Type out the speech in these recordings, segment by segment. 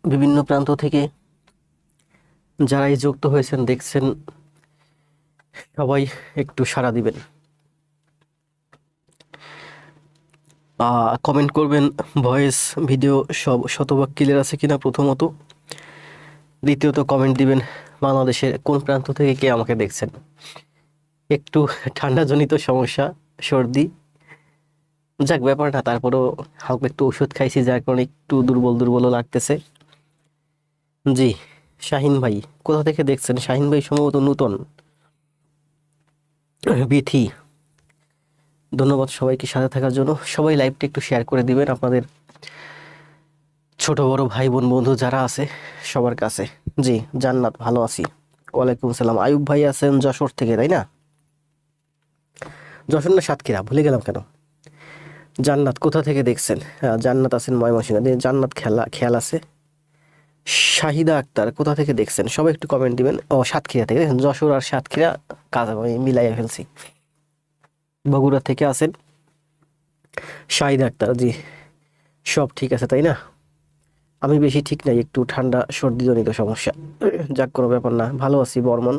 বিভিন্ন প্রান্ত থেকে যারাই যুক্ত হয়েছেন দেখছেন, সবাই একটু সাড়া দিবেন, কমেন্ট করবেন ভয়েস ভিডিও সব শতভাগ ক্লিয়ার আছে কিনা প্রথমত। দ্বিতীয়ত কমেন্ট দিবেন বাংলাদেশের কোন প্রান্ত থেকে কে আমাকে দেখছেন। একটু ঠান্ডাজনিত সমস্যা, সর্দি, যাক ব্যাপার না, তারপরও হালকা একটু ওষুধ খাইছি যার কারণে একটু দুর্বল দুর্বলও লাগতেছে। জি, শাহিন ভাই কোথা থেকে দেখছেন? শাহিন ভাই সম্ভবত নূতন। বিথি, ধন্যবাদ সবাইকে সাথে থাকার জন্য। সবাই লাইভটা একটু শেয়ার করে দিবেন আপনাদের ছোট বড় ভাই বোন বন্ধু যারা আছে সবার কাছে। জি, জান্নাত ভালো আছি। ওয়ালাইকুম সালাম। আয়ুব ভাই আছেন যশোর থেকে, তাই না? যশোর না সাতক্ষীরা, ভুলে গেলাম কেন। জান্নাত কোথা থেকে দেখছেন? হ্যাঁ, জান্নাত আছেন ময়মনসিংহ। জান্নাত খেয়াল আছে। শাহিদা আক্তার কোথা থেকে দেখছেন? সবাই একটু কমেন্ট দিবেন। ও, সাতক্ষীরা থেকে দেখেন, যশোর আর সাতক্ষীরা কাজ আমি মিলাইয়া ফেলছি। বগুড়া থেকে আছেন শাহিদা আক্তার। জি, সব ঠিক আছে তাই না? আমি বেশি ঠিক নাই, একটু ঠান্ডা সর্দি জনিত সমস্যা। যাক, কোনো ব্যাপার না, ভালো আছি। বর্মন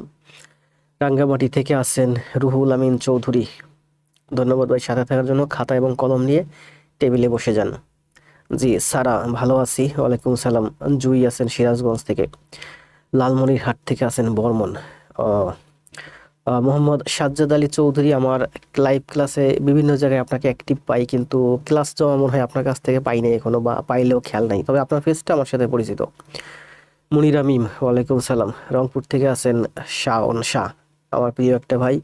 রাঙ্গামাটি থেকে আছেন রুহুল আমিন চৌধুরী, ধন্যবাদ ভাই সাথে থাকার জন্য। খাতা এবং কলম নিয়ে টেবিলে বসে যান। জি, সারা ভালো আছি। ওয়ালাইকুম সালাম। জুই আছেন সিরাজগঞ্জ থেকে। লালমনিরহাট থেকে আছেন বর্মন। মোহাম্মদ সাজ্জাদ আলী চৌধুরী, আমার লাইভ ক্লাসে বিভিন্ন জায়গায় আপনাকে অ্যাক্টিভ পাই, কিন্তু ক্লাস জমা মনে হয় আপনার কাছ থেকে পাই নাই এখনো, বা পাইলেও খেয়াল নাই, তবে আপনার ফেসটা আমার সাথে পরিচিত। মুনিরা মিম, ওয়ালাইকুম সালাম। রংপুর থেকে আছেন শাওন শাহ, আমার প্রিয় একটা ভাই।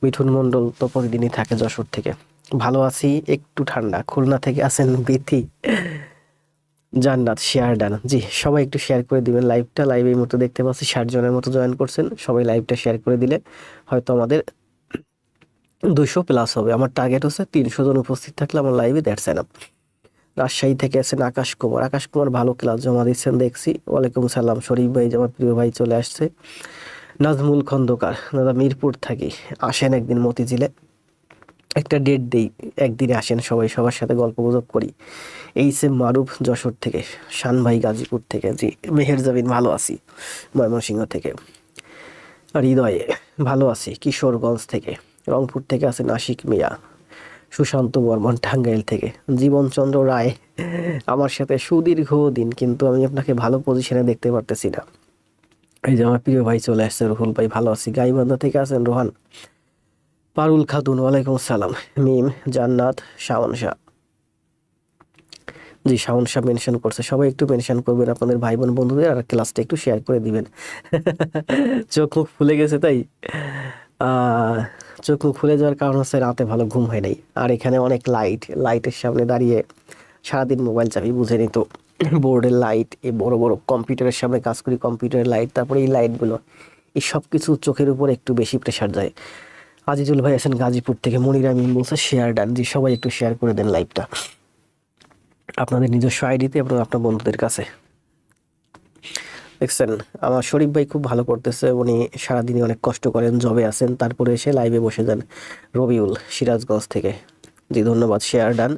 মিঠুন মণ্ডল তো প্রতিদিনই থাকে যশোর থেকে। ভালো আছি, একটু ঠান্ডা। খুলনা থেকে আছেন বিথি। জান্নাত শেয়ার ডান। জি, সবাই একটু শেয়ার করে দিবেন লাইভটা। লাইভ এই মতো দেখতে পাচ্ছি 60 জনের মতো জয়েন করছেন। সবাই লাইভটা শেয়ার করে দিলে হয়তো আমাদের 200 প্লাস হবে। আমার টার্গেট হচ্ছে 300 জন উপস্থিত থাকলে আমার লাইভে, দ্যাটস এনাফ। রাজশাহী থেকে আছেন আকাশ কুমার। আকাশ কুমার ভালো ক্লাস জমা দিচ্ছেন দেখছি। ওয়ালাইকুম সালাম। শরীফ ভাই, আমার প্রিয় ভাই চলে আসছে। নাজমুল খন্দকার, দাদা মিরপুর থাকি, আসেন একদিন মতিঝিলে, একটা ডেট দেই, একদিনে আসেন, সবাই সবার সাথে গল্প গুজব করি। এইচ এম মারুফ যশোর থেকে। শান ভাই গাজীপুর থেকে। জি, মেহের জাবিন ভালো আছি ময়মনসিংহ থেকে। হৃদয়ে ভালো আছি কিশোরগঞ্জ থেকে। রংপুর থেকে আছেন আশিক মিয়া। সুশান্ত বর্মন টাঙ্গাইল থেকে। জীবনচন্দ্র রায় আমার সাথে সুদীর্ঘ দিন, কিন্তু আমি আপনাকে ভালো পজিশনে দেখতে পারতেছি না। এই যে আমার প্রিয় ভাই চলে আসছে রুহুল ভাই, ভালো আছি। গাইবান্ধা থেকে আছেন রোহান। পারুল খাতুন, ওয়ালাইকুম সালাম। মিম, জান্নাত, শাওন শাহ। জি, শাওন শাহ মেনশন করছে। সবাই একটু মেনশন করবেন আপনাদের ভাই বোন বন্ধুদের, আর ক্লাসটা একটু শেয়ার করে দিবেন। চোখ মুখ ফুলে গেছে তাই। আহ চোখ মুখ ফুলে যাওয়ার কারণ হচ্ছে রাতে ভালো ঘুম হয় নাই, আর এখানে অনেক লাইটের সামনে দাঁড়িয়ে সারাদিন মোবাইল চাপি, বুঝেনি তো। বোর্ডের লাইট, এই বড় বড় কম্পিউটারের সামনে কাজ করি, কম্পিউটারের লাইট, তারপরে এই লাইটগুলো, এই সব কিছু চোখের উপর একটু বেশি প্রেশার যায়। আজিজুল ভাই আছেন গাজীপুর থেকে। মনিরা মিম বলছে শেয়ার ডান। জি, সবাই একটু শেয়ার করে দেন লাইভটা আপনাদের নিজস্ব আইডিতে এবং আপনার বন্ধুদের কাছে। দেখছেন, আমার শরীফ ভাই খুব ভালো করতেছে, উনি সারাদিনই অনেক কষ্ট করেন, জবে আছেন, তারপরে এসে লাইভে বসে যান। রবিউল সিরাজগঞ্জ থেকে। জি, ধন্যবাদ, শেয়ার ডান।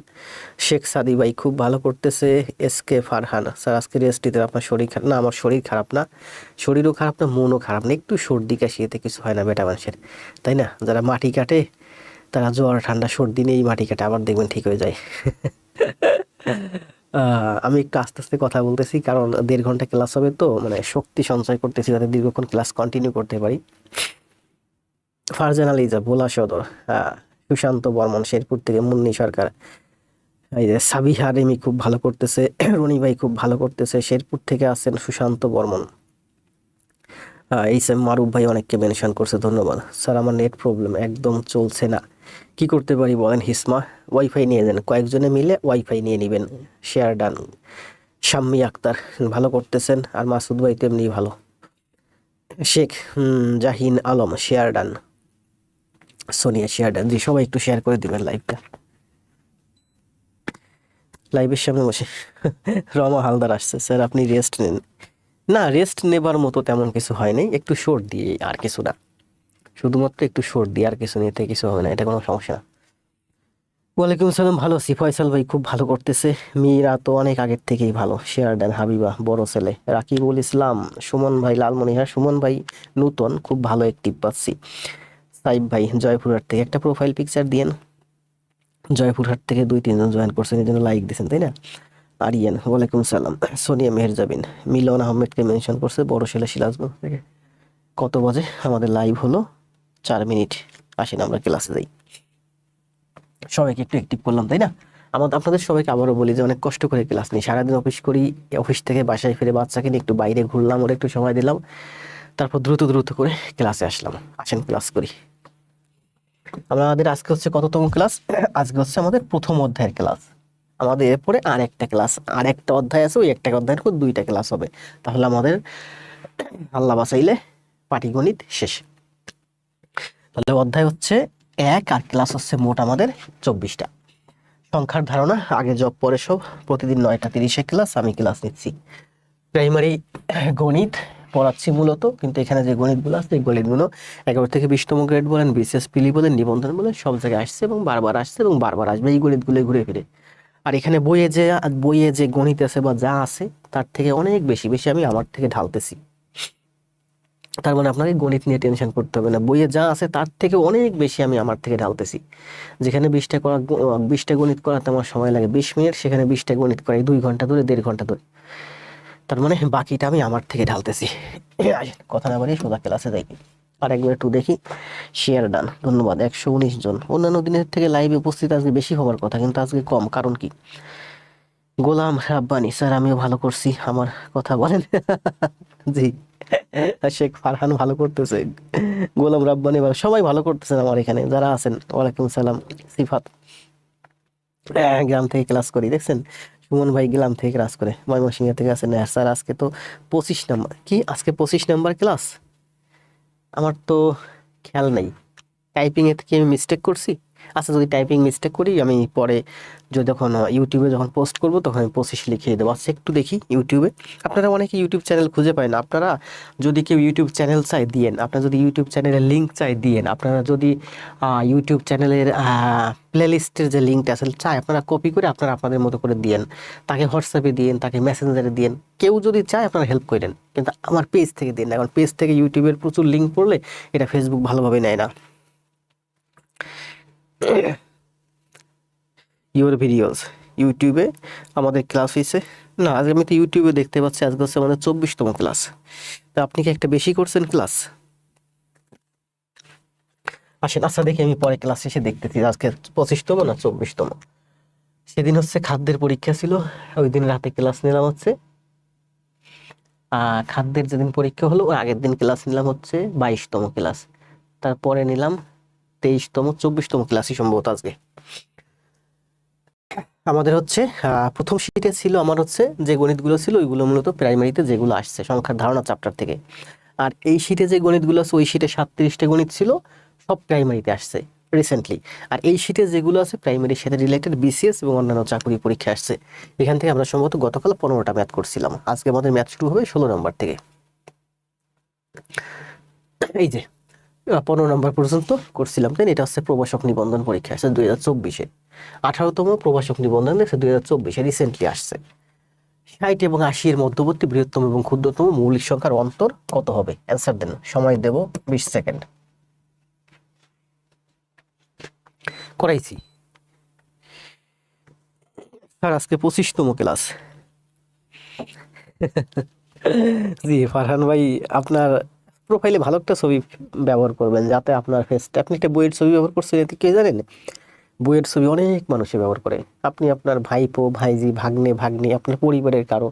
শেখ সাদি ভাই খুব ভালো করতেছে। এস কে ফারহান, স্যার আজকে রেস্ট নিতে, আপনার শরীর খারাপ না? আমার শরীর খারাপ না, শরীরও খারাপ না, মনও খারাপ না, একটু সর্দি কাশি, এতে কিছু হয় না বেটা মানুষের, তাই না? যারা মাটি কাটে তারা জ্বর ঠান্ডা সর্দি নিয়েই মাটি কাটে, আবার দেখবেন ঠিক হয়ে যায়। আমি একটু আস্তে আস্তে কথা বলতেছি, কারণ 1.5 ঘন্টা ক্লাস হবে, তো মানে শক্তি সঞ্চয় করতেছি যাতে দীর্ঘক্ষণ ক্লাস কন্টিনিউ করতে পারি। ফারজান আলিজা, ভোলা সদর। সুশান্ত বর্মন শেরপুর থেকে। মুন্নি সরকার, এই যে সাবিহা রেমি খুব ভালো করতেছে। রনি ভাই খুব ভালো করতেছে, শেরপুর থেকে আছেন সুশান্ত বর্মন। এইচ এম মারুফ ভাই অনেককে মেনশন করছে, ধন্যবাদ। স্যার আমার নেট প্রবলেম, একদম চলছে না, কি করতে পারি বলেন? হিসমা, ওয়াইফাই নিয়ে যান, কয়েকজনে মিলে ওয়াইফাই নিয়ে নেবেন। Share done. শাম্মী আক্তার ভালো করতেছেন, আর মাসুদ ভাই তেমনি ভালো। Sheikh Jahin Alam, share done. Sonia, share done. জি, সবাই একটু শেয়ার করে দিবেন লাইভটা। লাইভের সামনে বসে রমা হালদার আসছে, স্যার আপনি রেস্ট নিন। না, রেস্ট নেবার মতো তেমন কিছু হয়নি, একটু সর্দি, আর কিছু না, শুধুমাত্র একটু সর্দি, আর কিছু নিতে কিছু হবে না, এটা কোনো সমস্যা না। ওয়ালাইকুম আসসালাম, ভালো আছি। ফয়সাল ভাই খুব ভালো করতেছে। মীরা তো অনেক আগের থেকেই ভালো। শেয়ার দেন হাবিবা, বড় ছেলে রাকিবুল ইসলাম, সুমন ভাই লালমনিহার, সুমন ভাই নূতন, খুব ভালো অ্যাক্টিভ পাচ্ছি। সাইব ভাই জয়পুরহাট থেকে একটা প্রোফাইল পিকচার দিয়েন। জয়পুরহাট থেকে 2-3 জন জয়েন করছেন, এই জন্য লাইক দিয়েছেন, তাই না? আরিয়ান ওয়ালাইকুম সালাম। সোনিয়া মেহেরজাবিন, মিলন আহমেদকে মেনশন করছে, বড় ছেলে সিরাজগঞ্জ থেকে। কত বাজে? আমাদের লাইভ হলো 4 মিনিট। আসেন আমরা ক্লাসে যাই। সবাইকে একটু অ্যাক্টিভ করলাম, তাই না? আপনাদের সবাইকে আবারও বলি যে অনেক কষ্ট করে ক্লাস নিই, সারাদিন অফিস করি। অফিস থেকে বাসায় ফিরে বাচ্চাকে নিয়ে একটু বাইরে ঘুরলাম, ওরা একটু সময় দিলাম, তারপর দ্রুত দ্রুত করে ক্লাসে আসলাম। আসেন ক্লাস করি। আমাদের আজকে হচ্ছে কততম ক্লাস? আজকে হচ্ছে আমাদের প্রথম অধ্যায়ের ক্লাস। আমাদের এরপরে আর একটা ক্লাস, আর একটা অধ্যায় আছে, ওই একটা অধ্যায়ের পর 2টা ক্লাস হবে। তাহলে আমাদের আল্লাহ বাঁচাইলে পাটিগণিত শেষ। তাহলে অধ্যায় হচ্ছে 1 আর ক্লাস হচ্ছে মোট আমাদের 24টা। সংখ্যার ধারণা আগে জব পরে সব। প্রতিদিন 9টা 30-এ ক্লাস, আমি ক্লাস নিচ্ছি। প্রাইমারি গণিত পড়াচ্ছি মূলত, কিন্তু এখানে যে গণিতগুলো আছে এই গণিতগুলো 11 থেকে 20তম গ্রেড বলেন, বিসিএস পিলি বলেন, নিবন্ধন বলেন, সব জায়গায় আসছে এবং বারবার আসছে এবং বারবার আসবে এই গণিতগুলো ঘুরে ফিরে। আর এখানে বইয়ে যে গণিত আছে বা যা আছে তার থেকে অনেক বেশি বেশি আমি আমার থেকে ঢালতেছি। তার মানে আপনাকে গণিত নিয়ে টেনশন করতে হবে না, বইয়ে যা আছে তার থেকে অনেক বেশি আমি আমার থেকে ঢালতেছি। যেখানে 20টা গণিত করাতে আমার সময় লাগে 20 মিনিট, সেখানে 20টা গণিত করাই 2 ঘন্টা ধরে, 1.5 ঘন্টা ধরে। তার মানে বাকিটা আমি আমার থেকে ঢালতেছি। কথা না বাড়িয়ে সোজা ক্লাসে যাই। আর একবার একটু দেখি। শেয়ার ডান, ধন্যবাদ। 119 জন। অন্যান্য দিনের থেকে লাইভে উপস্থিত আজকে বেশি হওয়ার কথা, কিন্তু আজকে কম, কারণ কি? গোলাম রাব্বানি স্যার, আমিও ভালো করছি, আমার কথা বলেন। জি, শেখ ফারহান ভালো করতেছে, গোলাম রাব্বানি ভালো, সবাই ভালো করতেছেন আমার এখানে যারা আছেন। ওয়ালাইকুম সালাম। সিফাত, গ্রাম থেকে ক্লাস করি, দেখছেন? সুমন ভাই গ্রাম থেকে ক্লাস করে, ময়মনসিংহ থেকে আছেন। স্যার আজকে তো 25 নাম্বার, কি আজকে 25 নাম্বার ক্লাস? আমার তো খেয়াল নাই। টাইপিং এ কি আমি মিস্টেক করছি? আচ্ছা, যদি টাইপিং মিস্টেক করি আমি পরে, যখন ইউটিউবে যখন পোস্ট করব তখন আমি 25 লিখিয়ে দেবো। আচ্ছা, একটু দেখি ইউটিউবে। আপনারা অনেকে ইউটিউব চ্যানেল খুঁজে পায় না। আপনারা যদি কেউ ইউটিউব চ্যানেল চাই দিয়েন, আপনারা যদি ইউটিউব চ্যানেলের লিঙ্ক চাই দিয়েন, আপনারা যদি ইউটিউব চ্যানেলের প্লেলিস্টের যে লিঙ্কটা আছে চাই, আপনারা কপি করে আপনারা আপনাদের মতো করে দিয়েন, তাকে হোয়াটসঅ্যাপে দিয়েন, তাকে মেসেঞ্জারে দিয়েন। কেউ যদি চায় আপনারা হেল্প করেন, কিন্তু আমার পেজ থেকে দিন না, কারণ পেজ থেকে ইউটিউবের প্রচুর লিঙ্ক পড়লে এটা ফেসবুক ভালোভাবে নেয় না। ইউর ভিডিওস ইউটিউবে আমাদের ক্লাস হয়েছে না, আজকে আমি তো ইউটিউবে দেখতে পাচ্ছি আজকে হচ্ছে আমাদের 24তম ক্লাস। তা আপনি কি একটা বেশি করছেন ক্লাস? আসেন, আচ্ছা দেখি, আমি পরে ক্লাস শেষে দেখতেছি আজকে 25তম না 24তম। সেদিন হচ্ছে খাদ্যের পরীক্ষা ছিল, ওই দিন রাতে ক্লাস নিলাম হচ্ছে খাদ্যের যেদিন পরীক্ষা হলো ওর আগের দিন ক্লাস নিলাম হচ্ছে 22তম ক্লাস, তারপরে নিলাম 23তম, 24তম ক্লাসই সম্ভবত আজকে। আমাদের হচ্ছে প্রথম শিটে ছিল আমার হচ্ছে যে গণিতগুলো ছিল ওইগুলো মূলত প্রাইমারিতে যেগুলো আসছে সংখ্যার ধারণা চ্যাপ্টার থেকে। আর এই শিটে যে গণিতগুলো আছে ওই শিটে 37টা গণিত ছিল, সব প্রাইমারিতে আসছে রিসেন্টলি। আর এই শিটে যেগুলো আছে প্রাইমারির সাথে রিলেটেড বিসিএস এবং অন্যান্য চাকরি পরীক্ষা আসছে। এখান থেকে আমরা সম্ভবত গতকাল 15টা ম্যাথ করছিলাম, আজকে আমাদের ম্যাথ শুরু হবে 16 নম্বর থেকে। এই যে 15 নম্বর পর্যন্ত করছিলাম, তাই না? এটা হচ্ছে প্রভাষক নিবন্ধন পরীক্ষা আসছে 2024-এ। 18তম প্রভাষক নিবন্ধন দেখছে 2024-এ রিসেন্টলি আসছে। 60 এবং 80 এর মধ্যবর্তী বৃহত্তম এবং ক্ষুদ্রতম মৌলিক সংখ্যার অন্তর কত হবে? অ্যান্সার দেন, সময় দেব 20 সেকেন্ড। করাইছি স্যার, আজকে 25তম ক্লাস। জি ফারহান ভাই, আপনার প্রোফাইলে ভালো একটা ছবি ব্যবহার করবেন, যাতে আপনার ফেসটা, আপনি একটা বইয়ের ছবি ব্যবহার করছেন, এতে কে জানেন? বইয়ের ছবি অনেক মানুষই ব্যবহার করে। আপনি আপনার ভাইপো, ভাইজি, ভাগ্নে, ভাগ্নি, আপনার পরিবারের কারো,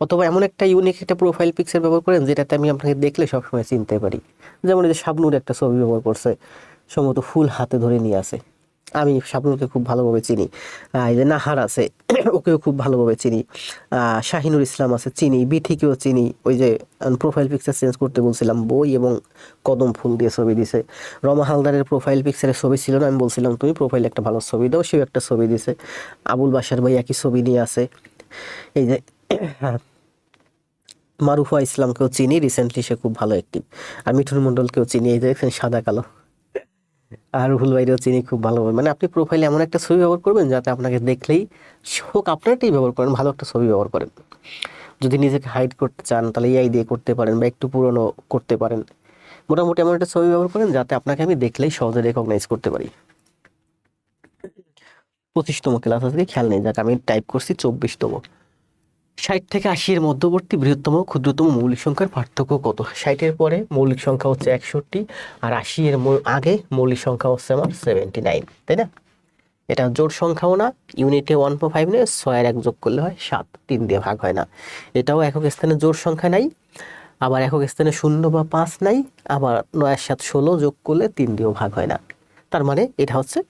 অথবা এমন একটা ইউনিক একটা প্রোফাইল পিকচার ব্যবহার করেন যেটাতে আমি আপনাকে দেখলে সবসময় চিনতে পারি। যেমন এই যে শাবনূর একটা ছবি ব্যবহার করছে, সম্ভবত ফুল হাতে ধরে নিয়ে আছে। আমি শাবনূরকে খুব ভালোভাবে চিনি। এই যে নাহার আছে, ওকেও খুব ভালোভাবে চিনি। শাহিনুর ইসলাম আছে, চিনি। বিথিকেও চিনি। ওই যে প্রোফাইল পিকচার চেঞ্জ করতে বলছিলাম, বই এবং কদম ফুল দিয়ে ছবি দিছে। রমা হালদারের প্রোফাইল পিকচারের ছবি ছিল না, আমি বলছিলাম তুমি প্রোফাইলে একটা ভালো ছবি দাও, সেও একটা ছবি দিছে। আবুল বাসার ভাই একই ছবি নিয়ে আছে। এই যে মারুফা ইসলামকেও চিনি, রিসেন্টলি সে খুব ভালো অ্যাক্টিভ। আর মিঠুন মন্ডলকেও চিনি, এই যে দেখছেন সাদা কালো। আর রুহুল ভাইরাও চিনি খুব ভালোভাবে। মানে আপনি প্রোফাইলে এমন একটা ছবি ব্যবহার করবেন যাতে আপনাকে দেখলেই হোক আপনারটাই ব্যবহার করেন, ভালো একটা ছবি ব্যবহার করেন। যদি নিজেকে হাইড করতে চান তাহলে এআই দিয়ে করতে পারেন বা একটু পুরনো করতে পারেন। মোটামুটি এমন একটা ছবি ব্যবহার করেন যাতে আপনাকে আমি দেখলেই সহজে রেকগনাইজ করতে পারি। 25তম ক্লাস আজকে, খেয়াল নেই, যাক আমি টাইপ করছি 24তম। 60 থেকে 80 এর মধ্যবর্তী বৃহত্তম ক্ষুদ্রতম মৌলিক সংখ্যার পার্থক্য কত? 60-এর পরে মৌলিক সংখ্যা হচ্ছে 61, আর 80 এর আগে মৌলিক সংখ্যা হচ্ছে আমার 79, তাই না? এটা জোড় সংখ্যাও না, ইউনিটে 1/5 নেই, 6 আর 1 যোগ করলে হয় 7, 3 দিয়ে ভাগ হয় না। এটাও একক স্থানে জোড় সংখ্যা নাই, আবার একক স্থানে 0 বা 5 নাই, আবার 9 আর 7 16 যোগ করলে 3 দিয়েও ভাগ হয় না। তার মানে এটা হচ্ছে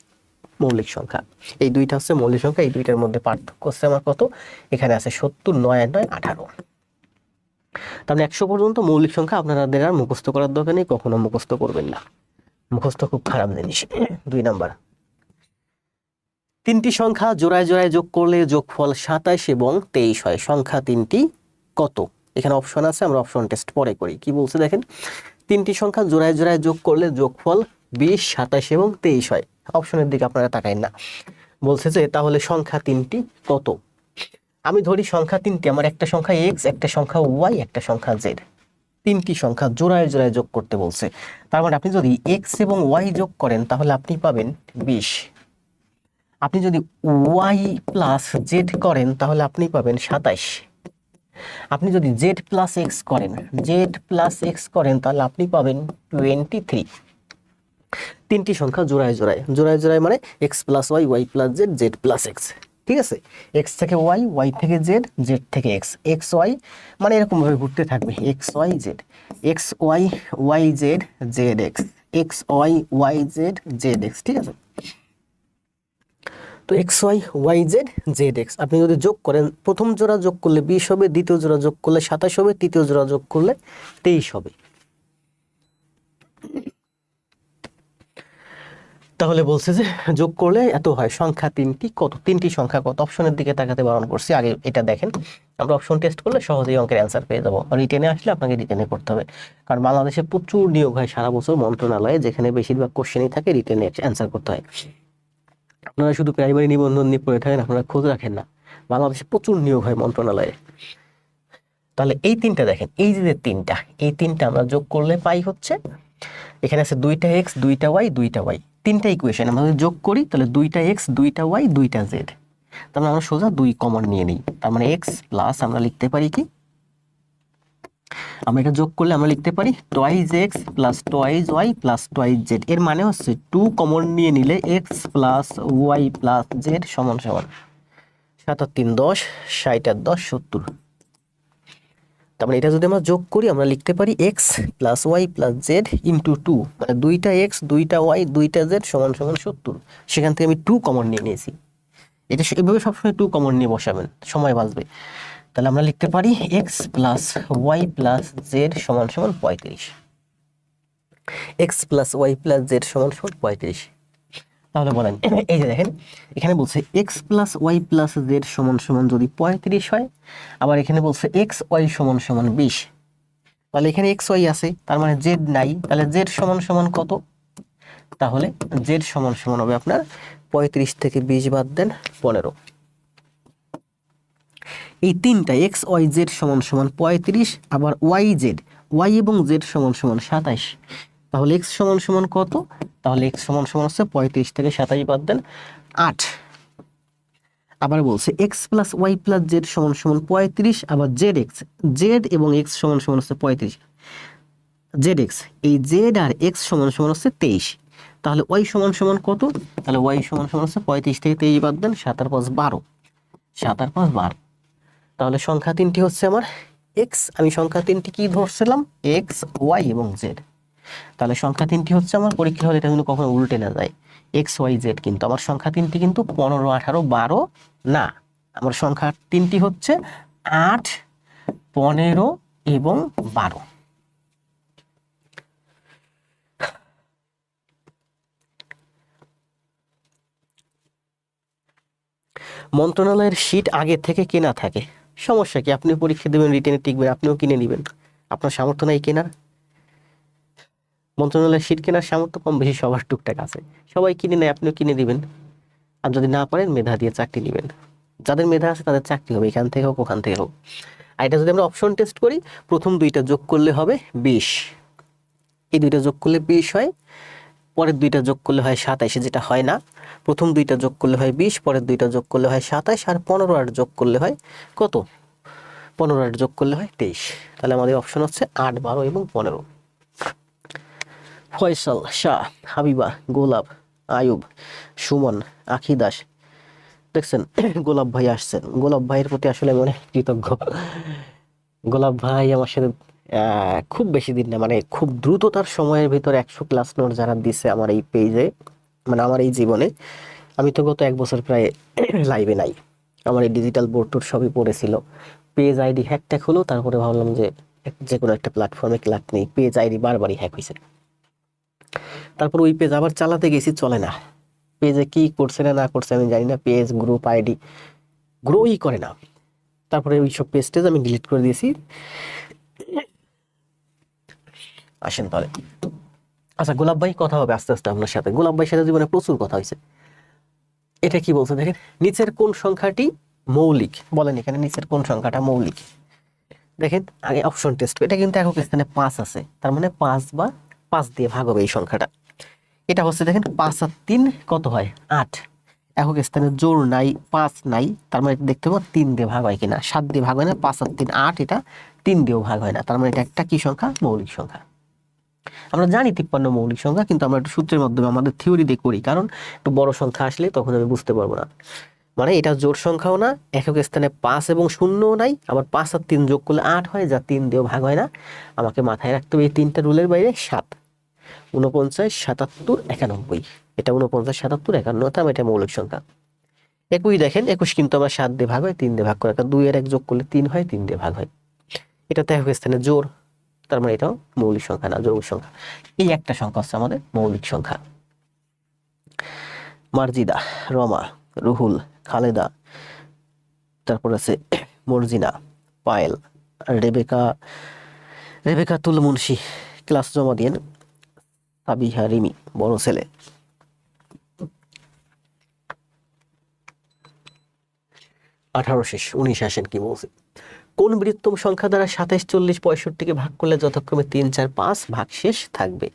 মৌলিক সংখ্যা। এই দুইটা হচ্ছে মৌলিক সংখ্যা, এই দুইটার মধ্যে পার্থক্য হচ্ছে আমার কত? এখানে আছে 70, 9 আর 9 18। তার মানে 100 পর্যন্ত মৌলিক সংখ্যা আপনাদের আর মুখস্থ করার দরকার নেই, কখনো মুখস্থ করবেন না, মুখস্থ খুব খারাপ জিনিস। 2 নাম্বার, 3টি সংখ্যা জোড়ায় জোড়ায় যোগ করলে যোগফল 27 এবং 23 হয়, সংখ্যা 3টি কত? এখানে অপশন আছে, আমরা অপশন টেস্ট পরে করি। কি বলছে দেখেন, 3টি সংখ্যা জোড়ায় জোড়ায় যোগ করলে যোগফল 20, 27 এবং 23 হয়। অপশনের দিকে আপনারা তাকাইন না, বলছে যে তাহলে সংখ্যা 3টি কত? আমি ধরি সংখ্যা 3টি, আমার একটা সংখ্যা x, একটা সংখ্যা y, একটা সংখ্যা z। 3টি সংখ্যা জোড়ায় জোড়ায় যোগ করতে বলছে, তার মানে আপনি যদি x এবং y যোগ করেন তাহলে আপনি পাবেন 20। আপনি যদি y প্লাস z করেন তাহলে আপনি পাবেন 27। আপনি যদি z প্লাস x করেন, তাহলে আপনি পাবেন 23। 3টি সংখ্যা জোড়ায় জোড়ায়, জোড়ায় জোড়ায় মানে x plus y, y plus z, z plus x। ঠিক আছে, x থেকে y, y থেকে z, z থেকে x, x y মানে এরকম ভাবে ঘুরতে থাকবে, x y z, x y y z, z x, x y y z, z x। ঠিক আছে, তো X Y Y Z Z X আপনি যদি যোগ করেন, প্রথম জোড়া যোগ করলে 20 হবে, দ্বিতীয় জোড়া যোগ করলে 27 হবে, তৃতীয় জোড়া যোগ করলে 23 হবে। তাহলে বলছে যে যোগ করলে এত হয়, সংখ্যা 3টি কত? 3টি সংখ্যা কত? অপশনের দিকে তাকাতে বারণ করছি, আগে এটা দেখেন। আমরা অপশন টেস্ট করলে সহজেই অঙ্কের অ্যান্সার পেয়ে যাবো। রিটেনে আসলে আপনাকে রিটেনে করতে হবে, কারণ বাংলাদেশে প্রচুর নিয়োগ হয় সারা বছর মন্ত্রণালয়ে, যেখানে বেশিরভাগ কোশ্চেনই থাকে রিটেনে অ্যান্সার করতে হয়। আপনারা শুধু প্রাইমারি নিবন্ধন নিয়ে পড়ে থাকেন, আপনারা খোঁজ রাখেন না, বাংলাদেশে প্রচুর নিয়োগ হয় মন্ত্রণালয়ে। তাহলে এই 3টা দেখেন, এই যে 3টা, এই 3টা আমরা যোগ করলে পাই হচ্ছে, এখানে আছে 2টা x, 2টা y, 2টা y, 3টা ইকুয়েশন আমরা যদি যোগ করি তাহলে 2টা x, 2টা y, 2টা z। তার মানে আমরা সোজা 2 কমন নিয়ে নিই, তার মানে x প্লাস আমরা লিখতে পারি কি, আমরা এটা যোগ করলে আমরা লিখতে পারি twice x plus twice y plus twice z। এর মানে হচ্ছে 2 কমন নিয়ে নিলে x plus y plus z সমান সমান 7 আর 3 10, 60 আর 10 70। তার মানে এটা যদি আমরা যোগ করি আমরা লিখতে পারি x plus y plus z into 2, মানে 2টা x, 2টা y, 2টা z সমান সমান 70। সেখান থেকে আমি 2 কমন নিয়ে নিয়েছি। এটা এভাবে সবসময় 2 কমন নিয়ে বসাবেন, সময় বাঁচবে। তাহলে আমরা লিখতে পারি x plus y plus z সমান সমান 35। x plus y plus z সমান সমান 35। তাহলে বলেন, এই যে দেখেন এখানে বলছে x plus y plus z সমান সমান যদি 35 হয়, আবার এখানে বলছে x y সমান সমান 20, তাহলে এখানে x y আছে, তার মানে z নাই, তাহলে z সমান সমান কত? তাহলে z সমান সমান হবে আপনার 35 থেকে 20 বাদ দেন 15। এই 3টা x y z সমান সমান 35, আবার y z, y এবং z সমান সমান 27। তাহলে x সমান সমান কত? তাহলে x সমান সমান হচ্ছে 35 থেকে 27 বাদ দেন 8। আবার বলছে x plus y plus z সমান সমান 35, আবার zx, z এবং x সমান সমান হচ্ছে 35, zx, এই z আর x সমান সমান হচ্ছে 23। তাহলে y সমান সমান কত? তাহলে y সমান সমান হচ্ছে 35 থেকে 23 বাদ দেন 7 আর 5 12, 7 আর 5 12। তাহলে সংখ্যা 3টি হচ্ছে আমার x, আমি সংখ্যা 3টি কি ধরছিলাম? x, y এবং z। তাহলে সংখ্যা 3টি হচ্ছে আমার, পরীক্ষা হলে এটা কিন্তু কখনো উল্টে না যায়, x y z। কিন্তু আমার সংখ্যা 3টি কিন্তু 15, 18, 12 না, আমার সংখ্যা 3টি হচ্ছে 8, 15 এবং 12। মন্ত্রণালয়ের শীট আগে থেকে কেনা থাকে, সমস্যা কি? আপনি পরীক্ষা দেবেন, রিটেনে টিকবেন, আপনিও কিনে নেবেন, আপনার সামর্থ্য নাই কেনার। মন্ত্রণালয়ের শীট কেনার সামর্থ্য কম বেশি সবার টুকটাক আছে, সবাই কিনে নেয়, আপনিও কিনে দিবেন। আর যদি না পারেন মেধা দিয়ে চাকরি নেবেন, যাদের মেধা আছে তাদের চাকরি হবে, এখান থেকে হোক ওখান থেকে হোক। আর এটা যদি আমরা অপশন টেস্ট করি, প্রথম দুইটা যোগ করলে হবে 20, এই দুইটা যোগ করলে 20 হয়, পরের দুইটা যোগ করলে হয় 27, যেটা হয় না। প্রথম দুইটা যোগ করলে হয় 20, পরের দুইটা যোগ করলে হয় 27, আর 15 আর যোগ করলে হয় কত, 15 আর যোগ করলে হয় 23। তাহলে আমাদের অপশন হচ্ছে 8, 12 এবং 15। ফয়সাল, শাহ, হাবিবা, গোলাপ, আয়ুব, সুমন, আখি দাস। দেখছেন গোলাপ ভাই আসছেন, গোলাপ ভাইয়ের প্রতি আসলে আমি অনেক কৃতজ্ঞ। গোলাপ ভাই আমার সাথে খুব বেশি দিন না, মানে খুব দ্রুততার সময়ের ভিতরে 100 ক্লাস নোট যারা দিছে আমার এই পেজে, মানে আমার এই জীবনে। আমি তো গত 1 বছর প্রায় লাইভে নাই, আমার এই ডিজিটাল বোর্ড টোর সবই পড়েছিল। পেজ আইডি হ্যাক ট্যাক হলো, তারপরে ভাবলাম যে যে কোনো একটা প্ল্যাটফর্মে ক্লাক নেই, পেজ আইডি বারবারই হ্যাক হয়েছে। তারপর ওই পেজ আবার চালাতে গেছি, চলে না, পেজে কি করছে না না করছে আমি জানি না, পেজ গ্রুপ আইডি গ্রোই করে না। তারপরে ওই সব পেজ টেজ আমি ডিলিট করে দিয়েছি। আসেন তাহলে, আচ্ছা গোলাপ ভাই কথা হবে আস্তে আস্তে আপনার সাথে। গোলাপ ভাইয়ের সাথে জীবনে প্রচুর কথা হয়েছে। এটা কি বলছে দেখেন, নিচের কোন সংখ্যাটি মৌলিক, বলেন এখানে নিচের কোন সংখ্যাটা মৌলিক। দেখেন আগে অপশন টেস্ট, এটা কিন্তু একক স্থানে 5 আছে, তার মানে 5 বা 5 দিয়ে ভাগ হবে এই সংখ্যাটা। এটা হচ্ছে দেখেন 5 আর 3 কত হয় 8, একক স্থানে জোড় নাই, 5 নাই, তার মানে দেখতে পাবো 3 দিয়ে ভাগ হয় কিনা, 7 দিয়ে ভাগ হয় না, 5 আর 3 8, এটা 3 দিয়েও ভাগ হয় না, তার মানে এটা একটা কি সংখ্যা, মৌলিক সংখ্যা। আমরা জানি 53 মৌলিক সংখ্যা, কিন্তু আমরা একটু সূত্রের মাধ্যমে আমাদের থিওরি দিয়ে করি, কারণ একটু বড় সংখ্যা আসলে তখন আমি বুঝতে পারবো না। মানে এটা জোড় সংখ্যাও না, একক স্থানে 5 এবং 0ও নাই, আবার 5 আর 3 যোগ করলে 8 হয়, যা 3 দিয়েও ভাগ হয় না। আমাকে মাথায় রাখতে হবে এই তিনটা রুলের বাইরে 7, 49, 77, 91, এটা 49, 77, 51, তার এটা মৌলিক সংখ্যা। 21 দেখেন, 21 কিন্তু আমার 7 দিয়ে ভাগ হয়, 3 দিয়ে ভাগ করে, 2 এর 1 যোগ করলে 3 হয়, 3 দিয়ে ভাগ হয়। এটা তো একক স্থানে জোড়, তার মানে এটাও মৌলিক সংখ্যা না, যৌগিক সংখ্যা। এই একটা সংখ্যা হচ্ছে আমাদের মৌলিক সংখ্যা। মার্জিদা, রমা, রুহুল, খালেদা, তারপর আছে মর্জিনা, পায়েল, রেবেকা, রেবেকাতুল মুন্সি, ক্লাস জমা দিয়েন। সাবিহা রিমি, বড় ছেলে। 18 শেষ, 19 আসেন কি বলছে। কোন বৃহত্তম সংখ্যা দ্বারা 27, 40, 65 ভাগ করলে যথাক্রমে 3, 4, 5 ভাগ শেষ থাকবে।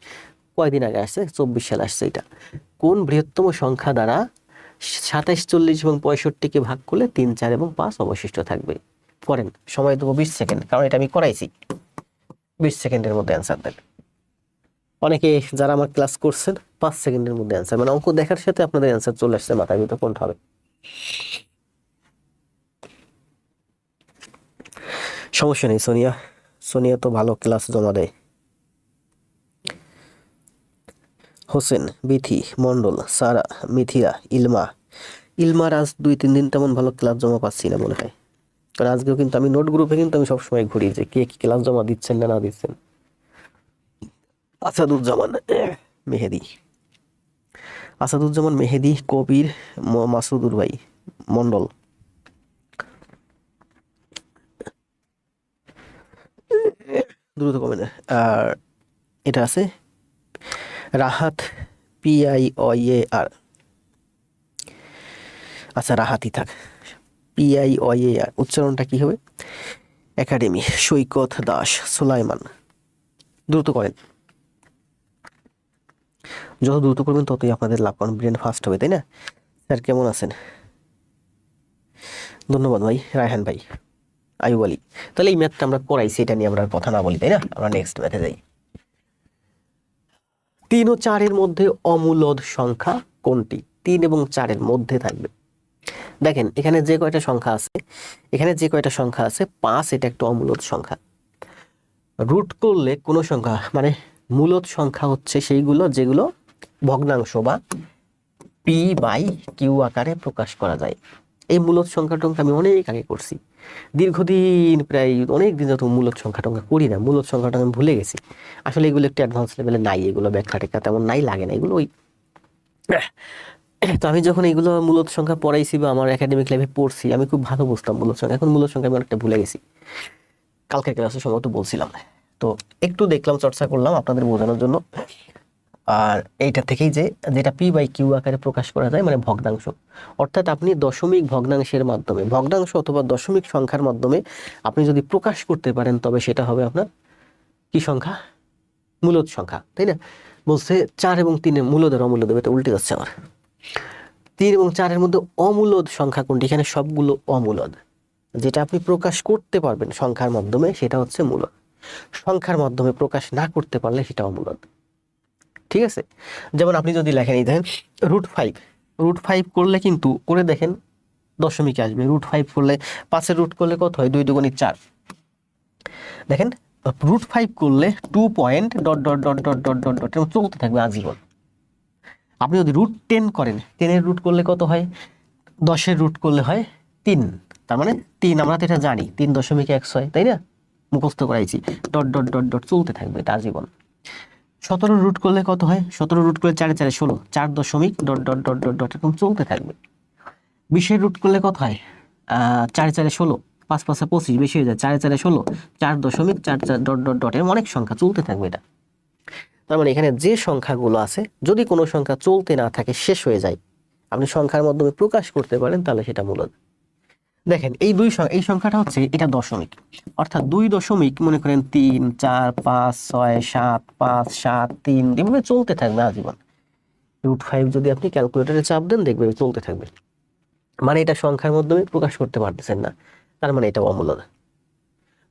কয়দিন আগে আসছে, 24 সালে আসছে এটা। কোন বৃহত্তম সংখ্যা দ্বারা 27, 40 এবং 65 ভাগ করলে 3, 4 এবং 5 অবশিষ্ট থাকবে। করেন, সময় দেবো 20 সেকেন্ড, কারণ এটা আমি করাইছি। 20 সেকেন্ডের মধ্যে অ্যান্সার দেন। অনেকে যারা আমার ক্লাস করছেন 5 সেকেন্ডের মধ্যে অ্যান্সার, মানে অঙ্ক দেখার সাথে আপনাদের অ্যান্সার চলে আসছে মাথায় ভিতর, কোনটা হবে। সমস্যা নেই, সোনিয়া, সোনিয়া তো ভালো ক্লাস জমা দেয়। হোসেন, বিথি, মন্ডল, সারা, মিথিলা, ইলমা। ইলমার আজ 2-3 দিন তেমন ভালো ক্লাস জমা পাচ্ছি না মনে হয়, কারণ আজকেও কিন্তু আমি নোট গ্রুপে কিন্তু আমি সবসময় ঘুরি যে কে কি ক্লাস জমা দিচ্ছেন না না দিচ্ছেন। আসাদুজ্জামান, মেহেদি, আসাদুজ্জামান, মেহেদি, কবির, মাসুদুর ভাই, মন্ডল। দ্রুত কমেন্ট। আর এটা আছে রাহাত, PIOAR, আচ্ছা রাহাতই থাক, PIOAR, উচ্চারণটা কি হবে, একাডেমি, সৈকত দাস, সুলাইমান। দ্রুত করেন, যত দ্রুত করবেন ততই আপনাদের লাভ, কারণ ব্রেন ফাস্ট হবে, তাই না। স্যার কেমন আছেন, ধন্যবাদ ভাই। রায়হান ভাই, আয়ুব আলী। তাহলে এই ম্যাথটা আমরা করাইছি, এটা নিয়ে আমরা আর কথা না বলি, তাই না, আমরা নেক্সট ম্যাথে যাই। 3 ও 4-এর মধ্যে অমূলদ সংখ্যা কোনটি, 3 এবং 4-এর মধ্যে থাকবে। দেখেন এখানে যে কয়টা সংখ্যা আছে, এখানে যে কয়টা সংখ্যা আছে, 5 এটা একটা অমূলদ সংখ্যা। রুট করলে কোনো সংখ্যা, মানে মূলদ সংখ্যা হচ্ছে সেইগুলো যেগুলো ভগ্নাংশ বা P/Q আকারে প্রকাশ করা যায়। এই মূলদ সংখ্যা টংখ্যা আমি অনেক আগে করছি, দীর্ঘদিন, প্রায় অনেক দিন যত মূলদ সংখ্যা টংখ্যা করি না, মূলদ সংখ্যাটা আমি ভুলে গেছি। আসলে এগুলো একটু অ্যাডভান্স লেভেলে নাই, এগুলো ব্যাখ্যা টেখ্যা তেমন নাই, লাগে না এগুলো। ওই তো আমি যখন এগুলো মূলদ সংখ্যা পড়াইছি বা আমার একাডেমিক লাইফে পড়ছি, আমি খুব ভালো বুঝতাম মূলদ সংখ্যা। এখন মূলদ সংখ্যা আমি অনেকটা ভুলে গেছি, কালকের ক্লাসে সম্ভবত বলছিলাম। তো একটু দেখলাম, চর্চা করলাম আপনাদের বোঝানোর জন্য। আর এইটা থেকেই যেটা পি বাই কিউ আকারে প্রকাশ করা যায়, মানে ভগ্নাংশ, অর্থাৎ আপনি দশমিক ভগ্নাংশের মাধ্যমে, ভগ্নাংশ অথবা দশমিক সংখ্যার মাধ্যমে আপনি যদি প্রকাশ করতে পারেন, তবে সেটা হবে আপনার কি সংখ্যা? মূলদ সংখ্যা, তাই না? বলছে 4 এবং 3 মূলদের অমূলদ, এটা উল্টে যাচ্ছে আমার। 3 এবং 4-এর মধ্যে অমূলদ সংখ্যা কোনটি? এখানে সবগুলো অমূলদ। যেটা আপনি প্রকাশ করতে পারবেন সংখ্যার মাধ্যমে সেটা হচ্ছে মূলদ, সংখ্যার মাধ্যমে প্রকাশ না করতে পারলে সেটা অমূলদ। ঠিক আছে? যেমন আপনি যদি লেখেন, এই দেখেন √5, √5 করলে কিন্তু করে দেখেন দশমিকে আসবে। √5 করলে 5-এর রুট করলে কত হয়? 2 2 4। দেখেন √5 করলে 2 point dot dot dot dot dot dot dot চলতে থাকবে আজীবন। আপনি যদি √10 করেন, 10-এর রুট করলে কত হয়? 10-এর রুট করলে হয় 3। তার মানে 3, আমরা তো এটা জানি 3.1 হয়, তাই না? মুখস্থ করাইছি। ডট ডট ডট ডট চলতে থাকবে এটা আজীবন। 17 রুট করলে কত হয়? 17 রুট করলে 4 4 16, 4 দশমিক dot dot dot dot dot এরকম চলতে থাকবে। 20-এর রুট করলে কত হয়? 4 4 16, 5 5 25, বেশি হয়ে যায়, 4 4 16, 4.44 ডট ডট ডট, এর অনেক সংখ্যা চলতে থাকবে এটা। তার মানে এখানে যে সংখ্যাগুলো আছে, যদি কোনো সংখ্যা চলতে না থাকে, শেষ হয়ে যায়, আপনি সংখ্যার মাধ্যমে প্রকাশ করতে পারেন, তাহলে সেটা মূলদ। দেখেন এই সংখ্যাটা হচ্ছে এটা দশমিক, অর্থাৎ 2 দশমিক, মনে করেন 3 4 5 6 7 5 7 3, এভাবে চলতে থাকবে আজীবন। √5 যদি আপনি ক্যালকুলেটরে চাপ দেন, দেখবে চলতে থাকবে। মানে এটা সংখ্যার মাধ্যমে প্রকাশ করতে পারতেছেন না, তার মানে এটা অমূলদ।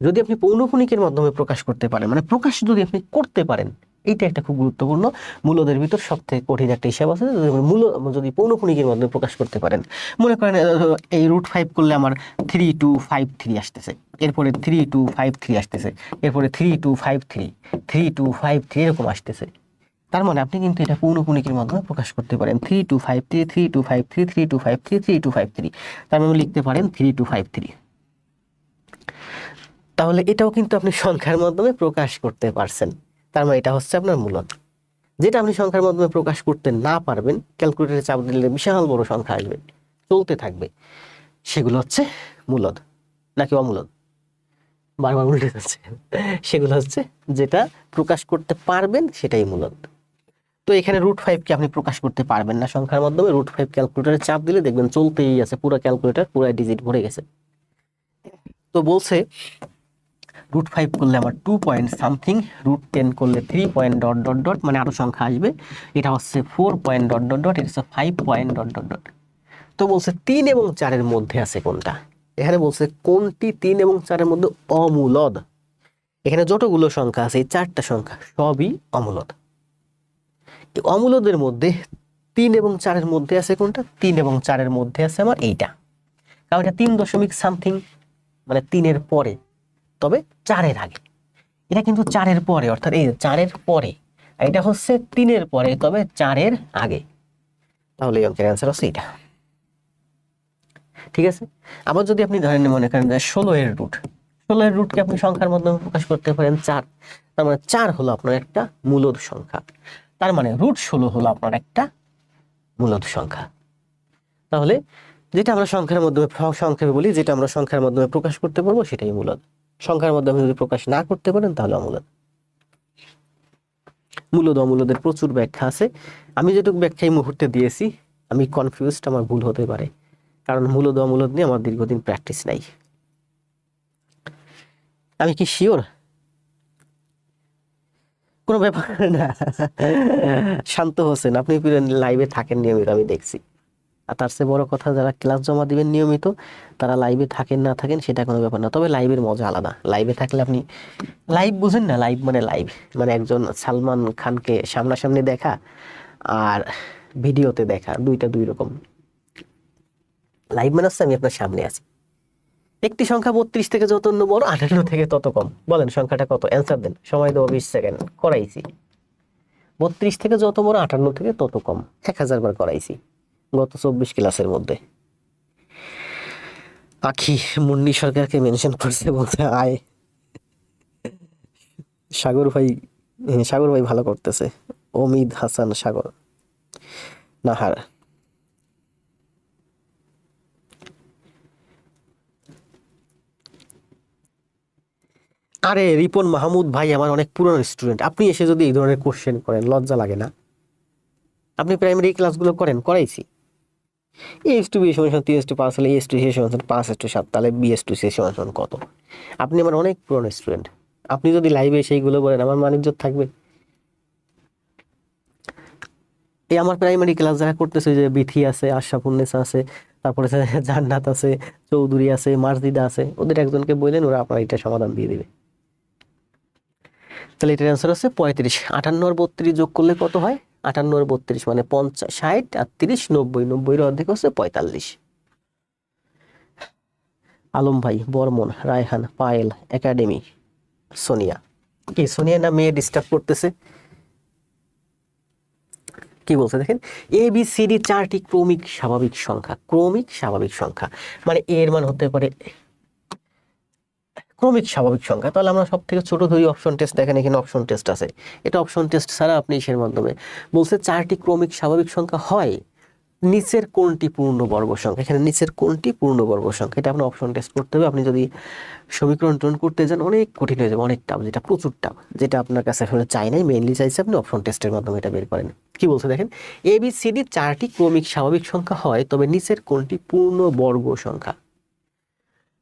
যদি আপনি পৌনঃপুনিকের মাধ্যমে প্রকাশ করতে পারেন, মানে প্রকাশ যদি আপনি করতে পারেন, এইটা একটা খুব গুরুত্বপূর্ণ। মূলদের ভিতর সবথেকে কঠিন একটা হিসাব আছে, যদি পৌনঃপুনিকের মাধ্যমে প্রকাশ করতে পারেন। মনে করেন এই √5 করলে আমার 3253 আসতেছে, এরপরে 3253 আসতেছে, এরপরে 3253 3253 এরকম আসতেছে। তার মানে আপনি কিন্তু এটা পৌনঃপুনিকের মাধ্যমে প্রকাশ করতে পারেন। 3253 3253 3253 3253, তার মানে লিখতে পারেন 3253। তাহলে এটাও কিন্তু আপনি সংখ্যার মাধ্যমে প্রকাশ করতে পারছেন, তার মানে এটা হচ্ছে আপনার মূলদ। যেটা আপনি সংখ্যার মাধ্যমে প্রকাশ করতে না পারবেন, ক্যালকুলেটরে চাপ দিলে বিশাল বড় সংখ্যা আসবে, চলতে থাকবে, সেগুলো হচ্ছে মূলদ। নাকি অমূলদ? বারবার উল্টে যাচ্ছে। সেগুলো হচ্ছে যেটা প্রকাশ করতে পারবেন, সেটাই মূলদ। তো এখানে √5 কে আপনি প্রকাশ করতে পারবেন না সংখ্যার মাধ্যমে। √5 ক্যালকুলেটরে চাপ দিলে দেখবেন চলতেই আছে, পুরো ক্যালকুলেটর পুরো ডিজিট ভরে গেছে। তো বলছে √5 করলে আমার 2 পয়েন্ট সামথিং, √10 করলে 3 পয়েন্ট ডট ডট ডট, মানে আরো সংখ্যা আসবে। এটা হচ্ছে 4 পয়েন্ট ডট ডট ডট, এটা হচ্ছে 5 পয়েন্ট ডট ডট ডট। তো বলছে 3 এবং 4-এর মধ্যে আছে কোনটা? এখানে বলছে কোনটি 3 এবং 4-এর মধ্যে অমূলদ। এখানে যতগুলো সংখ্যা আছে, এই 4টা সংখ্যা সবই অমূলদ। এই অমূলদের মধ্যে 3 এবং 4-এর মধ্যে আছে কোনটা? 3 এবং 4-এর মধ্যে আছে আমার এইটা, কারণ এটা 3 দশমিক সামথিং, মানে 3-এর পরে, তবে 4-এর আগে। এটা কিন্তু 4-এর পরে, অর্থাৎ এই 4-এর পরে, আর এটা হচ্ছে 3-এর পরে, তবে 4-এর আগে। তাহলে এই অঙ্কের অ্যান্সার হচ্ছে এটা। ঠিক আছে? আবার যদি আপনি ধরেন, মনে করেন 16-এর রুট, 16-এর রুটকে আপনি সংখ্যার মাধ্যমে প্রকাশ করতে পারেন 4, তার মানে 4 হলো আপনার একটা মূলদ সংখ্যা, তার মানে √16 হলো আপনার একটা মূলদ সংখ্যা। তাহলে যেটা আমরা সংখ্যার মাধ্যমে, সংক্ষেপে বলি, যেটা আমরা সংখ্যার মাধ্যমে প্রকাশ করতে পারবো সেটাই মূলদ। সংখ্যার মাধ্যমে যদি প্রকাশ না করতে পারেন, তাহলে অমূলদ। মূলদ অমূলদের প্রচুর ব্যাখ্যা আছে, আমি যেটুকু ব্যাখ্যা এই মুহূর্তে দিয়েছি, আমি কনফিউজড, আমার ভুল হতে পারে, কারণ মূলদ অমূলদ নিয়ে আমার দীর্ঘদিন প্র্যাকটিস নাই। আমি কি শিওর? কোনো ব্যাপার না। শান্ত হোসেন, আপনি লাইভে থাকেন নিয়মিত, আমি দেখছি। আর তার চেয়ে বড় কথা, যারা ক্লাস জমা দিবেন নিয়মিত, তারা লাইভে থাকেন না থাকেন সেটা কোনো ব্যাপার না, তবে লাইভের মজা আলাদা। লাইভে থাকলে আপনি লাইভ বুঝেন না, লাইভ মানে একজন সালমান খানকে সামনাসামনি দেখা আর ভিডিওতে দেখা, দুইটা দুই রকম। লাইভ মানে হচ্ছে আমি আপনার সামনে আছি। একটি সংখ্যা 32 থেকে যত বড়, 58 থেকে তত কম। বলেন সংখ্যাটা কত? অ্যান্সার দেন, সময় দেবো 20 সেকেন্ড। করাইছি 32 থেকে যত বড়, 58 থেকে তত কম, 1000 বার করাইছি গত 24 ক্লাসের মধ্যে। আখি মুন্নি সরকারকে মেনশন করছে, বলতে আয়। সাগর ভাই, সাগর ভাই ভালো করতেছে। অমিদ হাসান সাগর, নাহার। আরে রিপন মাহমুদ ভাই আমার অনেক পুরনো স্টুডেন্ট, আপনি এসে যদি এই ধরনের কোশ্চেন করেন লজ্জা লাগে না? আপনি প্রাইমারি ক্লাসগুলো করেন, করাইছি। A/B সমান 3:5 হলে A/C সমান 5:7, তাহলে B/C সমান কত? আপনি আমার অনেক পুরনো স্টুডেন্ট, আপনি যদি লাইভে সেইগুলো বলেন আমার মান ইজ্জত থাকবে? এই আমার প্রাইমারি ক্লাস যারা করতেছে, যে বিথি আছে, আশরাফুন্নেসা আছে, তারপরে জান্নাত আছে, চৌধুরী আছে, মার্জিদা আছে, ওদের একজনকে বললেন, ওরা আপনার এটা সমাধান দিয়ে দিবে। তাহলে এটার অ্যান্সার হচ্ছে 35। 58 আর 32 যোগ করলে কত হয়? 58 আর 32 মানে 50, 60 আর 30 90, 90-এর অর্ধেক হচ্ছে 45। আলম ভাই, বর্মন, রায়হান, পায়েল, একাডেমি, সোনিয়া। কি সোনিয়া না মেয়ে ডিস্টার্ব করতেছে? কি বলছে দেখেন, ABCD 4টি ক্রমিক স্বাভাবিক সংখ্যা। ক্রমিক স্বাভাবিক সংখ্যা মানে এর মান হতে পারে ক্রমিক স্বাভাবিক সংখ্যা। তাহলে আমরা সব থেকে ছোট ধরি অপশন টেস্ট। দেখেন এখানে অপশন টেস্ট আছে, এটা অপশন টেস্ট ছাড়া আপনি এর মাধ্যমে বলছে 4টি ক্রমিক স্বাভাবিক সংখ্যা হয় নিচের কোনটি পূর্ণবর্গ সংখ্যা। এখানে নিচের কোনটি পূর্ণবর্গ সংখ্যা, এটা আপনার অপশন টেস্ট করতে হবে। আপনি যদি সমীকরণ টন করতে যান অনেক কঠিন হয়ে যাবে, অনেক টাফ, যেটা প্রচুর টাফ, যেটা আপনার কাছে আসলে চাই নাই, মেইনলি চাইছে আপনি অপশন টেস্টের মাধ্যমে এটা বের করেন। কি বলছে দেখেন, ABCD 4টি ক্রমিক স্বাভাবিক সংখ্যা হয়, তবে নিচের কোনটি পূর্ণবর্গ সংখ্যা।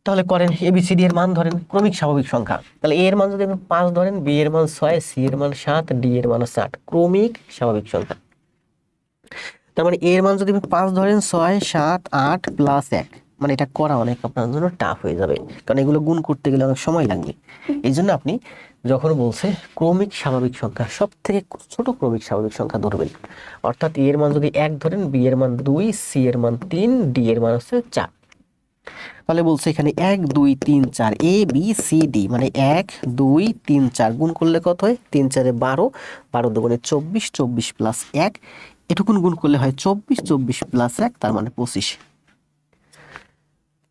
তাহলে করেন, ABCD এর মান ধরেন ক্রমিক স্বাভাবিক সংখ্যা। তাহলে A এর মান যদি আপনি 5 ধরেন, B এর মান 6, C এর মান 7, D এর মান 8, ক্রমিক স্বাভাবিক সংখ্যা। তার মানে A এর মান যদি আপনি 5 ধরেন, 6, 7, 8 প্লাস 1, মানে এটা করা অনেক আপনার জন্য টাফ হয়ে যাবে, কারণ এগুলো গুণ করতে গেলে অনেক সময় লাগবে। এই জন্য আপনি যখন বলছে ক্রমিক স্বাভাবিক সংখ্যা, সব থেকে ছোট ক্রমিক স্বাভাবিক সংখ্যা ধরবেন। অর্থাৎ A এর মান যদি 1 ধরেন, B এর মান 2, C এর মান 3, D এর মান হচ্ছে 4। তাহলে বলছে এখানে 1 2 3 4 ABCD মানে 1 2 3 4 গুণ করলে কত হয়? 3 4 12, 12 দুগুণে 24, 24 প্লাস 1, এটুকুন গুণ করলে হয় 24, 24 প্লাস 1 তার মানে 25।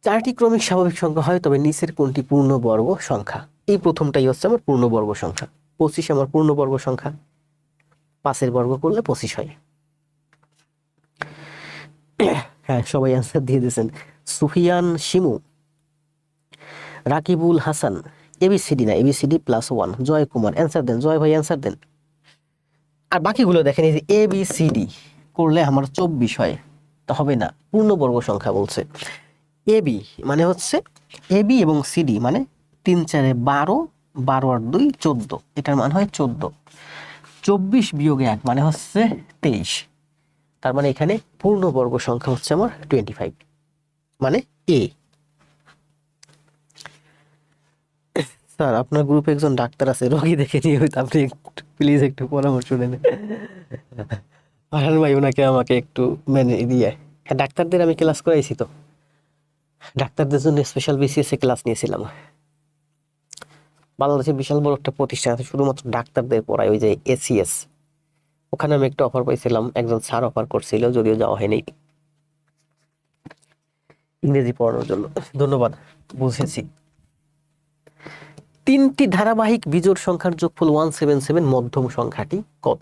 4টি ক্রমিক স্বাভাবিক সংখ্যা হয়, তবে নিচের কোনটি পূর্ণবর্গ সংখ্যা? এই প্রথমটাই হচ্ছে আমার পূর্ণবর্গ সংখ্যা। 25 আমার পূর্ণবর্গ সংখ্যা, 5-এর বর্গ করলে 25 হয়। হ্যাঁ, সবাই অ্যান্সার দিয়ে দিয়েছেন। সুফিয়ান শিমু, রাকিবুল হাসান, ABCD না, ABCD +1, জয় কুমার, অ্যান্সার দেন, জয় ভাই অ্যান্সার দেন। আর বাকিগুলো দেখেন, এই যে ABCD করলে আমার 24 হয়, তা হবে না, পূর্ণবর্গ সংখ্যা বলছে। AB মানে হচ্ছে AB এবং CD মানে 3 4 12, 12 আর 2 14, এটার মান হয় 14। 24 বিয়োগ 1 মানে হচ্ছে 23, তার মানে এখানে পূর্ণবর্গ সংখ্যা হচ্ছে আমার 25, মানে A। স্যার আপনার গ্রুপে একজন ডাক্তার আছে, রোগী দেখে নিয়ে হয়তো আপনি একটু প্লিজ একটু পরামর্শ নেন। আহান ভাই ওনাকে আমাকে একটু মেনে দিয়ে। হ্যাঁ, ডাক্তারদের আমি ক্লাস করাইছি তো, ডাক্তারদের জন্য স্পেশাল BCS এ ক্লাস নিয়েছিলাম। বাংলাদেশে বিশাল বড় একটা প্রতিষ্ঠান আছে শুধুমাত্র ডাক্তারদের পড়ায়, ওই যে ACS, ওখানে আমি একটা অফার পাইছিলাম, একজন স্যার অফার করছিল, যদিও যাওয়া হয়নি, ইংরেজি পড়ানোর জন্য। ধন্যবাদ, বুঝেছি। 3টি ধারাবাহিক বিজোড় সংখ্যার যোগফল 177, মধ্যম সংখ্যাটি কত?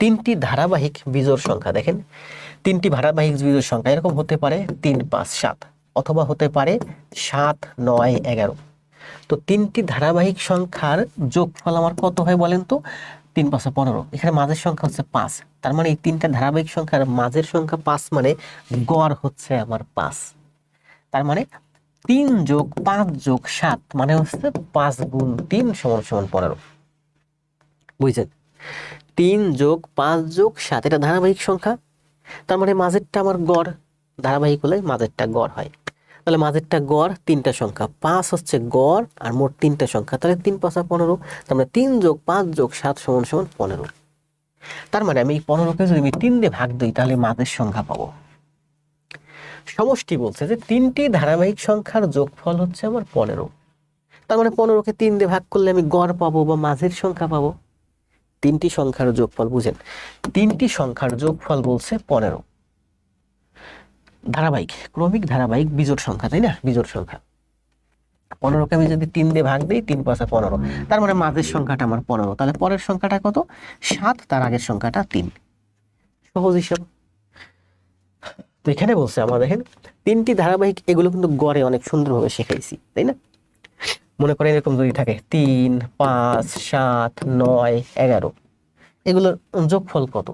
3টি ধারাবাহিক বিজোড় সংখ্যা, দেখেন 3টি ধারাবাহিক বিজোড় সংখ্যা এরকম হতে পারে 3 5 7, অথবা হতে পারে 7 9 11। তো 3টি ধারাবাহিক সংখ্যার যোগফল আমার কত হয় বলেন তো? 3 5 15। এখানে মাঝের সংখ্যা হচ্ছে 5, তার মানে এই 3টা ধারাবাহিক সংখ্যার মাঝের সংখ্যা 5, মানে গড় হচ্ছে আমার 5। তার মানে 3 যোগ 5 যোগ 7 মানে হচ্ছে 5 গুণ 3 সমান সমান 15। বুঝছেন? 3 যোগ 5 যোগ 7 এটা ধারাবাহিক সংখ্যা, তার মানে মাঝেরটা আমার গড়, ধারাবাহিক হলে মাঝেরটা গড় হয়। তাহলে মাঝেরটা গড় 3টা সংখ্যা, 5 হচ্ছে গড় আর মোট 3টা সংখ্যা, তাহলে 3 5 15। তার মানে 3 যোগ 5 যোগ 7 সমান সমান 15। তার মানে আমি এই 15কে যদি আমি 3 দিয়ে ভাগ দিই তাহলে মাঝের সংখ্যা পাবো। সমষ্টি বলছে যে 3টি ধারাবাহিক সংখ্যার যোগফল হচ্ছে আমার 15, তার মানে 15কে 3 দিয়ে ভাগ করলে আমি গড় পাবো বা মাঝের সংখ্যা পাবো। 3টি সংখ্যার যোগফল বুঝেন, 3টি সংখ্যার যোগফল বলছে 15। ধারাবাহিক, ক্রমিক ধারাবাহিক বিজোড় সংখ্যা, তাই না? বিজোড় সংখ্যা 15কে আমি যদি 3 দিয়ে ভাগ দিই, 3 5 15, তার মানে মাঝের সংখ্যাটা আমার 15, তাহলে পরের সংখ্যাটা কত? 7, তার আগের সংখ্যাটা 3। সহজ হিসাব। তো এখানে বলছে আমরা দেখেন 3টি ধারাবাহিক, এগুলো কিন্তু গড়ে অনেক সুন্দরভাবে শেখাইছি, তাই না? মনে করেন এরকম যদি থাকে 3, 5, 7, 9, 11, এগুলোর যোগফল কত?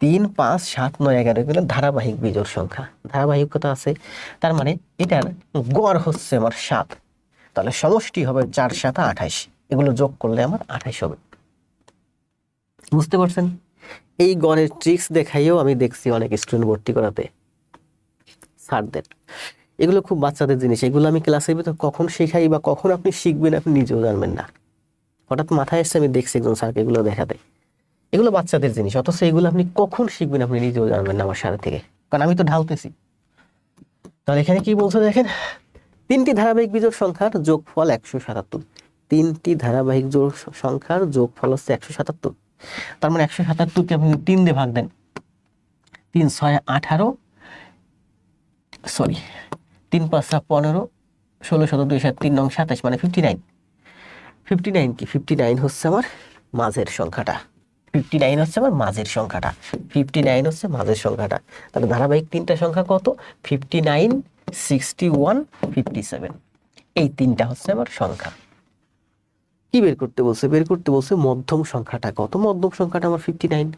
3, 5, 7, 9, 11 এগুলো ধারাবাহিক বিজোড় সংখ্যা, ধারাবাহিকতা আছে, তার মানে এটার গড় হচ্ছে আমার 7, তাহলে সমষ্টি হবে 4, 7, 28, এগুলো যোগ করলে আমার 28 হবে। বুঝতে পারছেন? এই গড়ের ট্রিক্স দেখাইও আমি দেখছি অনেক স্টুডেন্ট ভর্তি করাতে স্যারদের। এগুলো খুব বাচ্চাদের জিনিস, এগুলো আমি ক্লাসের ভিতর কখন শেখাই বা কখন আপনি শিখবেন আপনি নিজেও জানবেন না। হঠাৎ মাথায় এসছে, আমি দেখছি একজন স্যারকে এগুলো দেখাতে। এগুলো বাচ্চাদের জিনিস, অথচ এগুলো আপনি কখন শিখবেন আপনি নিজেও জানবেন না আমার সাথে থেকে, কারণ আমি তো ঢালতেছি। তাহলে এখানে কি বলছে দেখেন, 3টি ধারাবাহিক বিজোড় সংখ্যার যোগফল 177। 3টি ধারাবাহিক জোড় সংখ্যার যোগফল হচ্ছে 177। তার মানে 177কে আপনি 3 দিয়ে ভাগ দেন, 3, 6, 18, সরি 3, 5, 15, 16, 17, 2, 7, 3, 9, 27, মানে 59। 59 কি? 59 হচ্ছে আমার মাঝের সংখ্যাটা। 59 হচ্ছে আমার মাঝের সংখ্যাটা। 59 হচ্ছে মাঝের সংখ্যাটা। তাহলে ধারাবাহিক 3টা সংখ্যা কত? 59, 61, 57। এই 3টা হচ্ছে আমার সংখ্যা। কি বের করতে বলছে? বের করতে বলছে মধ্যম সংখ্যাটা কত। মধ্যম সংখ্যাটা আমার 59।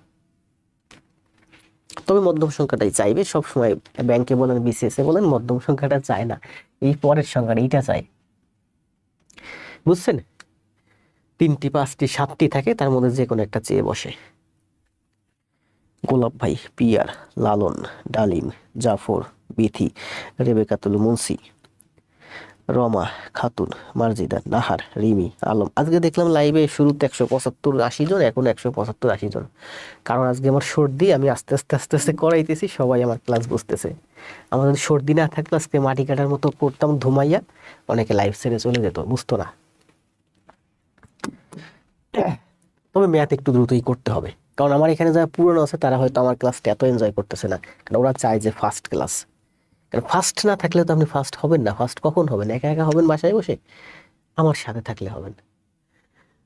তবে মধ্যম সংখ্যাটাই চাইবে সবসময়, ব্যাংকে বলেন বিসিএস এ বলেন, মধ্যম সংখ্যাটা চায় না, এই পরের সংখ্যাটা এইটা চাই। বুঝছেন? 3টি, 5টি, 7টি থাকে, তার মধ্যে যে কোনো একটা চেয়ে বসে। গোলাপ ভাই, পিয়ার, লালন, ডালিম, জাফর, বিথি, রেবেকাতুল মুন্সি, রমা খাতুন, মার্জিদা, নাহার, রিমি, আলম। আজকে দেখলাম লাইভে শুরুতে 175-80 জন, এখন 175-80 জন। কারণ আজকে আমার সর্দি, আমি আস্তে আস্তে আস্তে আস্তে করাইতেছি, সবাই আমার ক্লাস বুঝতেছে। আমার যদি সর্দি না থাকলে আজকে মাটি কাটার মতো করতাম ধুমাইয়া, অনেকে লাইভ ছেড়ে চলে যেত, বুঝতো না। তবে ম্যাথ একটু দ্রুতই করতে হবে, কারণ আমার এখানে যারা পুরনো আছে তারা হয়তো আমার ক্লাসটা এত এনজয় করতেছে না, কারণ ওরা চায় যে ফার্স্ট ক্লাস। কারণ ফার্স্ট না থাকলে তো আপনি ফার্স্ট হবেন না। ফার্স্ট কখন হবেন? একা একা হবেন বাসায় বসে? আমার সাথে থাকলে হবেন।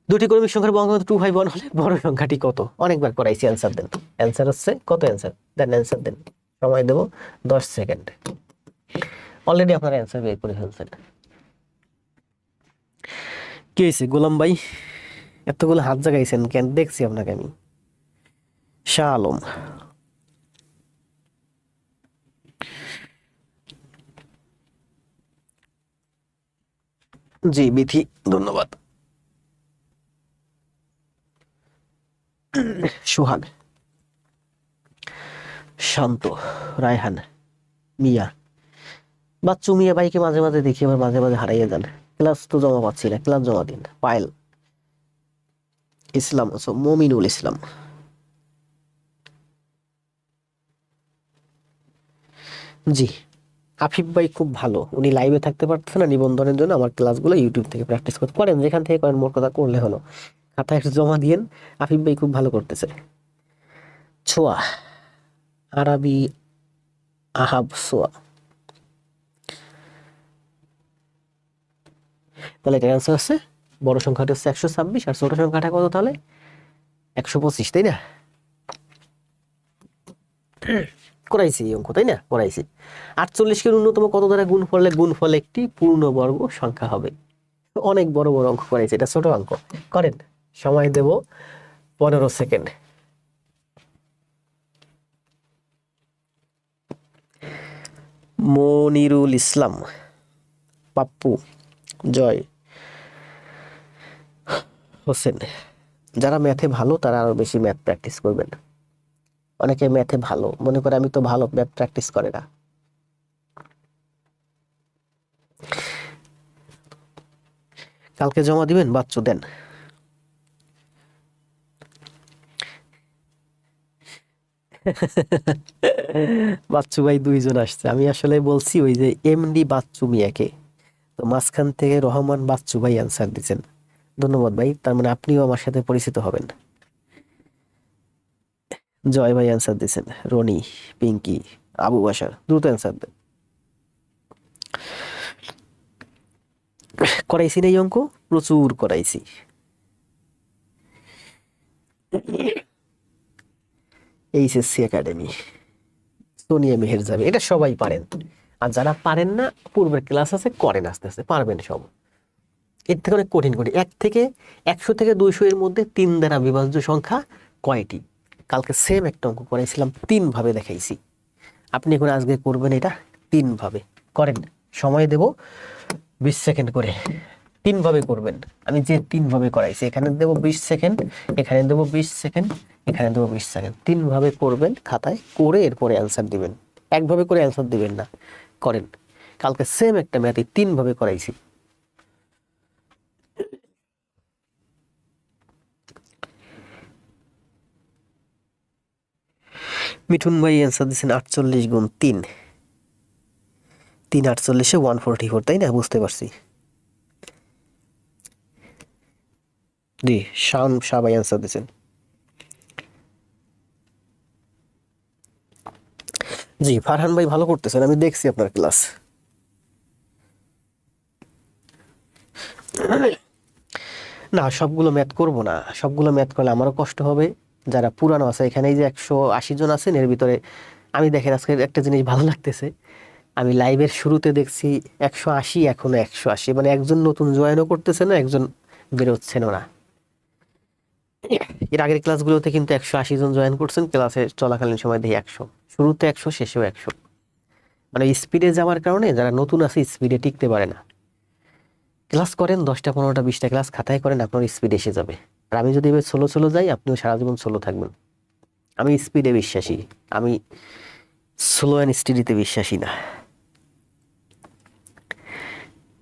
2টি ক্রমিক সংখ্যার বঙ্গানুক্রম 2/1 হলে বড় সংখ্যাটি কত? অনেকবার করাইছি, অ্যান্সার দেন। অ্যান্সার হচ্ছে কত? অ্যান্সার দেন, অ্যান্সার দেন। সময় দেব 10 সেকেন্ড। অলরেডি আপনারা অ্যান্সার বের করে ফেলছেন। কি হয়েছে গোলাম ভাই, এতগুলো হাত জাগাইছেন কেন? দেখছি আপনাকে আমি। শাহ আলম, জি বিথি, ধন্যবাদ। সুহাগ, শান্ত, রায়হান, মিয়া। বাচ্চু মিয়া ভাইকে মাঝে মাঝে দেখি, আবার মাঝে মাঝে হারাইয়া যান। ক্লাস তো জমা পাচ্ছি না, ক্লাস জমা দিন। পায়েল, ইসলাম, মমিনুল ইসলাম, জি। আফিফ ভাই খুব ভালো, উনি লাইভে থাকতে পারতেছে না নিবন্ধনের জন্য, আমার ক্লাসগুলো ইউটিউব থেকে প্র্যাকটিস করতে পারেন, যেখান থেকে করেন, মোর কথা করলে হলো। খাতায় একটু জমা দিয়েন, আফিফ ভাই খুব ভালো করতেছে। ছোয়া, আরবি আহাব সোয়া। তাহলে এটার অ্যান্সার হচ্ছে, বড় সংখ্যাটা হচ্ছে 126, আর ছোট সংখ্যাটা কত তাহলে? 125, তাই না? করাইছি এই অঙ্ক, তাই না? করাইছি। 48কে ন্যূনতম কত দ্বারা গুণ করলে গুণফল একটি পূর্ণবর্গ সংখ্যা হবে? অনেক বড় বড় অঙ্ক করাইছি, এটা ছোট অঙ্ক। করেন, সময় দেব 15 সেকেন্ড। মনিরুল ইসলাম, পাপ্পু, জয় হোসেন। যারা ম্যাথে ভালো তারা আরো বেশি ম্যাথ প্র্যাকটিস করবেন। অনেকে ম্যাথে ভালো মনে করে, আমি তো ভালো, ম্যাথ প্র্যাকটিস করে না। কালকে জমা দিবেন বাচ্চু, দেন। বাচ্চু ভাই 2 জন আসছে, আমি আসলে বলছি ওই যে এমডি বাচ্চু মিয়াকে, তো মাঝখান থেকে রহমান বাচ্চু ভাই অ্যান্সার দিচ্ছেন। ধন্যবাদ ভাই, তার মানে আপনিও আমার সাথে পরিচিত হবেন। জয় ভাই অ্যান্সার দিচ্ছেন, রনি, পিঙ্কি, আবু বাসার, দ্রুত অ্যান্সার দেন। করাইছি না এই অঙ্ক? প্রচুর করাইছি। এইচএসসি একাডেমি, সোনিয়া মেহের যাবে, এটা সবাই পারেন। আর যারা পারেন না, পূর্বের ক্লাস আছে, করেন, আস্তে আস্তে পারবেন সব। এর থেকে অনেক কঠিন কঠিন। 1 থেকে 100 থেকে 200 এর মধ্যে 3 দ্বারা বিভাজ্য সংখ্যা কয়টি? কালকে সেম একটা অঙ্ক করাইছিলাম, 3 ভাবে দেখাইছি। আপনি এখন আজকে করবেন এটা 3 ভাবে। করেন, সময় দেব 20 সেকেন্ড করে। 3 ভাবে করবেন। আমি যে 3 ভাবে করাইছি, এখানে দেব 20 সেকেন্ড, এখানে দেব 20 সেকেন্ড, এখানে দেব 20 সেকেন্ড। 3 ভাবে করবেন, খাতায় করে এরপরে অ্যান্সার দিবেন। একভাবে করে অ্যান্সার দিবেন না। করেন, কালকে সেম একটা ম্যাথই 3 ভাবে করাইছি। মিঠুন ভাই অ্যান্সার দিচ্ছেন 48 গুণ 3, 3 48-এ 144, তাই না? বুঝতে পারছি। জি, শান শাহ ভাই অ্যান্সার দিচ্ছেন। জি, ফারহান ভাই ভালো করতেছেন, আমি দেখছি আপনার ক্লাস। না, সবগুলো ম্যাথ করব না। সবগুলো ম্যাথ করলে আমারও কষ্ট হবে। যারা পুরানো আছে, এখানে এই যে 180 জন আছেন, এর ভিতরে আমি দেখেন আজকে একটা জিনিস ভালো লাগতেছে, আমি লাইভের শুরুতে দেখছি 180, এখনো 180, মানে একজন নতুন জয়েনও করতেছে না, একজন বেরোচ্ছেনও না। এর আগের ক্লাসগুলোতে কিন্তু 180 জন জয়েন করছেন, ক্লাসে চলাকালীন সময় দেখি 100, শুরুতে 100, শেষেও 100। মানে স্পিডে যাওয়ার কারণে যারা নতুন আছে স্পিডে টিকতে পারে না। ক্লাস করেন 10টা 15টা 20টা ক্লাস খাতায় করেন, আপনার স্পিড এসে যাবে। আর আমি যদি এবার স্লো যাই, আপনিও সারা জীবন স্লো থাকবেন। আমি স্পিডে বিশ্বাসী, আমি স্লো অ্যান্ড স্টেডিতে বিশ্বাসী না।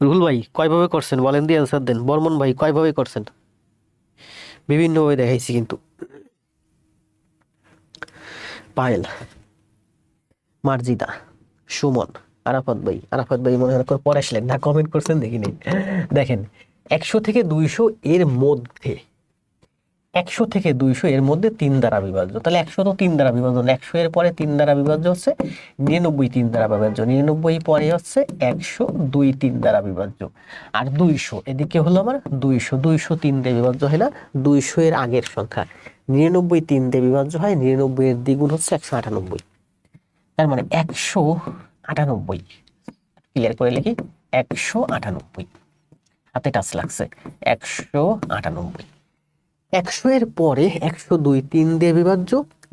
রুহুল ভাই কয়ভাবে করছেন বলেন, দিয়ে অ্যান্সার দেন। বর্মন ভাই কয়ভাবে করছেন? বিভিন্নভাবে দেখাইছি কিন্তু। পায়েল, মার্জিদা, সুমন, আরাফাত ভাই মনে হয় পরে আসলেন না, কমেন্ট করছেন দেখিনি। দেখেন, 100 থেকে 200 এর মধ্যে, 100 থেকে 200 এর মধ্যে 3 দ্বারা বিভাজ্য। তাহলে 100 তো 3 দ্বারা বিভাজ্য, 100 এর পরে 3 দ্বারা বিভাজ্য হচ্ছে 99, 3 দ্বারা বিভাজ্য 99, পরে হচ্ছে 100, 2 3 দ্বারা বিভাজ্য। আর 200 এদিকে হলো আমার 200, 200 3 দিয়ে বিভাজ্য হয় না, 200 এর আগের সংখ্যা 99 3 দিয়ে বিভাজ্য হয়, 99 এর দ্বিগুণ হচ্ছে 198। তার মানে 198, ক্লিয়ার করে লিখি 198, হাতে টাচ লাগছে, 198। 100 এর পরে 102 3 দিয়ে বিভাজ্য,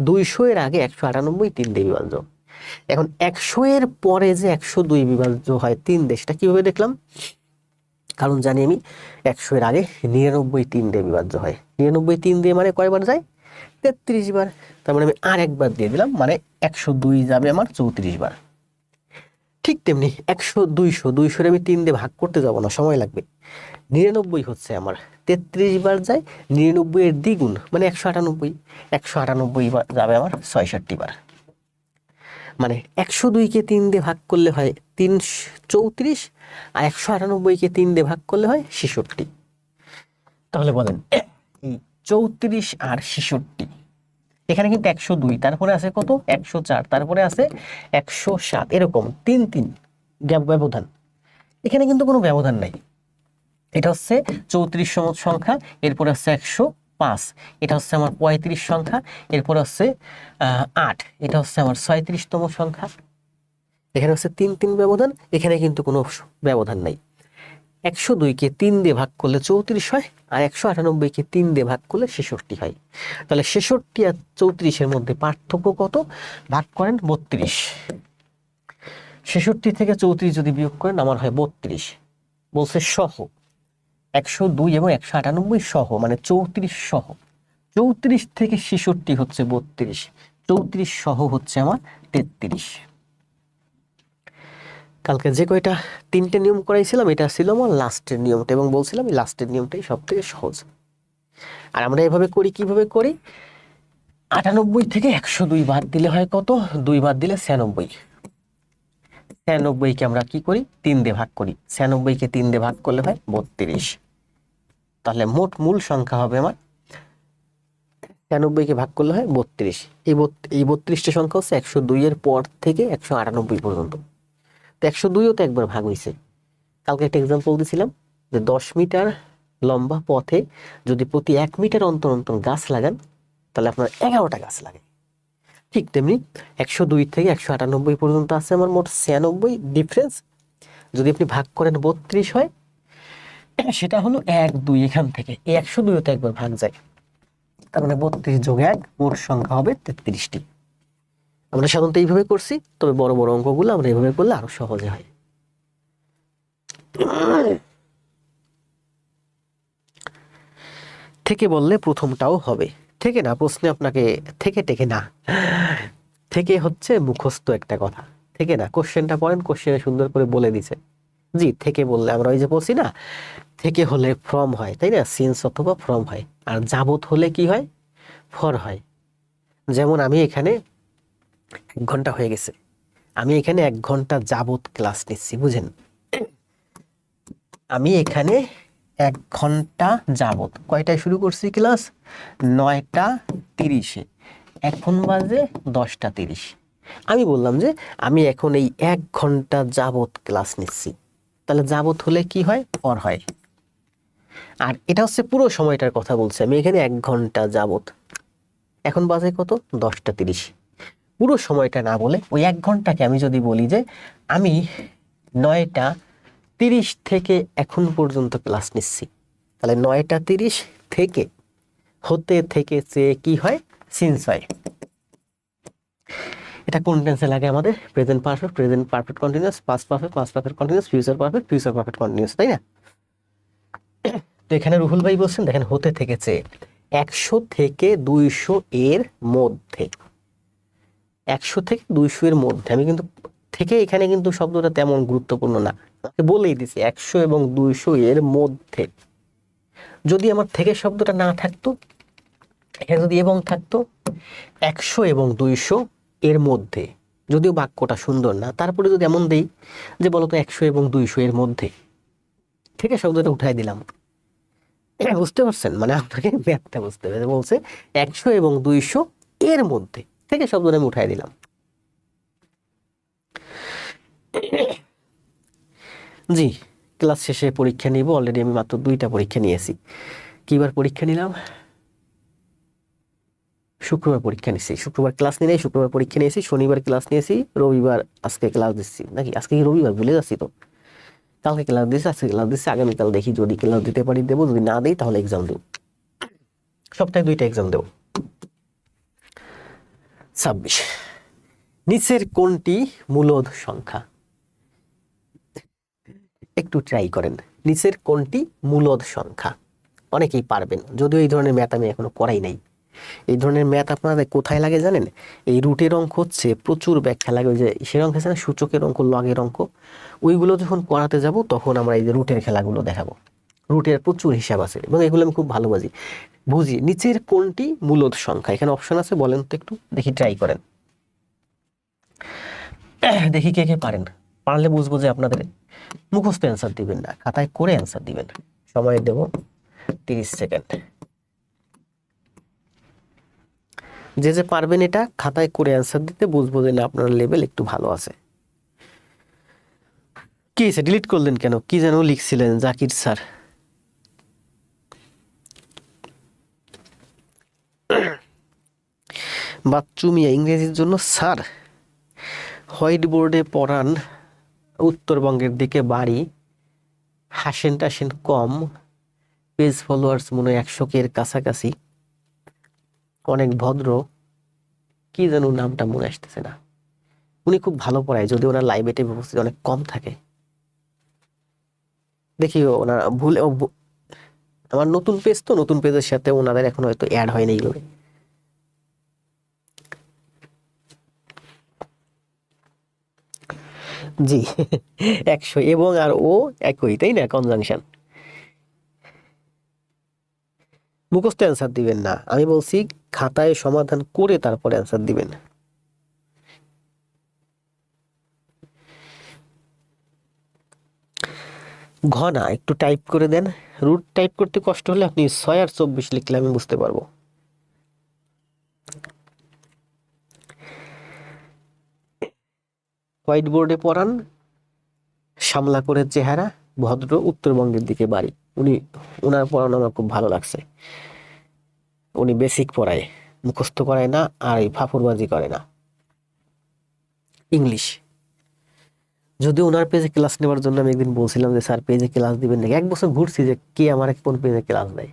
200 এর আগে 198 3 দিয়ে বিভাজ্য। এখন 100 এর পরে যে 102 বিভাজ্য হয় 3 দিয়ে, সেটা কিভাবে দেখলাম? কারণ জানি আমি 100 এর আগে 99 3 দিয়ে বিভাজ্য হয়। 99 3 দিয়ে মানে কয়বার যায়? 33 বার। তার মানে আমি আর একবার দিয়ে দিলাম, মানে 102 যাবে আমার 34 বার। ঠিক তেমনি 100 200 আমি 3 দিয়ে ভাগ করতে যাব না, সময় লাগবে। 99 হচ্ছে আমার 33 বার যায়, 99 এর দ্বিগুণ মানে 198, 198 বার যাবে আমার 66 বার। মানে 102-কে 3 দিয়ে ভাগ করলে হয় 34, আর 198-কে 3 দিয়ে ভাগ করলে হয় 66। তাহলে বলেন এই 34 আর 66, এখানে কিন্তু 102, তারপরে আছে কত 104, তারপরে আছে 107, এরকম 3 3 ব্যবধান। এখানে কিন্তু কোনো ব্যবধান নাই। এটা হচ্ছে 34 সংখ্যা, এরপরে হচ্ছে 105, এটা হচ্ছে আমার 35 সংখ্যা, এরপরে হচ্ছে 8, এটা হচ্ছে আমার 36তম সংখ্যা। এখানে হচ্ছে 3 3 ব্যবধান, এখানে কিন্তু কোনো ব্যবধান নাই। 102-কে 3 দিয়ে ভাগ করলে 34 হয়, আর 198-কে 3 দিয়ে ভাগ করলে 66 হয়। তাহলে 66 আর 34-এর মধ্যে পার্থক্য কত? ভাগ করেন 32। 66 থেকে 34 যদি বিয়োগ করেন আমার হয় 32। বলছে সহ 102 এবং 198 সহ, মানে 34 সহ। 34 থেকে 66 হচ্ছে 32, 34 সহ হচ্ছে আমার 33। কালকে যে কয়টা 3টে নিয়ম করাইছিলাম, এটা ছিল আমার লাস্টের নিয়মটা, এবং বলছিলাম এই লাস্টের নিয়মটাই সব থেকে সহজ। আর আমরা এভাবে করি, কিভাবে করি? 98 থেকে 102 বাদ দিলে হয় কত? 2 বাদ দিলে 96। 96-কে আমরা কি করি? 3 দিয়ে ভাগ করি। 96-কে 3 দিয়ে ভাগ করলে হয় 32। তাহলে মোট মূল সংখ্যা হবে আমার 96-কে ভাগ করলে হয় 32। এই 32টা সংখ্যা হচ্ছে 102 এর পর থেকে 198 পর্যন্ত। তো 102ও তো একবার ভাগ হয়েছে। কালকে একটা এক্সাম্পল দিয়েছিলাম যে 10 মিটার লম্বা পথে যদি প্রতি 1 মিটার অন্তর অন্তর গাছ লাগান, তাহলে আপনার 11টা গাছ লাগে। ঠিক তেমনি 102 থেকে 198 পর্যন্ত আছে আমার মোট 96। ডিফারেন্স যদি আপনি ভাগ করেন 32 হয়, সেটা হলো 1 2 এখান থেকে 102 তো একবার ভাগ যায়, তার মানে 32 যোগ 1 মোট সংখ্যা হবে 33টি। আমরা সাধারণত এইভাবে করছি, তবে বড় বড় অঙ্কগুলো আমরা এইভাবে করলে আরো সহজে হয়। থেকে বললে প্রথমটাও হবে, থেকে না প্রশ্নে আপনাকে থেকে টেকে না, থেকে হচ্ছে মুখস্থ একটা কথা, থেকে না কোশ্চেনটা পড়েন, কোশ্চেনে সুন্দর করে বলে দিছে। জি থেকে বললে আমরা ওই যে বলছি না, থেকে হলে ফ্রম হয় তাই না, সিন্স অথবা ফ্রম হয়, আর যাবত হলে কি হয়, ফর হয়। যেমন আমি এখানে 1 ঘন্টা হয়ে গেছে, আমি এখানে 1 ঘন্টা যাবত ক্লাস নিচ্ছি, বুঝেন, আমি এখানে 1 ঘন্টা যাবত কয়টায় শুরু করছি ক্লাস, 9টা 30-এ, এখন বাজে 10টা 30। আমি বললাম যে আমি এখন এই 1 ঘন্টা যাবত ক্লাস নিচ্ছি, তাহলে যাবত হলে কি হয়, ফর হয়। আর এটা হচ্ছে পুরো সময়টার কথা বলছে, আমি এখানে 1 ঘন্টা যাবত, এখন বাজে কত, 10টা 30। পুরো সময়টা না বলে ওই 1 ঘন্টাকে আমি যদি বলি যে আমি 9টা 30 থেকে এখন পর্যন্ত ক্লাস নিচ্ছি, তাহলে 9টা 30 থেকে হতে থেকে চেয়ে কি হয়, সিন্স হয়। এটা কোন টেন্সে লাগে আমাদের, present perfect, present perfect continuous, past perfect, past perfect continuous, future perfect, future perfect continuous, তাই না। তো এখানে রুহুল ভাই বলছেন দেখেন হতে থেকে চেয়ে 100 থেকে 200 এর মধ্যে, 100 থেকে 200 এর মধ্যে, আমি কিন্তু থেকে এখানে কিন্তু শব্দটা তেমন গুরুত্বপূর্ণ না, আমাকে বলেই দিছি 100 এবং 200 এর মধ্যে। যদি আমার থেকে শব্দটা না থাকতো, এখানে যদি এবং থাকতো, 100 এবং 200 এর মধ্যে, যদিও বাক্যটা সুন্দর না, তারপরে যদি এমন দেই যে বলতো 100 এবং 200 এর মধ্যে, থেকে শব্দটা উঠাই দিলাম, বুঝতে পারছেন, মানে আপনাকে ম্যাথটা বুঝতে হবে, বলছে 100 এবং 200 এর মধ্যে, থেকে শব্দটা আমি উঠাই দিলাম। জি ক্লাস শেষে পরীক্ষা নিব, অলরেডি আমি মাত্র 2টা পরীক্ষা নিয়েছি। কিবার পরীক্ষা নিলাম, শুক্রবার পরীক্ষা নিয়েছি, শুক্রবার ক্লাস নিয়ে শুক্রবার পরীক্ষা নিয়েছি, শনিবার ক্লাস নিয়েছি, রবিবার আজকে ক্লাস দিচ্ছি, নাকি আজকে কি রবিবার ভুলে যাচ্ছি তো, কালকে ক্লাস দিচ্ছি, আজকে ক্লাস দিচ্ছি, আগামীকাল দেখি যদি ক্লাস দিতে পারি দেবো, যদি না দিই তাহলে এক্সাম দেবো, সপ্তাহে 2টা এক্সাম দেবো। 26, নিচের কোনটি মূলদ সংখ্যা, একটু ট্রাই করেন, নিচের কোনটি মূলদ সংখ্যা, অনেকেই পারবেন, যদিও এই ধরনের ম্যাথ আমি এখনো করাই নাই। এই ধরনের ম্যাথ আপনাদের কোথায় লাগে জানেন, এই রুটের অঙ্ক হচ্ছে প্রচুর ব্যাখ্যা লাগে, ওই যে সে অঙ্ক আছে না, সূচকের অঙ্ক, লগের অঙ্ক, ওইগুলো যখন করাতে যাব তখন আমরা এই যে রুটের খেলাগুলো দেখাবো, রুটের প্রচুর হিসাব আছে এবং এগুলো আমি খুব ভালো বুঝি। নিচের কোনটি মূলদ সংখ্যা, এখানে অপশন আছে, বলেন তো একটু দেখি, ট্রাই করেন, দেখি কে কে পারেন, পারলে বুঝবো যে আপনাদের মুখস্থ অ্যান্সার দিবেন না, খাতায় করে অ্যান্সার দিবেন। সময় দেব 30 সেকেন্ড। যে যে পারবেন এটা খাতায় করে অ্যান্সার দিতে, বুঝবো যে না আপনার লেভেল একটু ভালো আছে। কি হয়েছে, ডিলিট করলেন কেন, কি যেন লিখছিলেন জাকির স্যার, বাচ্চু মিয়া ইংরেজির জন্য স্যার, হোয়াইট বোর্ডে পড়ান, উত্তরবঙ্গের দিকে বাড়ি, হাসেন টাসেন কম, পেজ ফলোয়ার্স মনে হয় 100 এর কাছাকাছি, অনেক ভদ্র, কি যেন নামটা মনে আসতেছে না, উনি খুব ভালো পড়ায়, যদি ওনার লাইব্রেরি উপস্থিতি অনেক কম থাকে। দেখি ওনার আমার নতুন পেজ তো, নতুন পেজের সাথে ওনাদের এখন হয়তো অ্যাড হয়নি এগুলো। জি 100 এবং আর ও একই, তাই না, কনজাংশন। মুখস্থ অ্যান্সার দিবেন না, আমি বলছি খাতায় সমাধান করে তারপরে অ্যান্সার দিবেন। ঘনা একটু টাইপ করে দেন, রুট টাইপ করতে কষ্ট হলে আপনি 6 আর 24 লিখলে আমি বুঝতে পারবো। হোয়াইট বোর্ডে পড়ান, সামলা করে চেহারা, ভদ্র, উত্তরবঙ্গের দিকে বাড়ি, ওনার পড়ানো আমার খুব ভালো লাগছে, উনি বেসিক পড়ায়, মুখস্থ করায় না আর এই ফাফুরবাজি করে না। ইংলিশ যদি ওনার পেজে ক্লাস নেওয়ার জন্য আমি একদিন বলছিলাম যে স্যার পেজে ক্লাস দিবেন নাকি, 1 বছর ঘুরছি যে কে আমার কোন পেজে ক্লাস দেয়।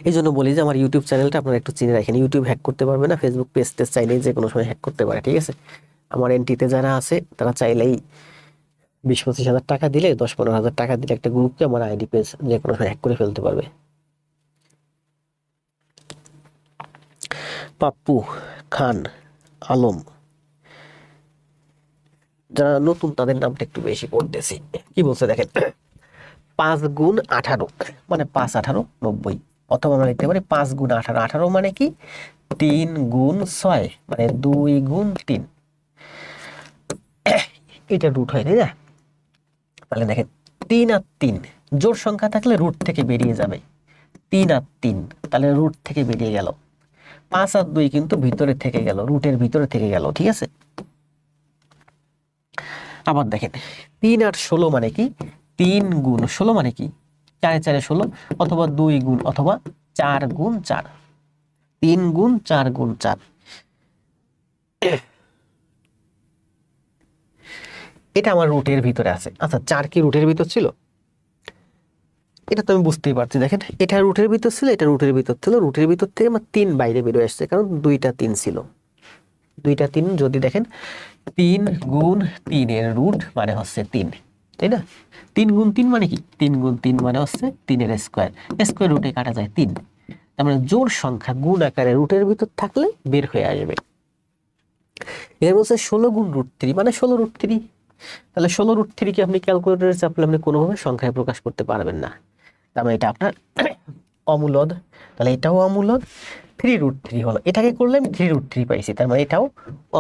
এই জন্য বলি যে আমার ইউটিউব চ্যানেলটা আপনারা একটু চিনে রাখেন। ইউটিউব হ্যাক করতে পারবে না, ফেসবুক পেজ টেজ চাইলেই যে কোনো সময় হ্যাক করতে পারে, ঠিক আছে। আমার এনটিতে যারা আছে তারা চাইলেই 20-25 হাজার টাকা দিলে, 10-15 হাজার টাকা দিলে একটা গ্রুপকে আমার আইডি পেজ যে কোনো সময় হ্যাক করে ফেলতে পারবে। পাপ্পু খান আলম, যারা নতুন তাদের নামটা একটু বেশি পড়তেছি। কি বলছে দেখেন, 5 গুণ 18 মানে 5×18=90, অথবা আমরা লিখতে পারি 5 গুণ 18, 18 মানে কি 3 গুণ 6 মানে 2 গুণ 3, এটা রুট হয় তাই না। তাহলে দেখেন 3 আর 3 জোড় সংখ্যা থাকলে রুট থেকে বেরিয়ে যাবে, 3 আর 3 তাহলে রুট থেকে বেরিয়ে গেল, 5 আর 2 কিন্তু ভিতরে থেকে গেল, রুটের ভিতরে থেকে গেল, ঠিক আছে। আবার দেখেন 3 আর 16 মানে কি 3 গুণ 16 মানে কি 4×4=16, অথবা 2 গুণ অথবা 4 গুণ 4, 3 গুণ 4 গুণ 4। এটা আমার রুটের ভিতরে আছে। আচ্ছা 4 কি রুটের ভিতর ছিল? এটা তো আমি বুঝতেই পারছি। দেখেন এটা রুটের ভিতর ছিল, এটা রুটের ভিতর ছিল, রুটের ভিতর থেকে আমার 3 বাইরে বেরিয়ে আসছে, কারণ 2টা 3 ছিল। 2টা 3 যদি দেখেন 3 গুণ 3 এর রুট মানে হচ্ছে 3, তাই না। 3 গুণ 3 মানে কি 3 গুণ 3 মানে হচ্ছে 3 এর স্কোয়ার, স্কোয়ার রুটে কাটা যায় 3, তার মানে জোড় সংখ্যা গুণ আকারে রুটের ভিতর থাকলে বের হয়ে আসবে। এর বলছে 16 গুণ √3 মানে 16√3, তাহলে 16√3 কি আপনি ক্যালকুলেটরে চাপলে আপনি কোনোভাবে সংখ্যায় প্রকাশ করতে পারবেন না, তার মানে এটা আপনার অমূলদ। তাহলে এটাও অমূলদ, 3√3 হলো, এটাকে করলে আমি 3√3 পাইছি, তার মানে এটাও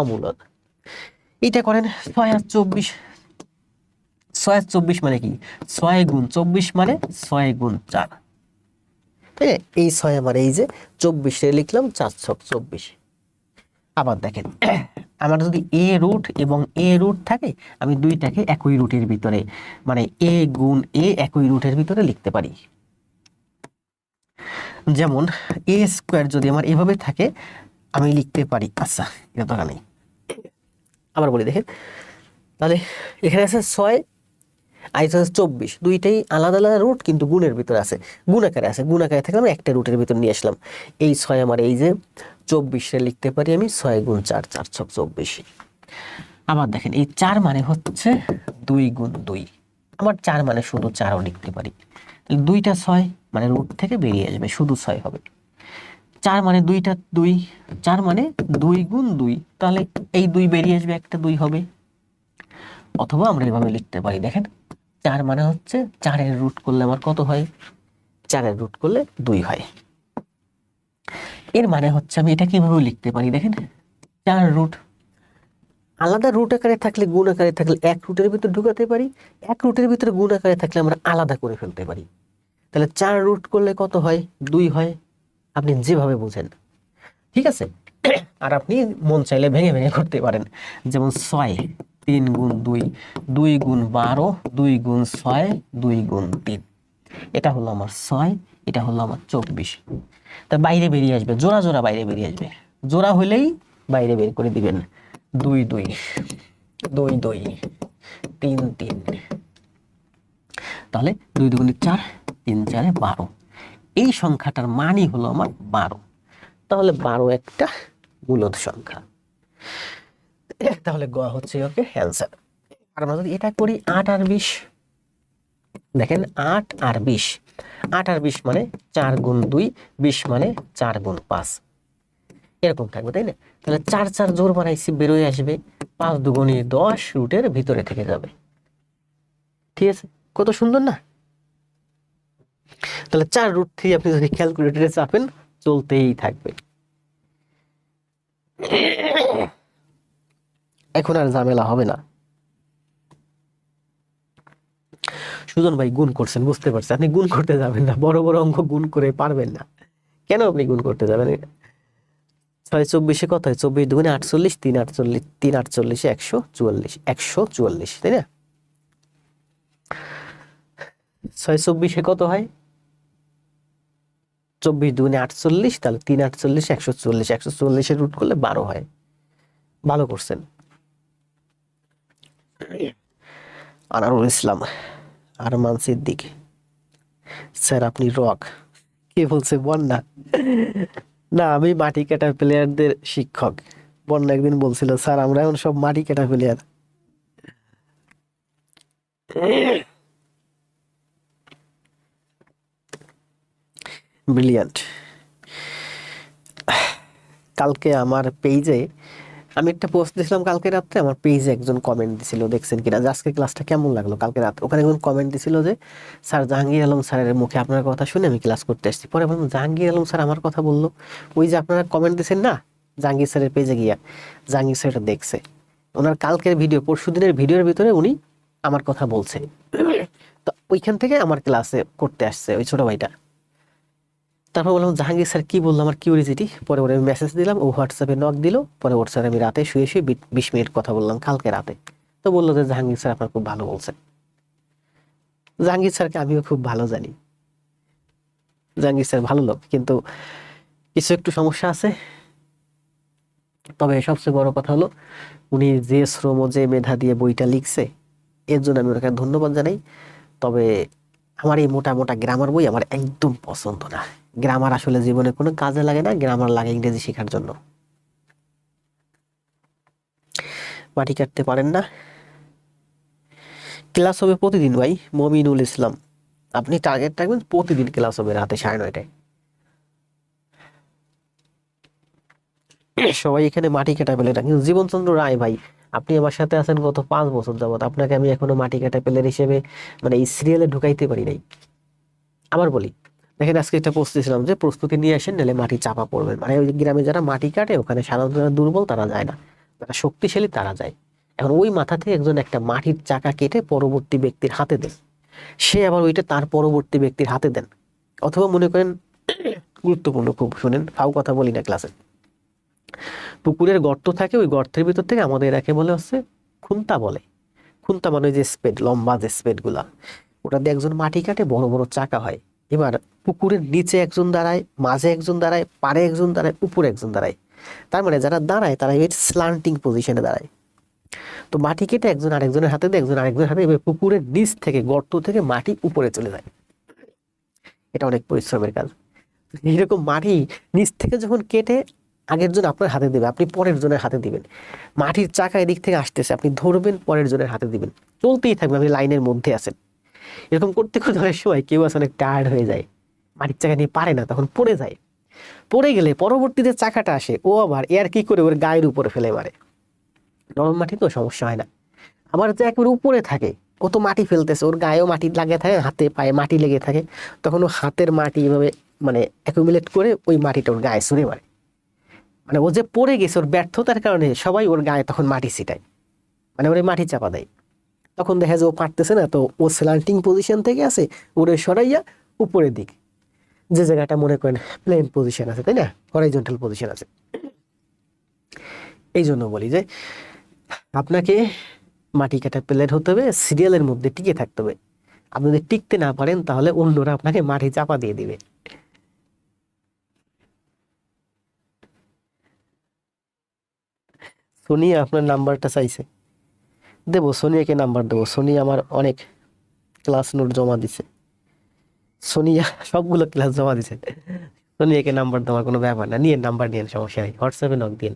অমূলদ। এটা করেন 6 আর 24, 6 আর 24 মানে কি 6 গুণ 24 মানে 6 গুণ 4, তাই না। এই 6 আমার এই যে 24 লিখলাম 4×6=24। আবার দেখেন আমার যদি এ রুট এবং এ রুট থাকে, আমি দুইটাকে একই রুটের ভিতরে মানে এ গুণ এ একই রুটের ভিতরে লিখতে পারি। যেমন এ স্কোয়ার যদি আমার এভাবে থাকে আমি লিখতে পারি, আচ্ছা এটা দরকার নেই, আবার বলি দেখেন। তাহলে এখানে আছে 6 আর 24, দুইটাই আলাদা আলাদা রুট কিন্তু গুণের ভিতরে আছে, গুণ আকারে আছে, গুণ আকারে থাকলে আমি একটা রুটের ভিতর নিয়ে আসলাম। এই 6 আমার এই যে 24 লিখতে পারি আমি 6 গুণ 4 4×6=24। আবার দেখেন এই 4 মানে হচ্ছে 2 গুণ 2, আমার 4 মানে শুধু 4ও লিখতে পারি, তাহলে 2টা 6 মানে রুট থেকে বেরিয়ে আসবে, শুধু 6 হবে। 4 মানে 2টা 2, 4 মানে 2 গুণ 2, তাহলে এই 2 বেরিয়ে আসবে, একটা 2 হবে। অথবা আমরা এভাবে লিখতে পারি, দেখেন 4 মানে হচ্ছে 4 এর রুট করলে আমার কত হয়, 4 এর রুট করলে 2 হয়। এর মানে হচ্ছে আমি এটা কিভাবে লিখতে পারি, দেখেন 4 রুট আলাদা রুট আকারে থাকলে গুণ আকারে থাকলে এক রুটের ভিতর ঢুকাতে পারি, এক রুটের ভিতরে গুণ আকারে থাকলে আমরা আলাদা করে ফেলতে পারি। তাহলে 4 রুট করলে কত হয় 2 হয়, আপনি যেভাবে বুঝেন, ঠিক আছে। আর আপনি মন চাইলে ভেঙে ভেঙে করতে পারেন, যেমন 6 3 গুণ 2, 2 গুণ 12, 2 গুণ 6, 2 গুণ 3, এটা হলো আমার 6, এটা হলো আমার 24। তা বাইরে বেরিয়ে আসবে, জোড়া জোড়া বাইরে বেরিয়ে আসবে, জোড়া হলেই বাইরে বের করে দিবেন, 2 2 2 2 3 3, তাহলে 2 2 4, 3 4 12, এই সংখ্যাটার মানই হলো আমার 12, তাহলে 12 একটা মূলদ সংখ্যা। তাহলে গ হচ্ছে ওকে অ্যান্সার। আর আমরা যদি এটা করি 8 আর 20, দেখেন 8 আর 20, 8 আর 20 মানে 4 গুণ 2, 20 মানে 4 গুণ 5, এরকম থাকবে তাই না। তাহলে 4 4 জোর বানাইছি, বেরোয় আসবে 5 দুগুণে 10, রুটের ভিতরে থেকে যাবে, ঠিক আছে। কত সুন্দর না। তাহলে 4√3 আপনি যদি ক্যালকুলেটরে চাপেন চলতেই থাকবে, এখন আর ঝামেলা হবে না। সুজন ভাই গুণ করছেন, বুঝতে পারছি আপনি গুণ করতে যাবেন না, বড় বড় অঙ্ক গুণ করে পারবেন না, কেন আপনি গুণ করতে যাবেন। 6 24 কত হয়, 24 দুগুণে 48, 3 48, 3 48 144, 144 তাই না। 6 24 কত হয় 24 × 2 = 48, তাহলে 3 × 8 = 140, 140-এর রুট করলে 12 হয়। ভালো করছেন। আনারুল ইসলাম, আরমান সিদ্দিক, স্যার আপনি রক। কে বলছে? বন্যা? না, আমি মাটি কাটা প্লেয়ারদের শিক্ষক। বন্যা একদিন বলছিল, স্যার আমরা এখন সব মাটি কাটা প্লেয়ার। ব্রিলিয়ান্ট। কালকে আমার পেজে আমি একটা পোস্ট দিয়েছিলাম, কালকে রাত্রে আমার পেজে একজন কমেন্ট দিছিল, দেখছেন কিনা, যে আজকে ক্লাসটা কেমন লাগলো কালকে রাত। ওখানে একজন কমেন্ট দিছিল যে স্যার জাহাঙ্গীর আলম স্যারের মুখে আপনার কথা শুনে আমি ক্লাস করতে আসছি। পরে বললাম জাহাঙ্গীর আলম স্যার আমার কথা বললো? ওই যে আপনারা কমেন্ট দিয়েছেন না জাহাঙ্গীর স্যারের পেজে গিয়া, জাহাঙ্গীর স্যার এটা দেখছে। ওনার কালকের ভিডিও, পরশুদিনের ভিডিওর ভিতরে উনি আমার কথা বলছে। তো ওইখান থেকে আমার ক্লাসে করতে আসছে ওই ছোট ভাইটা। তারপর বললাম জাহাঙ্গীর স্যার কি বললো, আমার কিউরিসিটি। পরে ওরে মেসেজ দিলাম, ও হোয়াটসঅ্যাপে নক দিল। পরে ওর স্যার আমি রাতে শুয়ে শুয়ে 20 মিনিট কথা বললাম কালকে রাতে। তো বললো যে জাহাঙ্গীর স্যার আপনার খুব ভালো বলছেন। জাহাঙ্গীর স্যারকে আমিও খুব ভালো জানি, জাহাঙ্গীর স্যার ভালো লোক, কিন্তু কিছু একটু সমস্যা আছে। তবে সবচেয়ে বড় কথা হলো উনি যে শ্রম, যে মেধা দিয়ে বইটা লিখছে, এর জন্য আমি ওনাকে ধন্যবাদ জানাই। তবে আমার এই মোটা মোটা গ্রামার বই আমার একদম পছন্দ না। গ্রামার আসলে জীবনে কোনো কাজে লাগে না, গ্রামার লাগে ইংরেজি শেখার জন্য। মাটি কাটতে পারেন না? ক্লাস হবে প্রতিদিন ভাই। মমিনুল ইসলাম, আপনি টার্গেট রাখবেন প্রতিদিন ক্লাস হবে রাতে 9:30টায়। সবাই এখানে মাটি কাটা প্লেয়ার, কিন্তু জীবনচন্দ্র রায় ভাই আপনি আমার সাথে আছেন গত 5 বছর যাবত, আপনাকে আমি এখনো মাটি কাটা প্লেয়ার হিসেবে মানে এই সিরিয়ালে ঢুকাইতে পারি নাই। আবার বলি, দেখেন আজকে একটা পোস্ট দিয়েছিলাম যে প্রস্তুতি নিয়ে আসেন, নাহলে মাটি চাপা পড়বেন। মানে ওই গ্রামে যারা মাটি কাটে ওখানে সাধারণত যারা দুর্বল তারা যায় না, যারা শক্তিশালী তারা যায়। এখন ওই মাথা থেকে একজন একটা মাটির চাকা কেটে পরবর্তী ব্যক্তির হাতে দেন, সে আবার ওইটা তার পরবর্তী ব্যক্তির হাতে দেন। অথবা মনে করেন, গুরুত্বপূর্ণ খুব, শুনেন, ফাও কথা বলি না ক্লাসে। পুকুরের গর্ত থাকে, ওই গর্তের ভিতর থেকে আমাদের এরাকে বলে হচ্ছে খুন্তা বলে। খুন্তা মানে যে স্পেড, লম্বা যে স্পেড গুলা, ওটা দিয়ে একজন মাটি কাটে, বড় বড় চাকা হয়। এবার পুকুরের নিচে একজন দাঁড়ায়, মাঝে একজন দাঁড়ায়, পাড়ে একজন দাঁড়ায়, উপরে একজন দাঁড়ায়। তার মানে যারা দাঁড়ায় তারা এর স্ল্যান্টিং পজিশনে দাঁড়ায়। তো মাটি কেটে একজন আরেকজনের হাতে দেয়, একজন আরেকজনের হাতে, এবার পুকুরের নিচ থেকে, গর্ত থেকে মাটি উপরে চলে যায়। এটা অনেক পরিশ্রমের কাজ। এইরকম মাটি নিচ থেকে যখন কেটে আগের জন আপনার হাতে দেবে, আপনি পরের জনের হাতে দিবেন। মাটির চাকা এদিক থেকে আসতেছে, আপনি ধরবেন, পরের জনের হাতে দিবেন, চলতেই থাকবে, আপনি লাইনের মধ্যে আছেন। এরকম করতে করতে অনেক সময় কেউ আছে অনেক টায়ার্ড হয়ে যায়, মাটির চাকা নিয়ে পারে না, তখন পড়ে যায়। পড়ে গেলে পরবর্তীতে চাকাটা আসে, ও আবার এর কি করে ওর গায়ের উপরে ফেলে মারে। নরম মাটি তো সমস্যা হয় না। আবার যে একেবারে উপরে থাকে, ও তো মাটি ফেলতেছে, ওর গায়েও মাটি লাগে থাকে, হাতে পায়ে মাটি লেগে থাকে, তখন ও হাতের মাটি এভাবে মানে অ্যাকুমুলেট করে ওই মাটিটা ওর গায়ে ছুঁড়ে মারে। মানে ও যে পড়ে গেছে, ওর ব্যর্থতার কারণে সবাই ওর গায়ে তখন মাটি ছিটায়, মানে ওরে মাটি চাপা দেয়। তখন দেখা যায় ও পারতেছে না, তো ও স্ল্যান্টিং পজিশন থেকে আছে, ওরে সরাইয়া উপরের দিক, যে জায়গাটা মনে করেন প্লেন পজিশন আছে, তাই না, হরাইজন্টাল পজিশন আছে। এই জন্য বলি যে আপনাকে মাটি কাটা প্লেয়ার হতে হবে, সিরিয়ালের মধ্যে টিকে থাকতে হবে। আপনি যদি টিকতে না পারেন তাহলে অন্যরা আপনাকে মাটি চাপা দিয়ে দিবে। সোনিয়া আপনার নাম্বারটা চাইছে, দেবো, সোনিয়াকে নাম্বার দেবো। সোনিয়া আমার অনেক ক্লাস নোট জমা দিছে, সোনিয়া সবগুলো ক্লাস জমা দিছে। সোনিয়াকে নাম্বার দেওয়ার কোনো ব্যাপার না, নিয়ে নাম্বার নিয়ে, সমস্যা নেই, হোয়াটসঅ্যাপে নক দিন।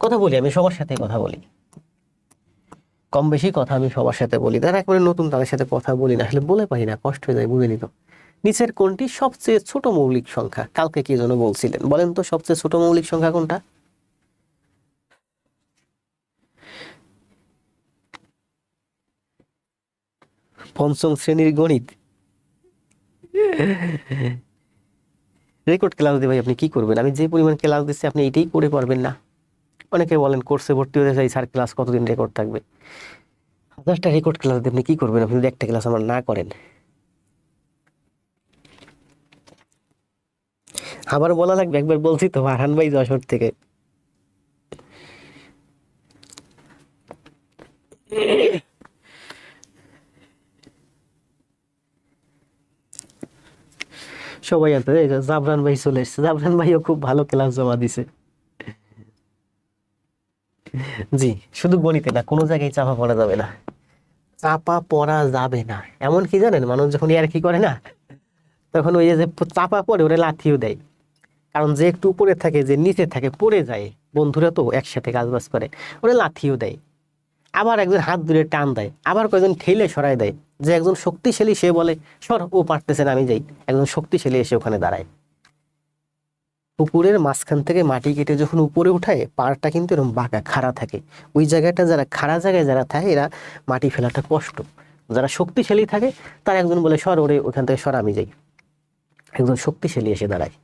কথা বলি, আমি সবার সাথে কথা বলি, কম বেশি কথা আমি সবার সাথে বলি। যারা একেবারে নতুন তাদের সাথে কথা বলি না, আসলে বলে পারি না, কষ্ট হয়ে যায়, বুঝে নিত। নিচের কোনটি সবচেয়ে ছোট মৌলিক সংখ্যা? কালকে কি যেন বলছিলেন, বলেন তো সবচেয়ে ছোট মৌলিক সংখ্যা কোনটা? পঞ্চম শ্রেণীর গণিত রেকর্ড ক্লাস দিয়ে ভাই আপনি কি করবেন? আমি যে পরিমাণ ক্লাস দিচ্ছি আপনি এটাই করে পারবেন না? অনেকে বলেন কোর্সে ভর্তি হতে চাই স্যার, ক্লাস কতদিন রেকর্ড থাকবে? 1000টা রেকর্ড ক্লাস দিয়ে আপনি কি করবেন, আপনি যদি একটা ক্লাস আমার না করেন? আবার বলা লাগবে? একবার বলছি তো, ফারহান ভাই যশোর থেকে। সবাই আনতে, এই যে জাবরান ভাই চলে এসেছে, জাবরান ভাইও খুব ভালো ক্লাস জমা দিছে। জি, শুধু গণিতে না, কোনো জায়গায় চাপা পড়া যাবে না, চাপা পড়া যাবে না। এমন কি জানেন, মানুষ যখন ইয়ার কি করে না, তখন ওই যে চাপা পড়ে ওরে লাথিও দেয়। কারণ যে একটু উপরে থাকে, যে নিচে থাকে, পড়ে যায়। বন্ধুরা তো একসাথে কাজ বাজ করে, ওরে লাথিও দেয়। আবার একজন হাত ধরে টান দেয়, আবার কয়েকজন ঠেলে সরাই দেয়। যে একজন শক্তিশালী সে বলে সর, ও পারতেছে না, আমি যাই। একজন শক্তিশালী এসে ওখানে দাঁড়ায়। পুকুরের মাঝখান থেকে মাটি কেটে যখন উপরে উঠায়, পাড়টা কিন্তু এরকম বাঁকা খাড়া থাকে। ওই জায়গাটা যারা খাড়া জায়গায় যারা থাকে, এরা মাটি ফেলাটা কষ্ট। যারা শক্তিশালী থাকে, তার একজন বলে সর, ওরে ওখান থেকে সর, আমি যাই। একজন শক্তিশালী এসে দাঁড়ায়।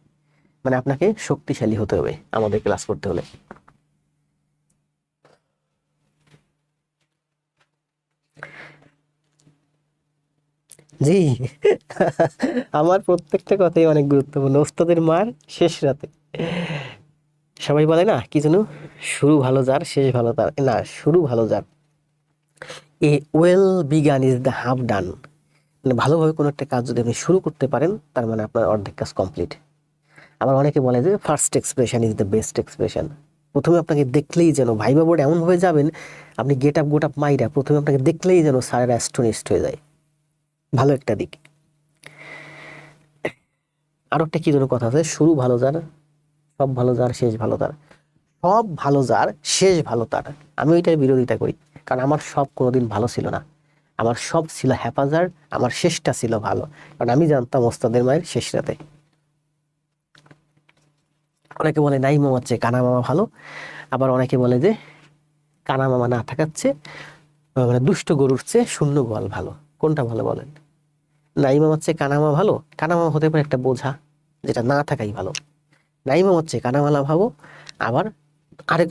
মানে আপনাকে শক্তিশালী হতে হবে আমাদের ক্লাস করতে হলে। জি। আমার প্রত্যেকটা কথাই অনেক গুরুত্বপূর্ণ। ওস্তাদের মার শেষ রাতে। সবাই বলে না কি যেন, শুরু ভালো যার শেষ ভালো তার, না, শুরু ভালো যার। A well begun is the half done. মানে ভালোভাবে কোনো একটা কাজ যদি আপনি শুরু করতে পারেন, তার মানে আপনার অর্ধেক কাজ কমপ্লিট। আবার অনেকে বলে যে first expression is the best expression. প্রথমে আপনাকে দেখলেই যেন ভাইবা বোর্ড এমন হয়ে যাবেন, আপনি গেট আপ মাইরা প্রথমে আপনাকে দেখলেই যেন স্যারেরা অ্যাস্টোনিশড হয়ে যায়। ভালো একটা দিক। আরো একটা কি যেন কথা আছে, শুরু ভালো যার, সব ভালো যার শেষ ভালো তার। সব ভালো যার শেষ ভালো তার, আমি ওইটার বিরোধিতা করি। কারণ আমার সব কোনোদিন ভালো ছিল না। আমার সব ছিল হ্যাপাজার, আমার শেষটা ছিল ভালো। কারণ আমি জানতাম ওস্তাদের মায়ের শেষ রাতে। অনেকে বলে নাই মামার চেয়ে কানা মামা ভালো। আবার অনেকে বলে যে কানা মামা না থাকাচ্ছে, মানে দুষ্ট গরুর চেয়ে শূন্য গোয়াল ভালো। কোনটা ভালো বলেন? নাই মামার চেয়ে কানা মামা ভালো? কানা মামা হতে পারে একটা বোঝা, যেটা না থাকাই ভালো। নাই মামার চেয়ে কানা মালা ভাবো। আবার আরেক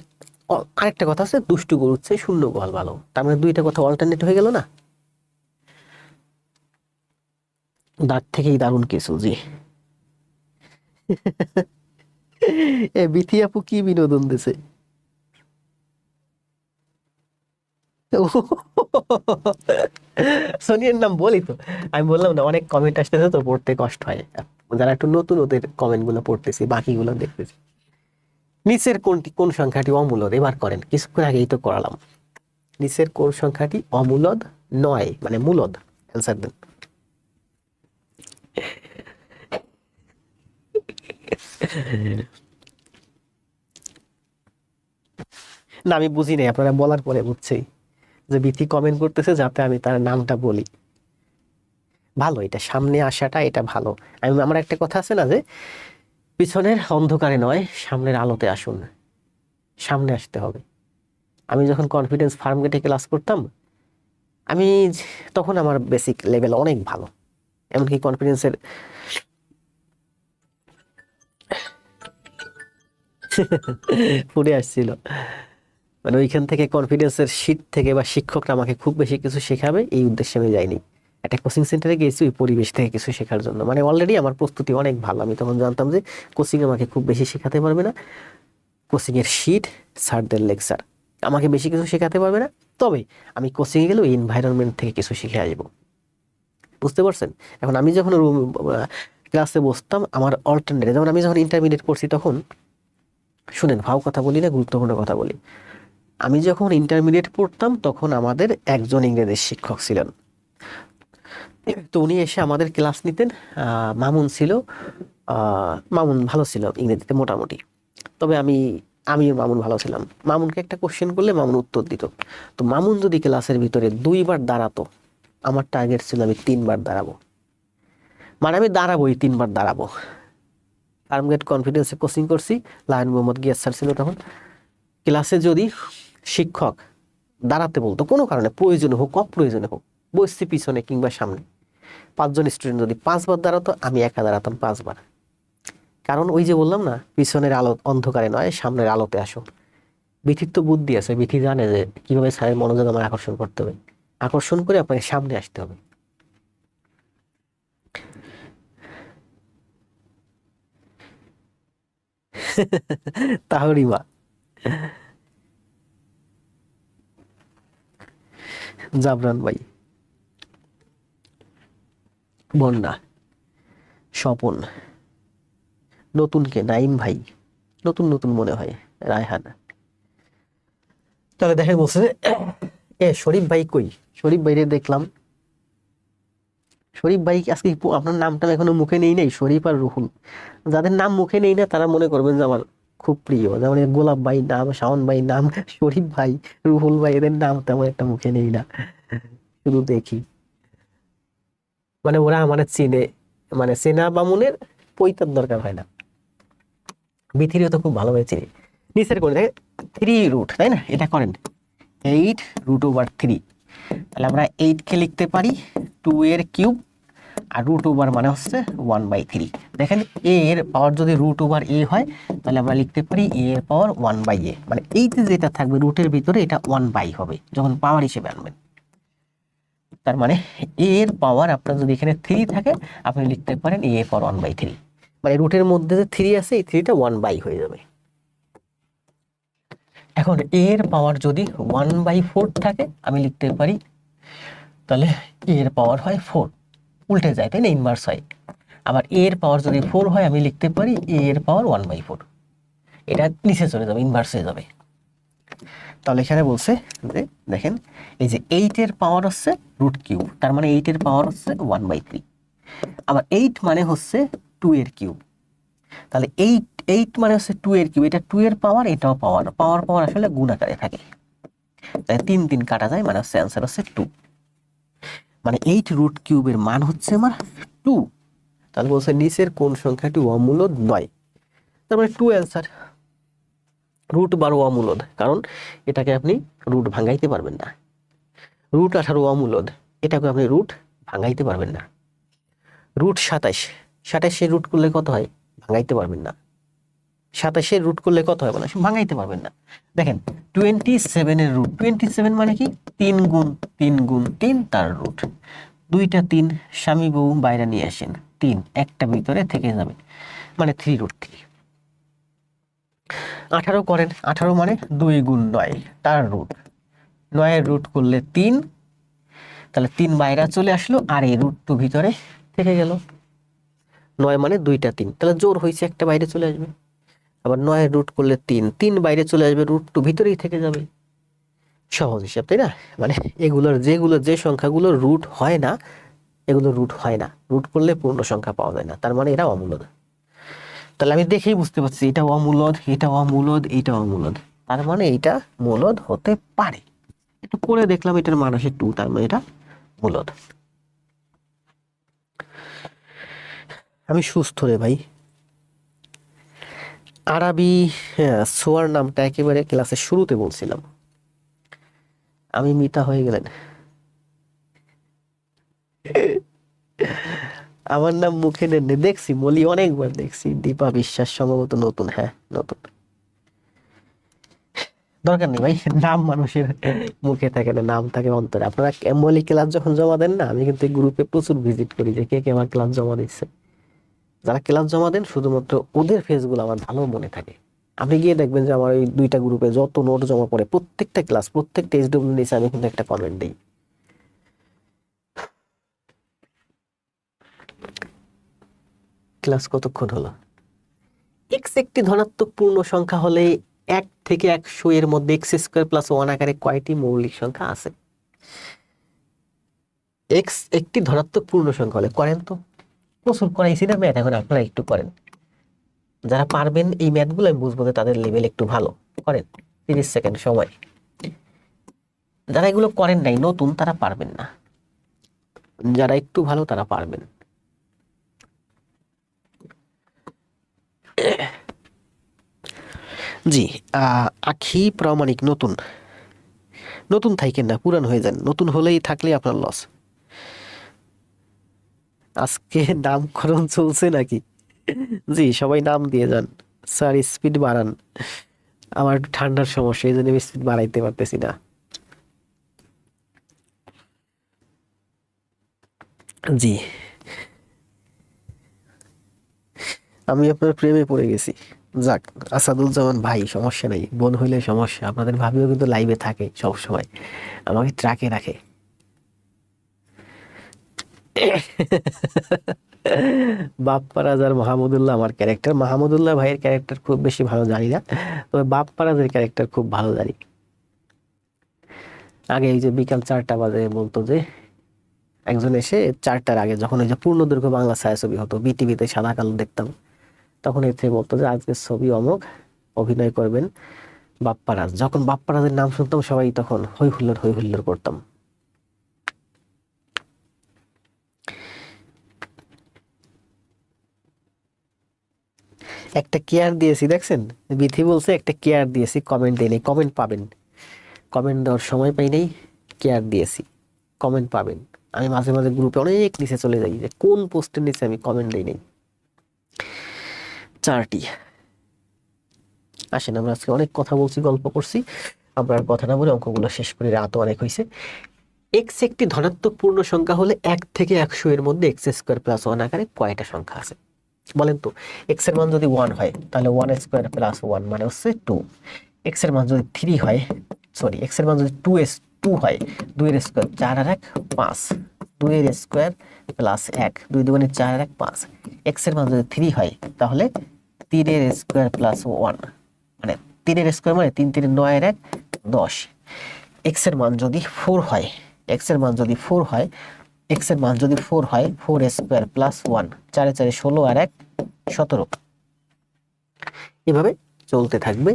আরেকটা কথা আছে, দুষ্টু গরুর চেয়ে শূন্য গোয়াল ভালো। তার মানে দুইটা কথা অল্টারনেট হয়ে গেল না? দাঁত থেকেই দারুণ কিছু। জি। এ বিথি আপু কি বিনোদন দিছে! সোনিয়ার নাম বলি তো, আমি বললাম না, অনেক কমেন্ট আসতেছে তো, পড়তে কষ্ট হয়। যারা একটু নতুন, ওদের কমেন্ট গুলো পড়তেছি, বাকিগুলো দেখতেছি। নিচের কোন সংখ্যাটি অমূলদ, এবার করেন, কিছুক্ষণ আগেই তো করালাম। নিচের কোন সংখ্যাটি অমূলদ নয়, মানে মূলদ? অ্যান্সার দেন। না, আমি বুঝি নাই, আপনারা বলার পরে বুঝছি যে বিথি কমেন্ট করতেছে যাতে আমি তার নামটা বলি। ভালো, এটা সামনে আসাটা, এটা ভালো। আমার একটা কথা আছে না, যে পিছনের অন্ধকারে নয়, সামনের আলোতে আসুন। সামনে আসতে হবে। আমি যখন কনফিডেন্স ফার্ম গেটে ক্লাস করতাম, আমি তখন আমার বেসিক লেভেল অনেক ভালো। এমনকি কনফিডেন্সের পড়ে আসছিল। মানে ওইখান থেকে কনফিডেন্সের শীট থেকে বা শিক্ষকরা আমাকে খুব বেশি কিছু শেখাবে এই উদ্দেশ্যে আমি যাইনি। একটা কোচিং সেন্টারে গেছি ওই পরিবেশ থেকে কিছু শেখার জন্য। মানে অলরেডি আমার প্রস্তুতি অনেক ভালো। আমি তখন জানতাম যে কোচিং আমাকে খুব বেশি শেখাতে পারবে না। কোচিং এর শীট, স্যারদের লেকচার আমাকে বেশি কিছু শেখাতে পারবে না। তবে আমি কোচিং এ গেলে ওই এনভায়রনমেন্ট থেকে কিছু শিখে আসবো। বুঝতে পারছেন? এখন আমি যখন ক্লাসে বসতাম, আমার অল্টারনেট, যেমন আমি যখন ইন্টারমিডিয়েট পড়ছি তখন, শুনেন, ভাও কথা বলি না, গুরুত্বপূর্ণ কথা বলি। আমি যখন ইন্টারমিডিয়েট পড়তাম তখন আমাদের একজন ইংরেজি শিক্ষক ছিলেন। তো উনি এসে আমাদের ক্লাস নিতেন। মামুন ছিল। মামুন ভালো ছিল ইংরেজিতে মোটামুটি। তবে আমি মামুন ভালো ছিলাম। মামুনকে একটা কোশ্চেন করলে মামুন উত্তর দিত। তো মামুন যদি ক্লাসের ভিতরে 2বার দাঁড়াতো, আমার টার্গেট ছিল আমি 3বার দাঁড়াবো। মানে আমি দাঁড়াবোই, 3বার দাঁড়াবো। ফার্মগেট কনফিডেন্সে কোচিং করছি। লায়ন মোহাম্মদ গিয়াস স্যার ছিল তখন। ক্লাসে যদি শিক্ষক দাঁড়াতে বলতো কোনো কারণে, প্রয়োজনে হোক অপ্রয়োজনে হোক, বসছি পিছনে কিংবা সামনে, 5জন স্টুডেন্ট যদি 5বার দাঁড়াতো, আমি একা দাঁড়াতাম 5বার। কারণ ওই যে বললাম না, পিছনের আলো অন্ধকারে নয়, সামনের আলোতে আসো। বিথির তো বুদ্ধি আছে, বিথি জানে যে কিভাবে স্যারের মনোযোগ আমার আকর্ষণ করতে হবে। আকর্ষণ করে আপনাকে সামনে আসতে হবে। তাহরিমা, জাবরান ভাই, বন্যা, স্বপন, নতুন কে? নাইম ভাই, নতুন নতুন মনে হয়। রায়হান। তাহলে দেখে বলছে এ শরীফ ভাই কই? শরীফ ভাইরে দেখলাম। শরীফ ভাই আজকে আপনার নামটা এখনো মুখে নেই নাই। শরীফ আর রুহুল, যাদের নাম মুখে নেই না তারা মনে করবেন যে আমার খুব প্রিয়। যেমন গোলাপ ভাই নাম, শাওন ভাই নাম, শরীফ ভাই, রুহুল ভাই, এদের নাম তেমন একটা মুখে নেই না, শুধু দেখি। মানে ওরা আমার চিনে, মানে চেনা বামুনের পৈতার দরকার হয় না। বিথিরিও তো খুব ভালোভাবে চিনি। নিচের করে দেখে 3 রুট, তাই না? এটা করেন 8√3। তাহলে আমরা 8 কে লিখতে পারি 2 এর কিউব, আর √, মানে হচ্ছে 1/3। দেখেন এ এর পাওয়ার যদি √a হয় তাহলে আমরা লিখতে পারি a এর পাওয়ার 1/a, মানে এইতে যেটা থাকবে রুটের ভিতরে এটা 1/, হবে যখন পাওয়ার হিসেবে আনবেন। তার মানে a এর পাওয়ার আপনার যদি এখানে 3 থাকে আপনি লিখতে পারেন a এর পাওয়ার 1/3, মানে রুটের মধ্যে যে 3 আছে এই 3টা 1/, হয়ে যাবে। এখন a এর পাওয়ার যদি 1/4 থাকে আমি লিখতে পারি, তাহলে a এর পাওয়ার হয় 4, উল্টে যায়, তাই না? ইনভার্স হয়। আবার a এর পাওয়ার যদি 4 হয় আমি লিখতে পারি a এর পাওয়ার 1/4, এটা নিচে চলে যাবে, ইনভার্স হয়ে যাবে। তাহলে এখানে বলছে যে দেখেন এই যে 8 এর পাওয়ার হচ্ছে √3, তার মানে 8 এর পাওয়ার হচ্ছে 1/3। আবার 8 মানে হচ্ছে 2 এর কিউব, তাহলে 8 মানে হচ্ছে 2 এর কিউব, এটা 2 এর পাওয়ার, এটাও পাওয়ার, পাওয়ার পাওয়ার আসলে গুণ আকারে থাকে, তাই 3 কাটা যায়, মানে হচ্ছে অ্যান্সার হচ্ছে 2। মানে 8√3 এর মান হচ্ছে আমার 2। তাহলে বলছে নিচের কোন সংখ্যাটি অমূলদ নয়? তার মানে 2 অ্যান্সার। রুট 12 অমূলদ, কারণ এটাকে আপনি রুট ভাঙাইতে পারবেন না। √18 অমূলদ, এটাকে আপনি রুট ভাঙাইতে পারবেন না। √27, 27 রুট করলে কত হয়? ভাঙাইতে পারবেন না। 27 রুট করলে কত হয় বলে ভাঙাইতে পারবেন না। দেখেন 27 এর রুট, 27 মানে কি? 3 গুণ 3 গুণ 3 তার রুট। 2টা 3, স্বামী বউ বাইরে নিয়ে আসেন, 3 একটা ভিতরে থেকে যাবে, মানে 3√3। 18 করেন, 18 মানে 2 গুণ 9 তার রুট, 9 এর রুট করলে 3, তাহলে 3 বাইরে চলে আসলো, আর এই রুট তো ভিতরে থেকে গেল। 9 মানে 2টা 3, তাহলে জোর হয়েছে একটা বাইরে চলে আসবে। আবার 9 এর রুট করলে 3, 3 বাইরে চলে আসবে, রুট তো ভিতরেই থেকে যাবে। সহজ হিসাব, তাই না? মানে এগুলোর যে সংখ্যাগুলোর রুট হয় না, এগুলো রুট হয় না, রুট করলে পূর্ণ সংখ্যা পাওয়া যায় না, তার মানে এরা অমূলদ। তাহলে আমি দেখেই বুঝতে পারছি এটা অমূলদ, এটা অমূলদ, এটা অমূলদ, তার মানে এটা মূলদ হতে পারে। একটু করে দেখলাম এটার মান আসে 2, তার মানে এটা মূলদ। আমি সুস্থ রে ভাই। আরবি, হ্যাঁ, সোয়ার নামটা একেবারে ক্লাসের শুরুতে বলছিলাম, আমি মিতা হয়ে গেলেন। আমার নাম মুখে নেন, দেখছি মলি অনেকবার দেখছি। দীপা বিশ্বাস সম্ভবত নতুন, হ্যাঁ নতুন। দরকার নেই ভাই, নাম মানুষের মুখে থাকে না, নাম থাকে অন্তরে। আপনারা মলি ক্লাস যখন জমা দেন না, আমি কিন্তু গ্রুপে প্রচুর ভিজিট করি যে কে কে আমার ক্লাস জমা দিচ্ছে। যারা ক্লাস জমা দেন শুধুমাত্র ওদের ফেসগুলো আমার ভালো মনে থাকে। আপনি গিয়ে দেখবেন যে আমার এই 2টা গ্রুপে যত নোট জমা পড়ে, প্রত্যেকটা ক্লাস, প্রত্যেকটা এসডব্লিউ নিচে আমি কিন্তু একটা কমেন্ট দিই। ক্লাস কতক্ষণ হলো? এক্স একটি ধনাত্মক পূর্ণ সংখ্যা হলে 1 থেকে 100 এর মধ্যে x² + 1 আকারে কয়টি মৌলিক সংখ্যা আছে? এক্স একটি ধনাত্মক পূর্ণ সংখ্যা হলে, করেন তো, প্রচুর করাইছি না ম্যাথ, এখন আপনারা একটু করেন। যারা পারবেন এই ম্যাথগুলো, আমি বুঝবো যে তাদের লেভেল একটু ভালো। করেন, 30 সেকেন্ড সময়। যারা এগুলো করেন নাই, নতুন, তারা পারবেন না। যারা একটু ভালো তারা পারবেন। জি, আখি প্রামাণিক নতুন, নতুন থাকেন না, পুরান হয়ে যান। নতুন হলেই থাকলে আপনার লস। আজকে নামকরণ চলছে নাকি? জি, সবাই নাম দিয়ে যান। স্যার স্পিড বাড়ান, আমার একটু ঠান্ডার সমস্যা, এই জন্য আমি স্পিড বাড়াইতে পারতেছি না। জি, আমি আপনার প্রেমে পড়ে গেছি। যাক, আসাদুজ্জামান ভাই, সমস্যা নেই, বোন হইলে সমস্যা। আপনাদের ভাবিও কিন্তু লাইভে থাকে সব সময়, আমাকে ট্রাকে রাখে। বাপ্পারাজ আর মাহমুদুল্লাহ আমার ক্যারেক্টার। মাহমুদুল্লাহ ভাইয়ের ক্যারেক্টার খুব বেশি ভালো জানি না, তবে বাপ্পারাজের ক্যারেক্টার খুব ভালো জানি। আগে এই যে বিকাল 4টা বাজে বলতো যে একজন এসে 4টার আগে, যখন ওই যে পূর্ণদৈর্ঘ্য বাংলা ছায়াছবি হতো বিটিভিতে সাদা কালো দেখতাম, তখন এতে বলতো যে আজকের ছবি অমুক, অভিনয় করবেন বাপ্পারাজ। যখন বাপ্পারাজের নাম শুনতাম সবাই তখন হই হুল্লোড় করতাম। একটা কেয়ার দিয়েছি দেখছেন, বিথি বলছে একটা কেয়ার দিয়েছি, কমেন্ট দেয়নি। কমেন্ট পাবেন, কমেন্ট দেওয়ার সময় পাই নাই, কেয়ার দিয়েছি, কমেন্ট পাবেন। আমি মাঝে মাঝে গ্রুপে অনেক নিচে চলে যাই যে কোন পোস্টের নিচে আমি কমেন্ট দিই নাই। 4টি। আসেন, আমরা আজকে অনেক কথা বলছি, গল্প করছি, আমরা আর কথা না বলে অঙ্কগুলো শেষ করি, রাতও অনেক হয়েছে। এক্স একটি ধনাত্মক পূর্ণ সংখ্যা হলে 1 থেকে 100 এর মধ্যে এক্স স্কোয়ার প্লাস 1 আকারে কয়টা সংখ্যা আছে? বলেন তো। এক্স এর মান যদি 1 হয় তাহলে 1 স্কোয়ার প্লাস 1 মানে হচ্ছে 2। এক্স এর মান যদি 3 হয়, সরি, এক্স এর মান যদি 2 হয়, 2 এর স্কোয়ার 4 আর 1 5, 2 এর স্কোয়ার প্লাস 1, 2 দুগুণে 4 আর 1 5। এক্স এর মান যদি 3 হয় তাহলে 3 এর স্কোয়ার প্লাস 1 মানে 3 এর স্কোয়ার মানে 3 3 9 আর 1 10। এক্স এর মান যদি 4 হয়, এক্স এর মান যদি 4 হয়, এক্স এর মান যদি 4 হয়, 4 স্কোয়ার প্লাস 1, 4 4 16 আর 1 17। এভাবে চলতে থাকবে।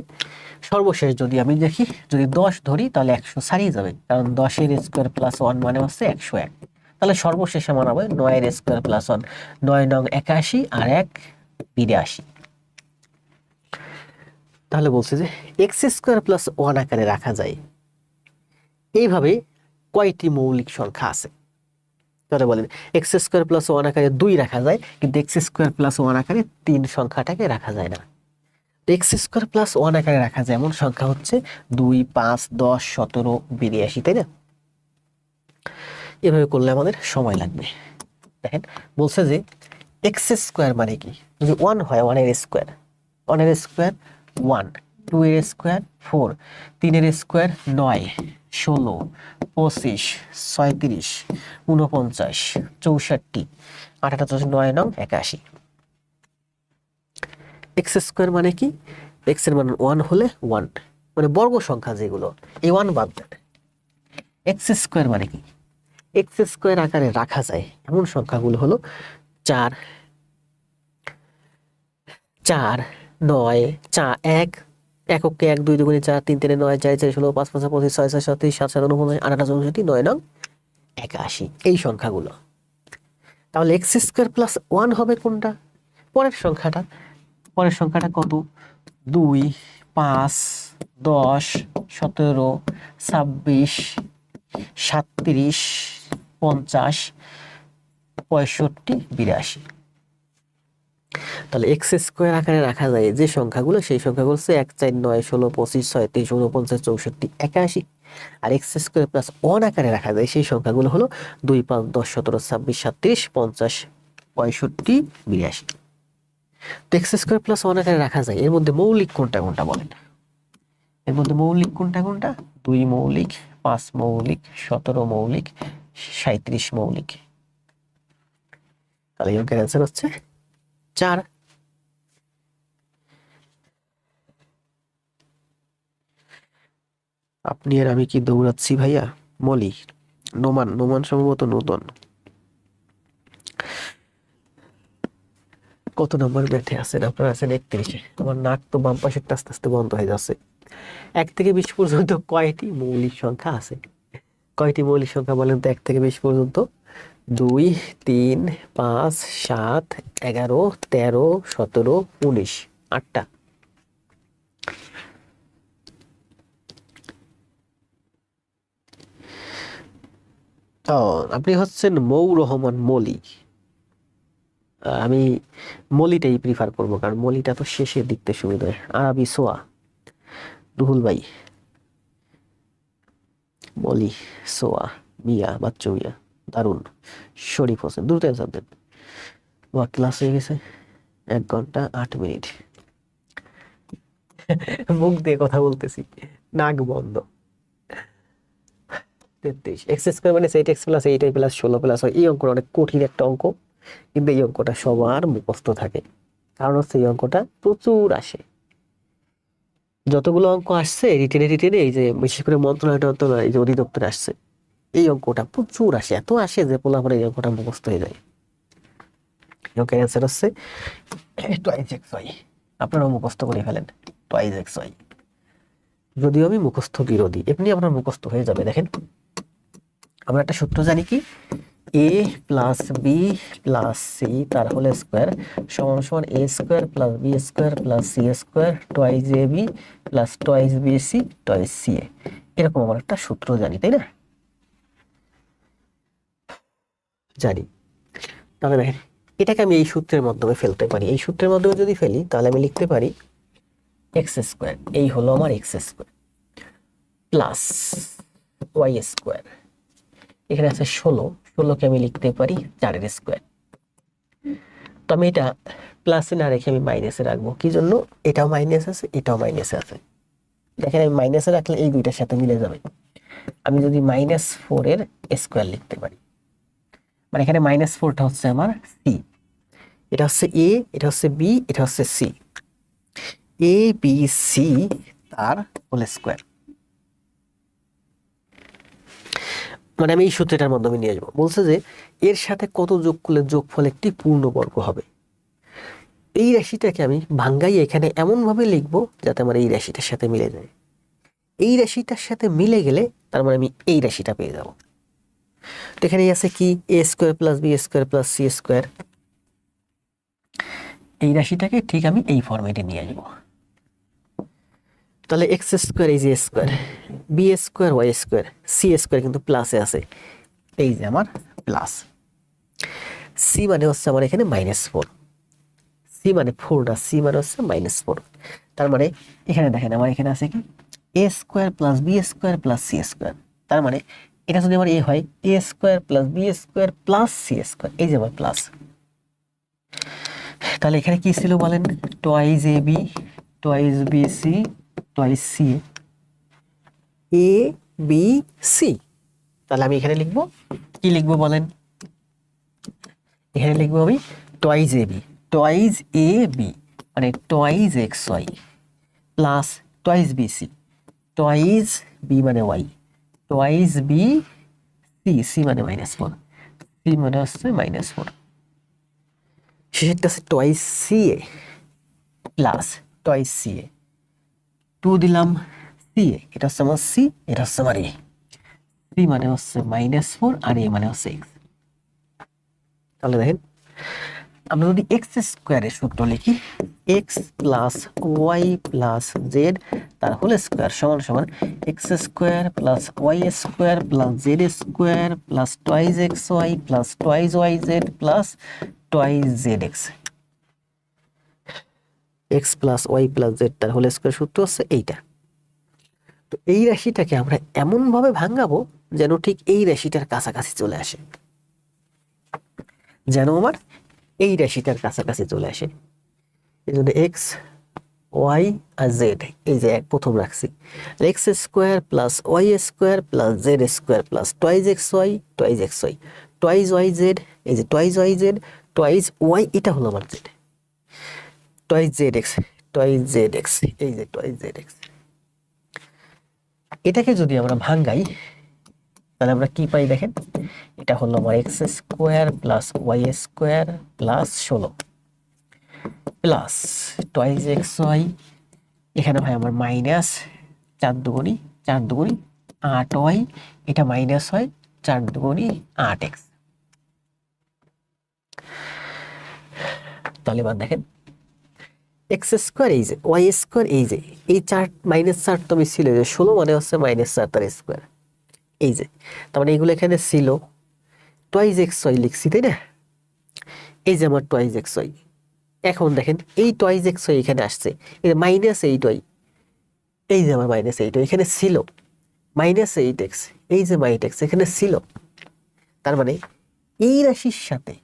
সর্বশেষ যদি আমি দেখি, যদি 10 ধরি তাহলে 100 ছাড়িয়ে যাবে, কারণ 10 এর স্কোয়ার প্লাস 1 মানে হচ্ছে 101। তাহলে সর্বশেষ আমার হবে 9 এর স্কোয়ার প্লাস 1, 9 নং 81 আর 1 82। তাহলে বলছে যে এক্স স্কোয়ার প্লাস 1 আকারে রাখা যায়। এইভাবে কয়টি মৌলিক সংখ্যা আছে? তাহলে বলেন, এক্স স্কোয়ার প্লাস 1 আকারে 2 রাখা যায়, কিন্তু এক্স স্কোয়ার প্লাস 1 আকারে 3 সংখ্যাটাকে রাখা যায় না। এক্স স্কোয়ার প্লাস 1 আকারে রাখা যায় এমন সংখ্যা হচ্ছে 2, 5, 10, 17, 82, তাই না? এভাবে করলে আমাদের সময় লাগবে। দেখেন, বলছে যে এক্স স্কোয়ার মানে কি, যদি 1 হয় 1 এর স্কোয়ার, 1 এর স্কোয়ার 1, 2 এর স্কোয়ার 4, 3 এর স্কোয়ার 9, 16, 25, 36, 49, 64, 88, 9 নং 81। এক্স স্কোয়ার মানে কি, এক্স এর মান 1 হলে 1 মানে বর্গ সংখ্যা যেগুলো, এই 1 বাদ দেন। এক্স স্কোয়ার মানে কি, এক্স স্কোয়ার আকারে রাখা যায় এমন সংখ্যাগুলো হলো 4, 4, 9, 4, 1, এককে 1, 2 দুগুণে 4, 3 3 9, 4 4 16, 5 5 25, 6 6 37, 7 7 49, 58 64, 9 নং 81, এই সংখ্যাগুলো। তাহলে এক্স স্কোয়ার প্লাস 1 হবে কোনটা? পরের সংখ্যাটা। পরের সংখ্যাটা কত? 2, 5, 10, 17, 26, 37, 50, 65, 82। তাহলে এক্স স্কোয়ার আকারে রাখা যায় যে সংখ্যাগুলো, সেই সংখ্যাগুলো হচ্ছে 1, 4, 9, 16, 25, 36, 49, 64, 81। আর এক্স স্কোয়ার প্লাস 1 আকারে রাখা যায় সেই সংখ্যাগুলো হলো 2, 5, 10, 17, 26, 37, 50, 65, 82। তো এক্স স্কোয়ার প্লাস 1 আকারে রাখা যায়, এর মধ্যে মৌলিক কোনটা কোনটা বলেন? এর মধ্যে মৌলিক কোনটা কোনটা? 2 মৌলিক, 5 মৌলিক, 17 মৌলিক, 37 মৌলিক। তাহলে এই অঙ্কের অ্যান্সার হচ্ছে 4। আপনি আর আমি কি দৌড়াচ্ছি ভাইয়া? মলি, নোমান, নোমান সম্ভবত নূতন। কত নম্বর ব্যাথে আছেন? আপনারা আছেন 31-এ। আমার নাক তো বাম পাশেরটা আস্তে আস্তে বন্ধ হয়ে যাচ্ছে। 1 থেকে 20 পর্যন্ত কয়টি মৌলিক সংখ্যা আছে? কয়টি মৌলিক সংখ্যা বলেন তো 1 থেকে 20 পর্যন্ত? 2, 3, 5, 7, 11, 13, 17, 19, 8টা। আপনি হচ্ছেন মৌ রহমান মলি। আমি মলিটাই প্রিফার করব, কারণ মলিটা তো শেষের দিকতে সুবিধা হয়। আরবি সোয়া, রুহুল ভাই, মলি, সোয়া, মিয়া, বাচ্চু মিয়া, দারুন, শরীফ হোসেন, দ্রুত অ্যান্সার দেন। ক্লাস হয়ে গেছে 1 ঘন্টা 8 মিনিট। মুখ দিয়ে কথা বলতেছি, নাক বন্ধ। 33, এক্স স্কোয়ার মানে 8x plus 8y plus 16 plus হয়। এই অঙ্কটা অনেক কঠিন একটা অঙ্ক, কিন্তু এই অঙ্কটা সবার মুখস্থ থাকে, কারণ হচ্ছে এই অঙ্কটা প্রচুর আসে। যতগুলো অঙ্ক আসছে রিটেনে রিটেনে, এই যে বিশেষ করে মন্ত্রণালয় এই যে অধিদপ্তরে আসছে, এই অঙ্কটা প্রচুর আসে, এত আসে যে পোলাপরে এই অঙ্কটা মুখস্থ হয়ে যায়। অঙ্কের অ্যান্সার হচ্ছে টুয়াইজ এক্স ওয়াই। আপনারাও মুখস্থ করে ফেলেন টুয়াইজ এক্স ওয়াই। যদিও আমি মুখস্থ বিরোধী, এমনি আপনার মুখস্থ হয়ে যাবে। দেখেন আমরা একটা সূত্র জানি কি, A plus B plus C তার হোল স্কোয়ার সমান সমান A square plus B square plus C square twice A B plus twice B C twice C A. এরকম আমরা একটা সূত্র জানি, তাই না? জানি। তাহলে দেখেন এটাকে আমি এই সূত্রের মাধ্যমে ফেলতে পারি। এই সূত্রের মাধ্যমে যদি ফেলি তাহলে আমি লিখতে পারি এক্স স্কোয়ার, এই হলো আমার X square, plus Y square, এখানে আছে 16, 16কে আমি লিখতে পারি 4 স্কোয়ার। তো আমি এটা প্লাসে না রেখে আমি মাইনাসে রাখবো। কি জন্য? এটাও মাইনাস আছে, এটাও মাইনাসে আছে। দেখেন আমি মাইনাসে রাখলে এই দুইটার সাথে মিলে যাবে। আমি যদি -4 এর স্কোয়ার লিখতে পারি, মানে এখানে -4টা হচ্ছে আমার সি, এটা হচ্ছে এ, এটা হচ্ছে বি, এটা হচ্ছে সি, এ বি সি তার হোল স্কোয়ার। মানে আমি এই সূত্রটার মাধ্যমে নিয়ে আসবো। বলছে যে এর সাথে কত যোগ করলে যোগফল একটি পূর্ণবর্গ হবে। এই রাশিটাকে আমি ভাঙ্গাই এখানে এমন ভাবে লিখবো যাতে আমার এই রাশিটার সাথে মিলে যায়। এই রাশিটার সাথে মিলে গেলে তার মানে আমি এই রাশিটা পেয়ে যাব। তো এখানে আছে কি, A square plus B square plus C square. এই রাশিটাকে ঠিক আমি এই ফরম্যাটে নিয়ে আসবো। তাহলে এক্স স্কোয়ার এই যে square, B square Y square, C square কিন্তু প্লাসে আছে, এই যে আমার প্লাস। সি মানে হচ্ছে আমার এখানে -4, সি মানে 4 না, সি মানে হচ্ছে -4। তার মানে এখানে দেখেন আমার এখানে আছে কি, A square plus B square plus C square. তার মানে এটা যদি আমার এ হয়, A square plus B square plus C square, এই যে আমার প্লাস। তাহলে এখানে কি ছিল বলেন? Twice A B, twice B C, twice C A B C. তাহলে আমি এখানে লিখবো কি, লিখবো বলেন? এখানে লিখবো আমি twice A B, twice A B মানে twice X Y plus twice B C, twice B মানে Y, twice B C, C মানে -4, সি মানে হচ্ছে -4, শেষেরটা আছে twice C A plus twice C A, 2 দিলাম সি এ, এটা হচ্ছে আমার সি, এটা হচ্ছে আমার এ, সি মানে হচ্ছে -4 আর এ মানে হচ্ছে এক্স। তাহলে দেখেন আমরা যদি এক্স স্কোয়ারের সূত্র লিখি, X plus Y plus Z তার হোল স্কোয়ার সমান সমান X square plus Y square plus Z square plus twice X Y plus twice Y Z plus twice Z X. X plus Y plus Z তার whole square সূত্র হচ্ছে এইটা। তো এই রাশিটাকে আমরা এমন ভাবে ভাঙাবো যেন ঠিক এই রাশিটার কাছাকাছি চলে আসে, যেন আমার এই রাশিটার কাছাকাছি চলে আসে। এই জন্য এক্স ওয়াই আর জেড এই যে প্রথম রাখছি, X square plus Y square plus Z square plus twice X Y, twice X Y, twice Y Z, এই যে twice Y Z, twice Y, এটা হলো আমার Z, twice Z X, twice Z X, এই যে টুয়াইজ জেড এক্স। এটাকে যদি আমরা ভাঙ্গাই তাহলে আমরা কি পাই দেখেন, এটা হলো আমার X square plus Y square plus 16 plus twice X Y, এখানে ভাই আমার মাইনাস 4 দুগুণি 4 দুগুণি 8 ওয়াই, এটা মাইনাস হয় 4 দুগুণি 8 এক্স। তাহলে এবার দেখেন এক্স স্কোয়ার এই যে ওয়াই স্কোয়ার এই যে এই 4 -4 তো আমি ছিল যে 16 মানে হচ্ছে -4 তার স্কোয়ার, এই যে তার মানে এগুলো এখানে ছিল, টুয়াইজ এক্স ওয়াই লিখছি তাই না, এই যে আমার টুয়াইজ এক্স ওয়াই। এখন দেখেন এই টুয়াইজ এক্স ওয়াই এখানে আসছে, এই -8 ওয়াই, এই যে আমার -8 ওয়াই এখানে ছিল, -8 এক্স, এই যে -x এখানে ছিল। তার মানে এই রাশির সাথে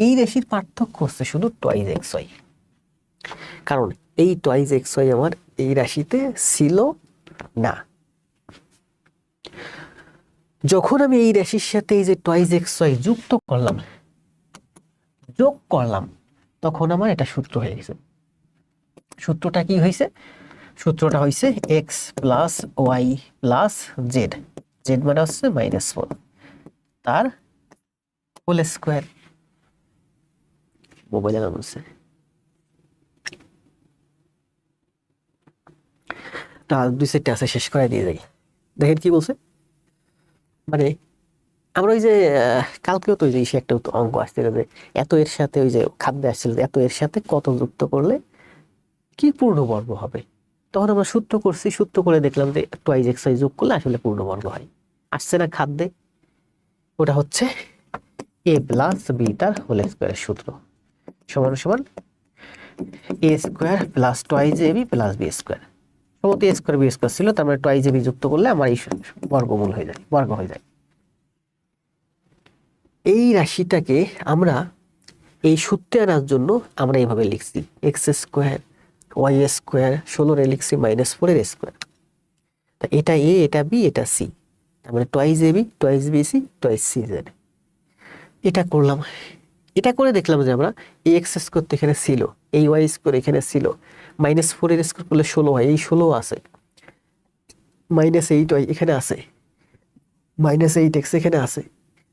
এই রাশির পার্থক্য হচ্ছে শুধু টুয়াইজ এক্স ওয়াই, কারণ এই টুয়াইজ এক্স ওয়াই আমার এই রাশিতে ছিল না। যখন আমি এই রাশির সাথে এই যে টুয়াইজ এক্স ওয়াই যুক্ত করলাম, যোগ করলাম, তখন আমার এটা সূত্র হয়ে গেছে। সূত্রটা কি হয়েছে? সূত্রটা হয়েছে X plus Y plus Z, Z মানে হচ্ছে -4, তার হোল স্কোয়ার। মোবাইলে না বলছে, তা 2 সেটটা আছে, শেষ করে দিয়ে যাই। দেখেন কি বলছে, মানে আমরা ওই যে কালকেও তো ওই যে একটা অঙ্ক আসছিল যে এত এর সাথে, ওই যে খাদ্য আসছিল এত এর সাথে কত যুক্ত করলে কি পূর্ণবর্গ হবে। তখন আমরা সূত্র করছি, সূত্র করে দেখলাম যে টুয়াইজ এক্স ওয়াই যোগ করলে আসলে পূর্ণবর্গ হয়। আসছে না খাদ্যে, ওটা হচ্ছে এ প্লাস বি তার হোল স্কোয়ারের সূত্র সমান সমান A square plus twice A B plus B square. সমস্ত এ স্কোয়ার বি স্কোয়ার ছিল, তার মানে টুয়াইজ এ বি যুক্ত করলে আমার এই বর্গমূল হয়ে যায়, বর্গ হয়ে যায়। এই রাশিটাকে আমরা এই সূত্রে আনার জন্য আমরা এইভাবে লিখছি এক্স স্কোয়ার ওয়াই স্কোয়ার 16 লিখছি -4 স্কোয়ার। তা এটা এ, এটা বি, এটা সি, তার মানে twice A B twice B C twice C Z. এটা করলাম, এটা করে দেখলাম যে আমরা এই এক্স স্কোয়ার তো এখানে ছিল, এই ওয়াই স্কোয়ার এখানে ছিল, -4 স্কোয়ার করলে 16 হয়, এই 16 আছে, -8 ওয়াই এখানে আছে, -8 এক্স এখানে আছে।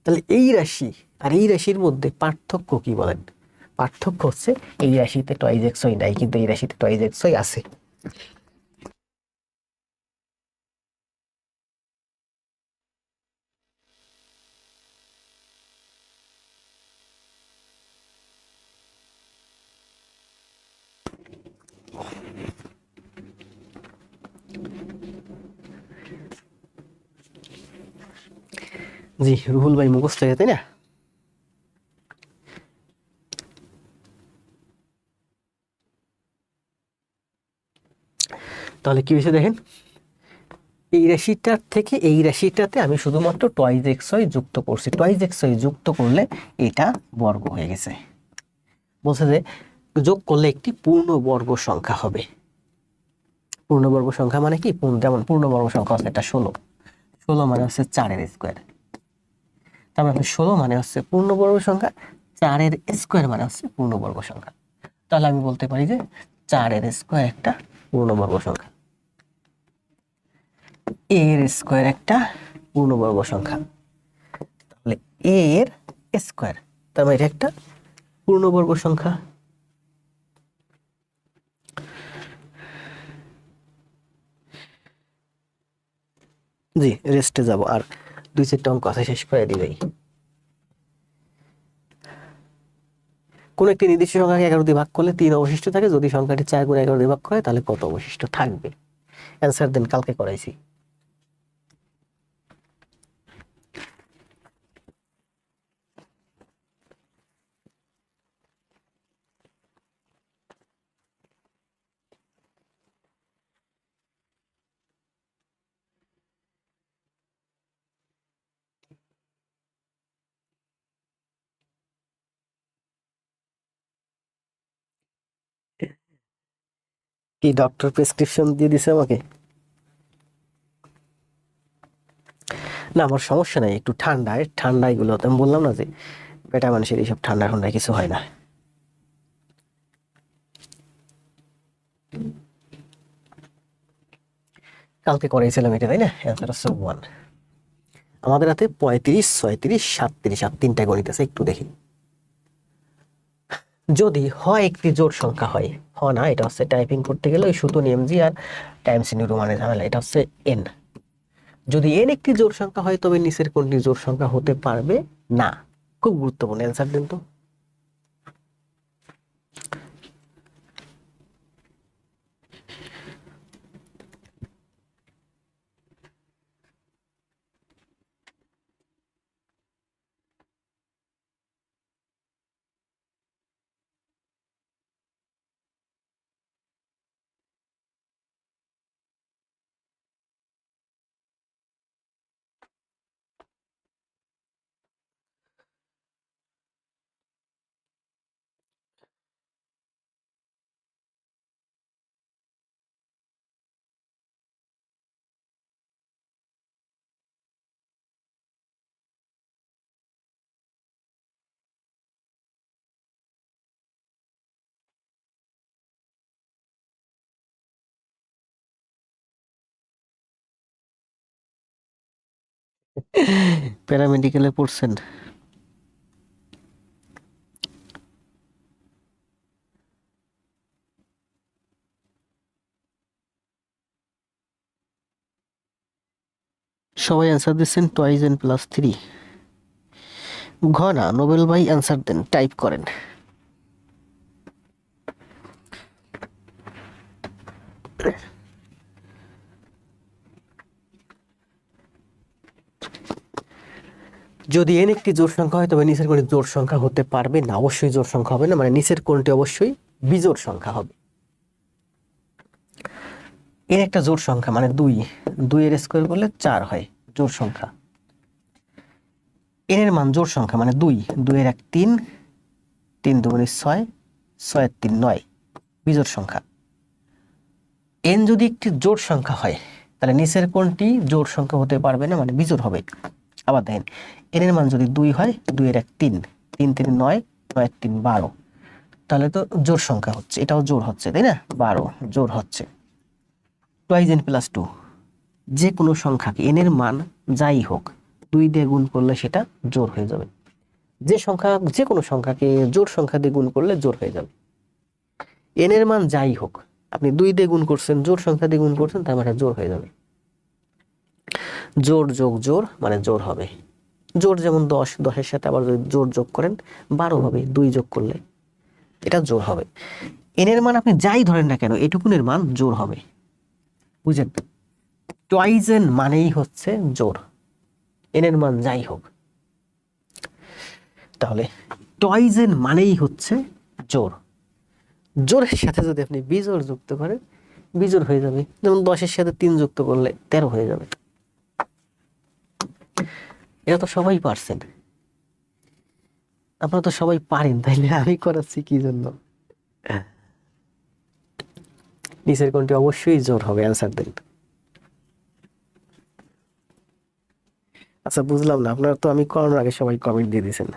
তাহলে এই রাশি আর এই রাশির মধ্যে পার্থক্য কি বলেন? পার্থক্য হচ্ছে এই রাশিতে টুয়াইজ এক্স ওয়াই নাই, কিন্তু এই রাশিতে টুয়াইজ এক্স ওয়াই আছে। জি রুহুল ভাই মুখস্থ হয়ে, তাই না? তাহলে কি হয়েছে দেখেন, এই রাশিটার থেকে এই রাশিটাতে আমি শুধুমাত্র টুয়াইজ এক্স ওয়াই যুক্ত করছি, টুয়াইজ এক্স ওয়াই যুক্ত করলে এটা বর্গ হয়ে গেছে। বলছে যে যোগ করলে একটি পূর্ণবর্গ সংখ্যা হবে। পূর্ণবর্গ সংখ্যা মানে কি? যেমন পূর্ণবর্গ সংখ্যা হচ্ছে এটা 16, 16 মানে হচ্ছে 4 স্কোয়ার। তার মানে 16 মানে হচ্ছে পূর্ণবর্গ সংখ্যা, 4 স্কোয়ার মানে হচ্ছে পূর্ণবর্গ সংখ্যা। তাহলে আমি বলতে পারি যে 4 স্কোয়ার একটা পূর্ণবর্গ সংখ্যা, স্কোয়ার একটা পূর্ণবর্গ সংখ্যা। তাহলে এর স্কোয়ার, তার মানে এটা একটা পূর্ণবর্গ সংখ্যা। জি রেস্টে যাব, আর 2-4টা অঙ্ক আছে, শেষ করে দিবেই। কোন একটি নির্দিষ্ট সংখ্যাকে 11 দিয়ে ভাগ করলে 3 অবশিষ্ট থাকে, যদি সংখ্যাটি 4 গুণ 11 দিয়ে ভাগ করে তাহলে কত অবশিষ্ট থাকবে? অ্যান্সার দেন, কালকে করাইছি। কি ডক্টর প্রেসক্রিপশন দিয়ে দিছে আমাকে? না আমার সমস্যা নাই, একটু ঠান্ডায়, ঠান্ডা এগুলো তো আমি বললাম না যে বেটা মানুষের এইসব ঠান্ডা ঠান্ডায় কিছু হয় না। কালকে করাইছিলাম এটা, তাই না? অ্যান্সার হচ্ছে 1। আমাদের হাতে 35, 36, 37 আর 3টা গণিত আছে, একটু দেখি। যদি হয় একটি জোড় সংখ্যা হয়, না এটা হচ্ছে টাইপিং করতে গেলে ওই সুতো নিয়ম জি আর টাইমস নিউ রোমানে ঝামেলা, এটা হচ্ছে এন। যদি এন একটি জোড় সংখ্যা হয় তবে নিচের কোনটি জোড় সংখ্যা হতে পারবে না? খুব গুরুত্বপূর্ণ, অ্যান্সার দিন তো। প্যারামেডিক্যালে পড়ছেন? সবাই অ্যান্সার দিচ্ছেন টয়েস এন প্লাস 3। ঘ না, নোবেল ভাই অ্যান্সার দেন, টাইপ করেন। যদি এন একটি জোড় সংখ্যা হয় তবে নিচের কোনটি জোড় সংখ্যা হতে পারবে না? অবশ্যই জোড় সংখ্যা হবে না, মানে নিচের কোনটি অবশ্যই বিজোড় সংখ্যা হবে। এর একটা জোড় সংখ্যা মানে 2, 2 এর স্কোয়ার করলে 4 হয়, জোড় সংখ্যা। এন এর মান জোড় সংখ্যা মানে 2, 2 এর 1 3, 3 2 6, 6 এর 3 9, বিজোড় সংখ্যা। এন যদি একটি জোড় সংখ্যা হয় তাহলে নিচের কোনটি জোড় সংখ্যা হতে পারবে না, মানে বিজোড় হবে। আবার দেখেন, এন এর মান যদি 2 হয়, 2 এর 1 3, 3 3 9, 9 এর 3 12, তাহলে তো জোড় সংখ্যা হচ্ছে, এটাও জোড় হচ্ছে, তাই না? 12 জোড় হচ্ছে। টয়েস এন প্লাস 2, যে কোনো সংখ্যাকে এন এর মান যাই হোক 2 দিয়ে গুণ করলে সেটা জোড় হয়ে যাবে। যে কোনো সংখ্যাকে জোড় সংখ্যা দিয়ে গুণ করলে জোড় হয়ে যাবে। এন এর মান যাই হোক, আপনি 2 দিয়ে গুণ করছেন, জোড় সংখ্যা দিয়ে গুণ করছেন, তার মানে জোড় হয়ে যাবে। জোড় যোগ জোড় মানে জোড় হবে। জোড় যেমন 10, 10 এর সাথে আবার যদি জোড় যোগ করেন 12 হবে, 2 যোগ করলে এটা জোড় হবে। এন এর মান আপনি যাই ধরেন না কেন, এটুকুনের মান জোড় হবে, বুঝেন? টয়েস এন মানেই হচ্ছে জোড়, এন এর মান যাই হোক। তাহলে টয়েস এন মানেই হচ্ছে জোড়। জোড়ের সাথে যদি আপনি বিজোড় যুক্ত করেন, বিজোড় হয়ে যাবে। যেমন 10 এর সাথে 3 যুক্ত করলে 13 হয়ে যাবে। এটা তো সবাই পারছেন, আপনারা তো সবাই পারেন, তাইলে আমি করাচ্ছি কি জন্য? নিচের কোনটি অবশ্যই জোড় হবে, অ্যান্সার দেন। আচ্ছা বুঝলাম না, আপনারা তো আমি করানোর আগে সবাই কমেন্ট দিয়ে দিয়েছেন।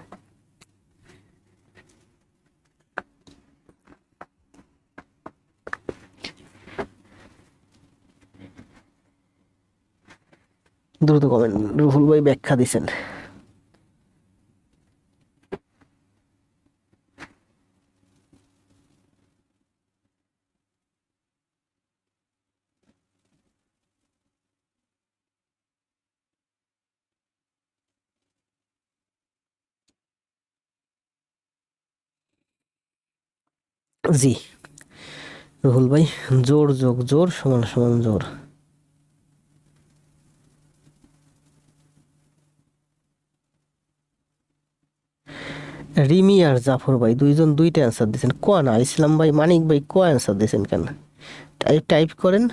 দ্রুত কমেন্ট। রুহুল ভাই ব্যাখ্যা দিছেন। জি রুহুল ভাই, জোর যোগ জোর সমান সমান জোর। রিমি আর জাফর ভাই দুইজন দুইটা অ্যান্সার দিয়েছেন। ক না, ইসলাম ভাই, মানিক ভাই ক অ্যান্সার দিয়েছেন কেন? টাইপ করেন।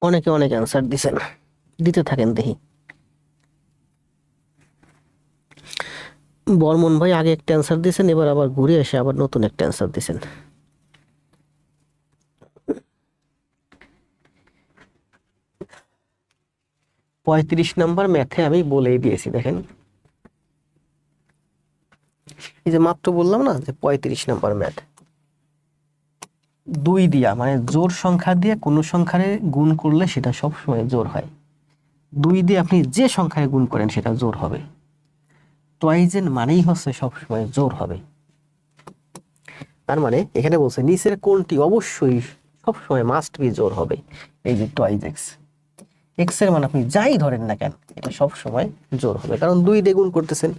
অনেকে অনেক অ্যান্সার দিছেন, দিতে থাকেন দেখি। বর্মন ভাই আগে একটা অ্যান্সার দিয়েছেন, এবার আবার ঘুরে এসে আবার নতুন একটা অ্যান্সার দিয়েছেন। 35 নাম্বার ম্যাথে আমি বলেই দিয়েছি, দেখেন এই যে মাত্র বললাম না যে 35 নাম্বার ম্যাথ। 2 দিয়া মানে জোড় সংখ্যা দিয়ে কোনো সংখ্যারে গুণ করলে সেটা সবসময় জোড় হয়। 2 দিয়ে আপনি যে সংখ্যায় গুণ করেন সেটা জোড় হবে। টয়েস এন মানেই হচ্ছে সবসময় জোড় হবে। তার মানে এখানে বলছে নিচের কোনটি অবশ্যই সবসময় মাস্ট বি জোড় হবে। এই যে টয়েস এক্স, এক্স এর মান আপনি যাই ধরেন না কেন এটা সবসময় জোড় হবে, কারণ 2 দিয়ে গুণ করতেছেন।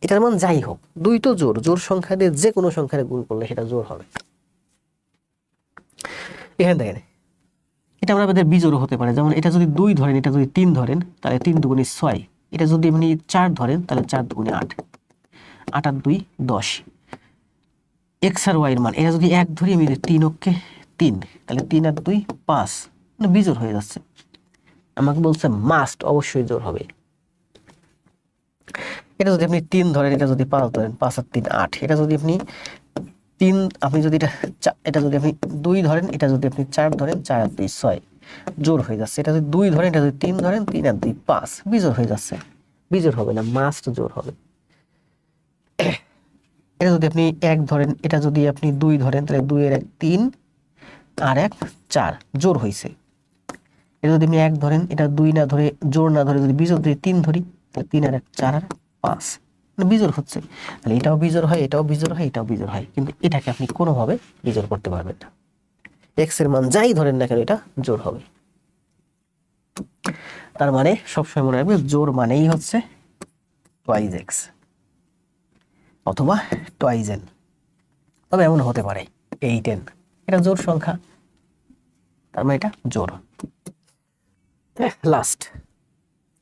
এটার মান যাই হোক, 2 তো জোড়, জোড় সংখ্যা দিয়ে যে কোনো সংখ্যারে গুণ করলে সেটা জোড় হবে। এখানে দেখেন, এটা আমাদের বিজোড় হতে পারে। যেমন এটা যদি 2 ধরেন, এটা যদি 3 ধরেন, তাহলে 3 2 6, এটা যদি আপনি 4 ধরেন তাহলে 4 দুগুণে 8, 8 আর 2 10। এক্স আর ওয়াই এর মান এটা যদি 1 ধরি আমি 3 অক্ষে 3, তাহলে 3 আর 2 5, মানে বিজোড় হয়ে যাচ্ছে। আমাকে বলছে মাস্ট অবশ্যই জোড় হবে। এটা যদি আপনি 3 ধরেন, এটা যদি 5 ধরেন, 5 আর 3 8, এটা যদি আপনি 3, আপনি যদি এটা যদি আপনি 2 ধরেন, এটা যদি আপনি 4 ধরেন, 4 আর 2 6, জোড় হয়ে যাচ্ছে। এটা যদি 2 ধরেন, এটা যদি 3 ধরেন, 3 আর 2 5, বিজোড় হয়ে যাচ্ছে। বিজোড় হবে না, মাস্ট জোড় হবে। এটা যদি আপনি 1 ধরেন, এটা যদি আপনি 2 ধরেন, তাহলে 2 এর 1 3 আর 1 4, জোড় হয়েছে। এটা যদি আপনি 1 ধরেন, এটা 2 না ধরে, জোড় না ধরে যদি বিজোড় ধরে 3 ধরি, তাহলে 3 আর 1 4 আর 5, মানে বিজোড় হচ্ছে। তাহলে এটাও বিজোড় হয়, এটাও বিজোড় হয়, এটাও বিজোড় হয়, কিন্তু এটাকে আপনি কোনোভাবে বিজোড় করতে পারবেন না। এক্স এর মান যাই ধরেন না কেন, এটা জোড় হবে। তার মানে সবসময় মনে রাখবে, জোড় মানেই হচ্ছে টুয়াইজ এক্স অথবা টুয়াইজ এন। তবে এমন হতে পারে 8 n, এটা জোড় সংখ্যা, তার মানে এটা জোড়। লাস্ট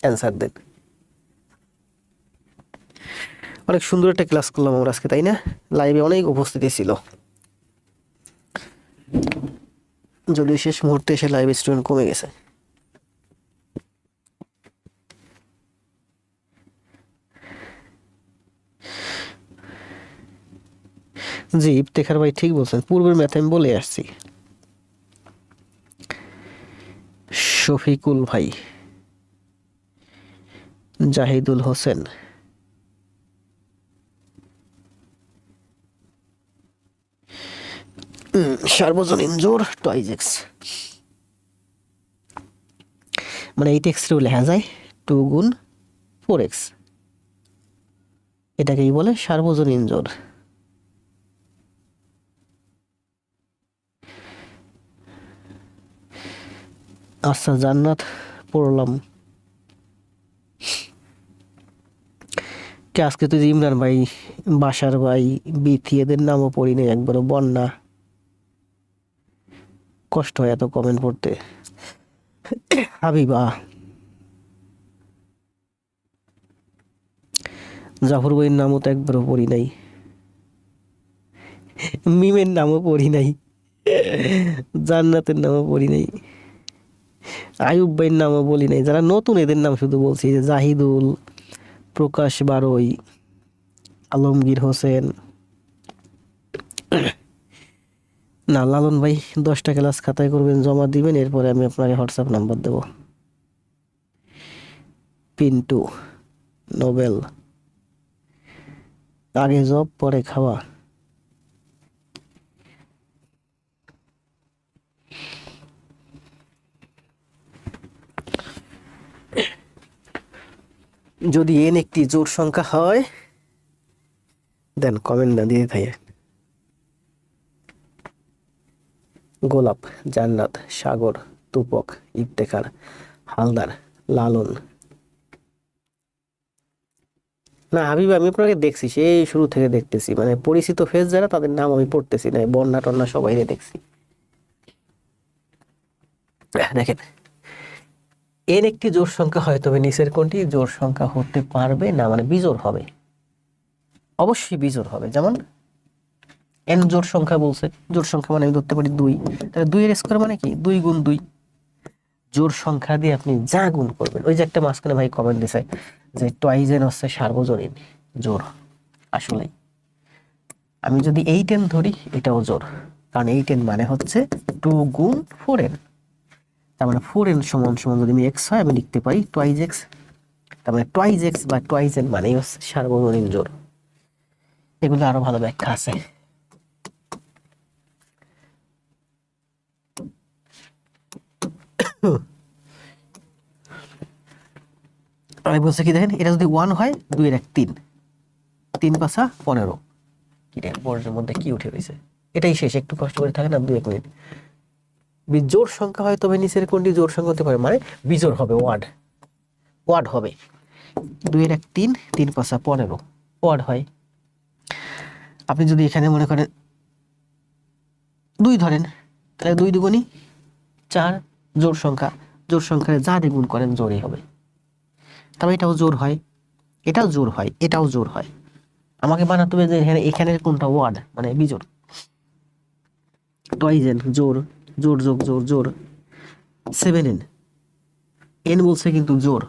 অ্যান্সার দেন। অনেক সুন্দর একটা ক্লাস করলাম আমরা আজকে, তাই না? লাইভে অনেক উপস্থিতি ছিল, যদিও শেষ মুহূর্তে এসে লাইভ স্টুডেন্ট কমে গেছে। জি, ইফতেখার ভাই ঠিক বলছেন, পূর্বের ম্যাথে আমি বলে আসছি। শফিকুল ভাই, জাহিদুল হোসেন, সার্বজনীন জোড় টুয়াইজ এক্স, মানে 8x রেও লেখা যায় 2 গুণ 4x, এটাকেই বলে সার্বজনীন জোড়। আচ্ছা, জান্নাত পড়লাম। কে আজকে তুই ইমরান ভাই, বাসার ভাই, বিথি, এদের নামও পড়ি নাই একবারও। বন্যা, কষ্ট হয় এত কমেন্ট পড়তে। হাবিবা, জাফর ভাইয়ের নামও তো একবারও পড়ি নাই। মিমের নামও পড়ি নাই, জান্নাতের নামও পড়ি নাই, আয়ুব ভাইয়ের নামও বলি নাই। যারা নতুন এদের নাম শুধু বলছি, যে জাহিদুল, প্রকাশ বারোই, আলমগীর হোসেন। না, লালন ভাই 10টা ক্লাস খাতায় করবেন, জমা দিবেন, এরপরে আমি আপনাকে হোয়াটসঅ্যাপ নাম্বার দেব। পিন্টু, নোবেল, আগে জব পরে খাওয়া। যদি এন একটি জোড় সংখ্যা হয়, দেন কমেন্ট না দিয়ে থাকে। গোলাপ, জান্নাত, সাগর, তুপক, ইফতেখার, হালদার, লালন। না হাবিব, আমি আপনাকে দেখছি, সেই শুরু থেকে দেখতেছি, মানে পরিচিত ফেস যারা তাদের নাম আমি পড়তেছি না, বন্যা টন্যা সবাই দেখছি। দেখেন, এর একটি জোড় সংখ্যা হয়, তবে নিচের কোনটি জোড় সংখ্যা হতে পারবে না, মানে বিজোড় হবে, অবশ্যই বিজোড় হবে। যেমন এন জোড় সংখ্যা বলছে, জোড় সংখ্যা মানে আমি ধরতে পারি 2, তাহলে 2 এর স্কয়ার মানে কি 2 গুণ 2। জোড় সংখ্যা দিয়ে আপনি যা গুণ করবেন, ওই যে একটা মাঝখানে ভাই কমেন্ট দিছে যে টুয়াইজ এন হচ্ছে সার্বজনীন জোড়, আসলেই আমি যদি 8 n ধরি, এটাও জোড়, কারণ 8 n মানে হচ্ছে 2 গুণ 4 n, তার মানে 4 n সমান সমান যদি আমি x হয়, আমি লিখতে পারি টুয়াইজ x, তার মানে টুয়াইজ x বা টুয়াইজ n মানেই হচ্ছে সার্বজনীন জোড়। এগুলো আরো ভালো ব্যাখ্যা আছে। আমি বলছি কি, দেখেন এটা যদি 1 হয়, 2 এর 1 3, 3 5 15, কি রে বোর্ডের মধ্যে কি উঠে রয়েছে, এটাই শেষ, একটু কষ্ট করে থাকে না, 2-1 মিনিট। বিজোড় সংখ্যা হয়, তবে নিচের কোনটি জোড় সংখ্যা হতে পারে, মানে বিজোড় হবে, ওয়ার্ড হবে। 2 এর 1 3, 3 5 15, ওয়ার্ড হয়। আপনি যদি এখানে মনে করেন 2 ধরেন, তাহলে 2 দুগুণী 4, জোড় সংখ্যা, জোড় সংখ্যায় যা দিয়ে গুণ করেন জোড়ই হবে। তবে এটাও জোর হয়, এটাও জোর হয়, এটাও জোর হয়। আমাকে বানাতে হবে যে এখানে এখানে কোনটা ওয়ার্ড মানে বিজোড়। টয়েজেন জোর, জোর যোগ জোর জোর। 7n, এন বলছে কিন্তু জোর,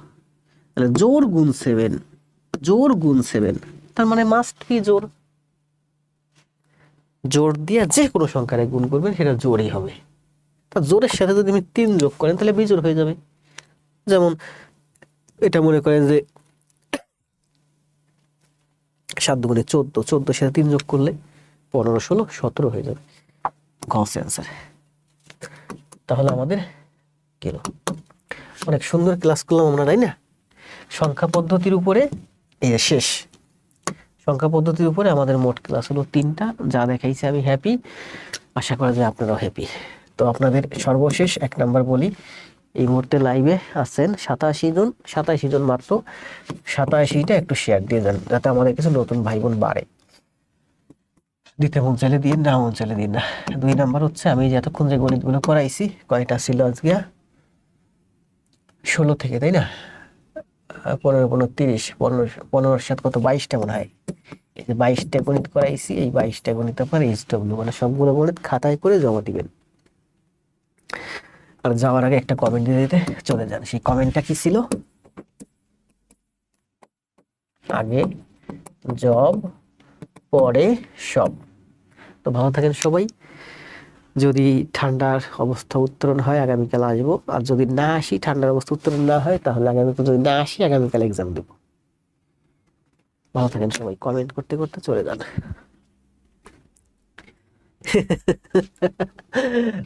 তাহলে জোর গুণ 7, জোর গুণ 7, তার মানে মাস্ট বি জোর। জোর দিয়ে যে কোনো সংখ্যারে গুণ করবেন সেটা জোরই হবে। তা জোরের সাথে যদি আমি 3 যোগ করেন তাহলে বিজোড় হয়ে যাবে। যেমন এটা মনে করেন যে 7 দুগুণে 14, 14 সাথে 3 যোগ করলে 15, 16, 17 হয়ে যাবে। গস অ্যান্সার। তাহলে আমাদের গেল। অনেক সুন্দর ক্লাস করলাম আমরা, তাই না? সংখ্যা পদ্ধতির উপরে এই শেষ। সংখ্যা পদ্ধতির উপরে আমাদের মোট ক্লাস হলো 3টা, যা দেখাইছি আমি হ্যাপি, আশা করা যায় আপনারাও হ্যাপি। তো আপনাদের সর্বশেষ 1 নাম্বার বলি, এই মুহূর্তে লাইভে আছেন 87 জন, 87 জন মাত্র। 87টা একটু শেয়ার দিয়ে যান যাতে আমাদের কিছু নতুন ভাই বোন বাড়ে। দিতে মন চাইলে দিন, না মন চাইলে দিন না। 2 নাম্বার হচ্ছে আমি যে এতক্ষণ যে গণিতগুলো করাইছি, কয়টা ছিল আজকে? 16 থেকে, তাই না? 15, 15, 30, 15 সাত কত, 22টা মনে হয়। এই যে 22টা গণিত করাইছি, এই 22টা গণিত আপনার এইচডব্লিউ মানে সবগুলো গণিত খাতায় করে জমা দিবেন। আর যাওয়ার আগে একটা কমেন্ট দিয়ে দিতে চলে যান। সেই কমেন্টটা কি ছিল? আগে জব পরে সব। তো ভালো থাকেন সবাই। যদি ঠান্ডার অবস্থা উত্তরণ হয় আগামীকাল আসবো, আর যদি না আসি, ঠান্ডার অবস্থা উত্তরণ না হয়, তাহলে আগামীকাল যদি না আসি আগামীকাল এক্সাম দেবো। ভালো থাকেন সবাই, কমেন্ট করতে করতে চলে যান।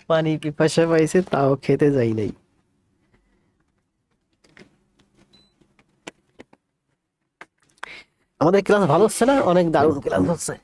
পানি পিপাসা পাইছে তাও খেতে যাই নাই। আমাদের ক্লাস ভালো হচ্ছে না? অনেক দারুণ ক্লাস হচ্ছে।